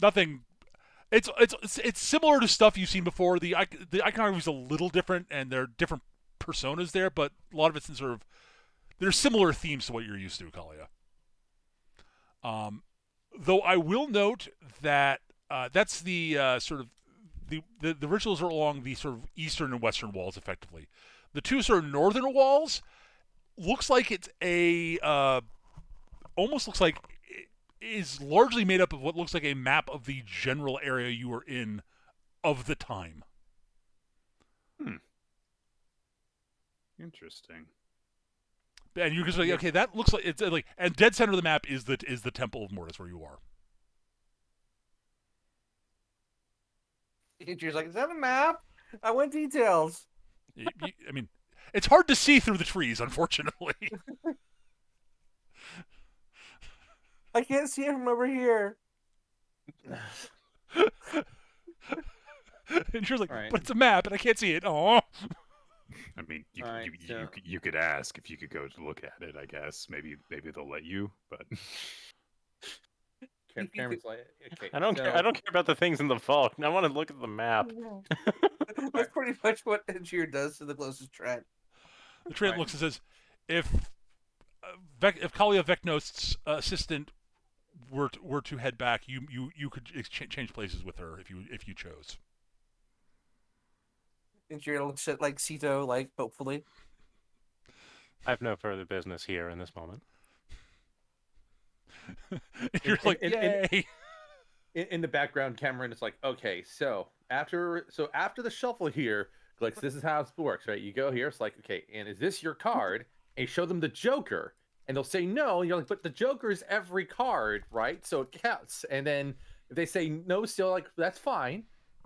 Nothing. It's similar to stuff you've seen before. The iconography is a little different, and there are different personas there, but a lot of it's in sort of there's similar themes to what you're used to, Kalia. Though I will note that that's the sort of the rituals are along the sort of eastern and western walls, effectively. The 2 sort of northern walls looks like it's almost looks like it is largely made up of what looks like a map of the general area you are in of the time. Interesting. And you're just like, okay, that looks like it's like, and dead center of the map is the Temple of Mortis where you are. She's like, is that a map? I want details. I mean, It's hard to see through the trees, unfortunately. I can't see it from over here. And she's like, Right. but it's a map, and I can't see it. Oh. I mean, Alright, so- you could ask if you could go to look at it. I guess maybe they'll let you, but Cameron's like, okay. I don't care. I don't care about the things in the vault. I want to look at the map. That's pretty much what Engineer does to the closest treant. The treant Right. looks and says, if Kalia Vecnost's assistant were to head back, you could change places with her if you chose. Engineer looks at like Sito, like hopefully. I have no further business here in this moment. You're like, in- yay! In the background, Cameron is like, okay, so after the shuffle here, like this is how it works, right? You go here, it's like, okay, and is this your card? And you show them the Joker, and they'll say no, and you're like, but the Joker is every card, right? So it counts. And then if they say no, still like that's fine.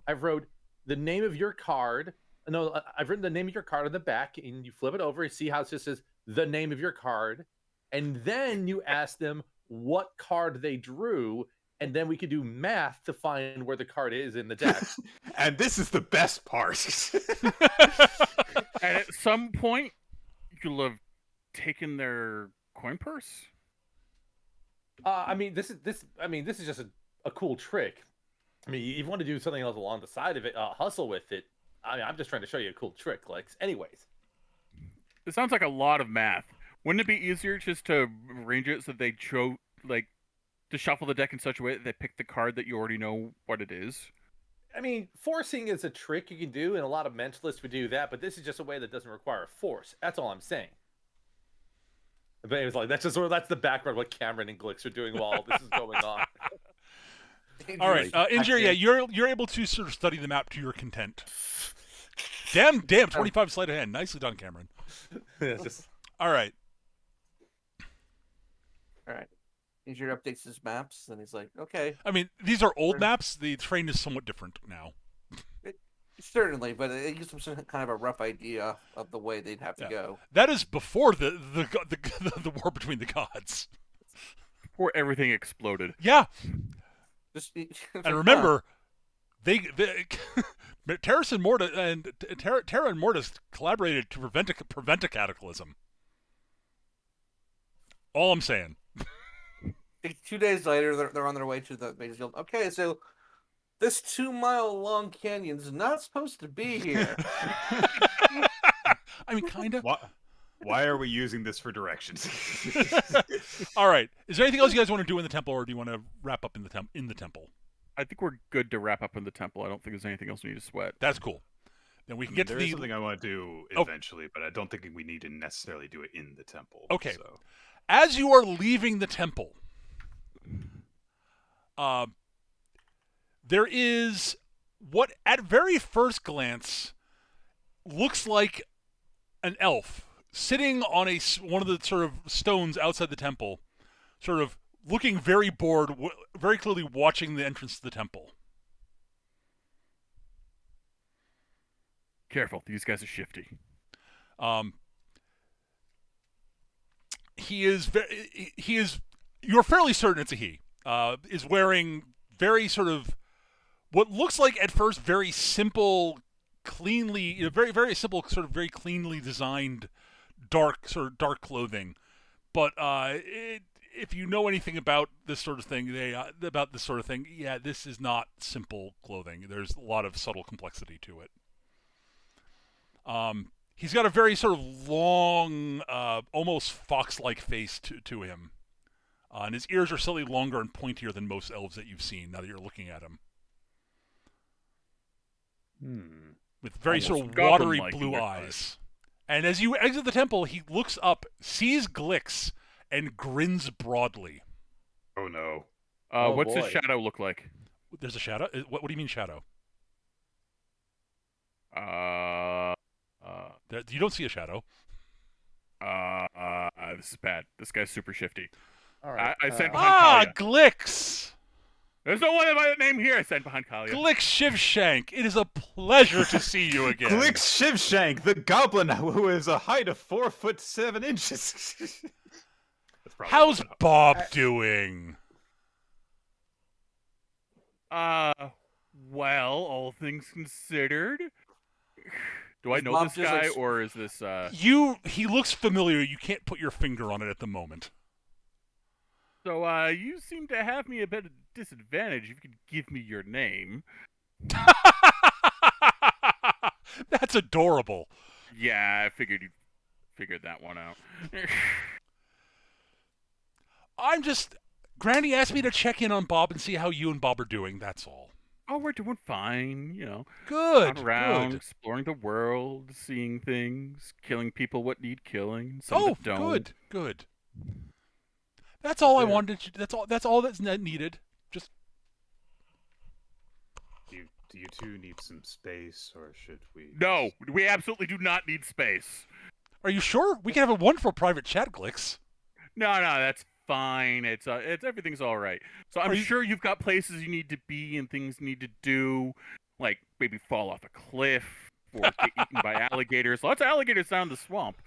I've wrote the name of your card. No, I've written the name of your card on the back, and you flip it over and see how it just says the name of your card, and then you ask them what card they drew, and then we could do math to find where the card is in the deck. and this is the best part. And at some point, you'll have taken their coin purse. I mean, this is just a cool trick. I mean, you want to do something else along the side of it, hustle with it. I mean, I'm just trying to show you a cool trick. Like, anyways, It sounds like a lot of math. Wouldn't it be easier just to arrange it so they to shuffle the deck in such a way that they pick the card that you already know what it is? I mean, forcing is a trick you can do, and a lot of mentalists would do that. But this is just a way that doesn't require force. That's all I'm saying. But it was like that's the background of what Cameron and Glix are doing while all this is going on. All right, Injure, yeah, you're able to sort of study the map to your content. Damn, 25 sleight of hand. Nicely done, Cameron. Just, All right. All right. Engineer updates his maps, and he's like, okay, I mean, these are old maps. The terrain is somewhat different now. certainly, but it gives them some kind of a rough idea of the way they'd have to go. That is before the war between the gods. Before everything exploded. Yeah, Just, and remember, they Terrace and Mortis and Terra and Mortis collaborated to prevent a cataclysm. All I'm saying. 2 days later, they're on their way to the base field. Okay, so this 2-mile-long canyon's not supposed to be here. I mean, kind of. Why are we using this for directions? All right. Is there anything else you guys want to do in the temple, or do you want to wrap up in the temple? I think we're good to wrap up in the temple. I don't think there's anything else we need to sweat. That's cool. Then we can get to There is the. something I want to do Oh. eventually, but I don't think we need to necessarily do it in the temple. Okay. So. As you are leaving the temple, there is what, at very first glance, looks like an elf sitting on one of the sort of stones outside the temple, sort of looking very bored, very clearly watching the entrance to the temple. Careful, these guys are shifty. He is you're fairly certain it's a he. Is wearing very sort of what looks like at first very simple, cleanly, very, very simple, sort of very cleanly designed dark clothing. But if you know anything about this sort of thing, yeah, this is not simple clothing. There's a lot of subtle complexity to it. He's got a very sort of long, almost fox-like face to him. And his ears are slightly longer and pointier than most elves that you've seen, now that you're looking at him. With very sort of watery goblin-like in blue their eyes. And as you exit the temple, he looks up, sees Glix, and grins broadly. Oh no. Oh, What's his boy. shadow look like? There's a shadow? What do you mean shadow? You don't see a shadow. This is bad. This guy's super shifty. all right. I sent uh, behind Talia. Glix! There's no one by that name here. I said behind Kalia. Glick Shivshank, it is a pleasure to see you again. Glick Shivshank, the goblin who is a height of 4'7" inches. That's probably How's what- Bob doing? Well, all things considered. Do I Is know Bob this just, guy, like, or is this, He looks familiar. You can't put your finger on it at the moment. So, you seem to have me a bit of disadvantage if you could give me your name. That's adorable. Yeah, I figured you figured that one out. Granny asked me to check in on Bob and see how you and Bob are doing, that's all. Oh, we're doing fine, you know. Good, Out around, good. exploring the world, seeing things, killing people what need killing, some Oh, that don't. good, good. That's all I Yeah. wanted. That's all that's needed. Just Do you two need some space, or should we? No, we absolutely do not need space. are you sure? We can have a wonderful private chat, Glicks. No, that's fine. It's everything's all right. So I'm sure you've got places you need to be and things you need to do, like maybe fall off a cliff or get eaten by alligators. Lots of alligators down the swamp.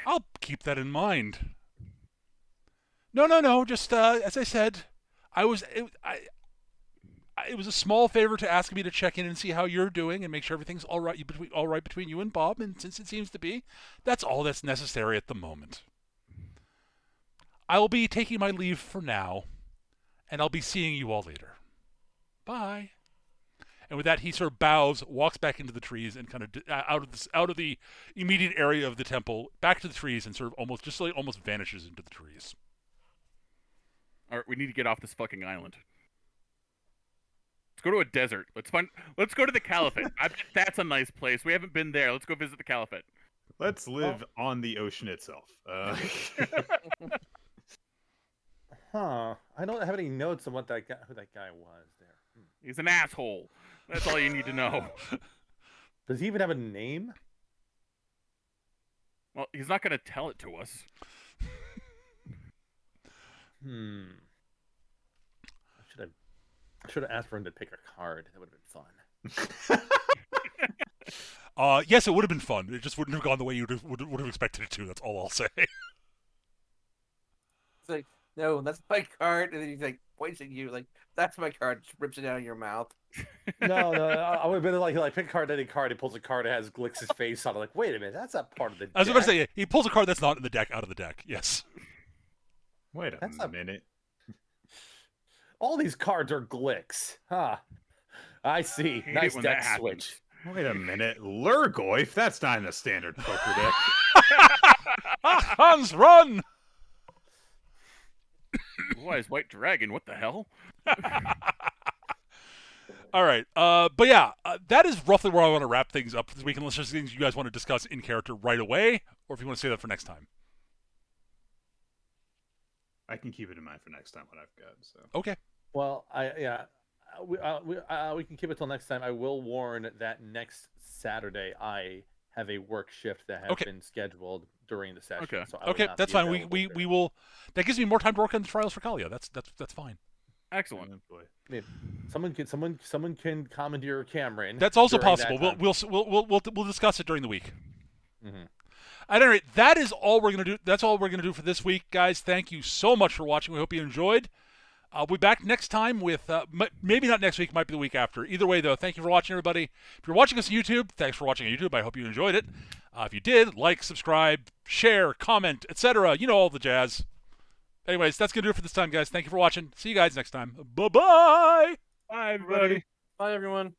I'll keep that in mind. No. Just as I said, it was a small favor to ask me to check in and see how you're doing and make sure everything's all right between you and Bob. And since it seems to be, that's all that's necessary at the moment. I will be taking my leave for now, and I'll be seeing you all later. Bye. And with that, he sort of bows, walks back into the trees, and kind of out of the immediate area of the temple, back to the trees, and sort of almost vanishes into the trees. All right, we need to get off this fucking island. Let's go to a desert. Let's go to the Caliphate. I bet that's a nice place. We haven't been there. Let's go visit the Caliphate. Let's live on the ocean itself. Huh. I don't have any notes on who that guy was there. He's an asshole. That's all you need to know. Does he even have a name? Well, he's not going to tell it to us. I should have asked for him to pick a card. That would have been fun. Yes, it would have been fun. It just wouldn't have gone the way you would have expected it to. That's all I'll say. It's like, no, that's my card. And then he's like points at you, like, that's my card. Just rips it out of your mouth. No, I would have been like pick a card, any card. He pulls a card that has Glix's face on it. Like, wait a minute, that's not part of the deck. I was about to say, he pulls a card that's not in the deck out of the deck. Yes. Wait a minute. All these cards are Glix. Huh. I see. Nice when deck that switch. Wait a minute. Lurgoyf? That's not in the standard poker deck. Hans, run! Why is White Dragon? What the hell? All right. But yeah, that is roughly where I want to wrap things up this week, unless there's things you guys want to discuss in character right away, or if you want to save that for next time. I can keep it in mind for next time what I've got. So Okay. Well, we can keep it till next time. I will warn that next Saturday I have a work shift that has been scheduled during the session. Okay. So I will Okay, not that's be fine. available We during- will. That gives me more time to work on the trials for Kalia. That's fine. Excellent. oh, boy. I mean, someone can commandeer Cameron. That's also during that possible. time. We'll discuss it during the week. Mhm. At any rate, that is all we're gonna do. That's all we're gonna do for this week, guys. Thank you so much for watching. We hope you enjoyed. I'll be back next time with maybe not next week, might be the week after. Either way, though, thank you for watching, everybody. If you're watching us on YouTube, thanks for watching on YouTube. I hope you enjoyed it. If you did, like, subscribe, share, comment, etc. You know all the jazz. Anyways, that's gonna do it for this time, guys. Thank you for watching. See you guys next time. Bye-bye. Bye, everybody. Bye, everyone.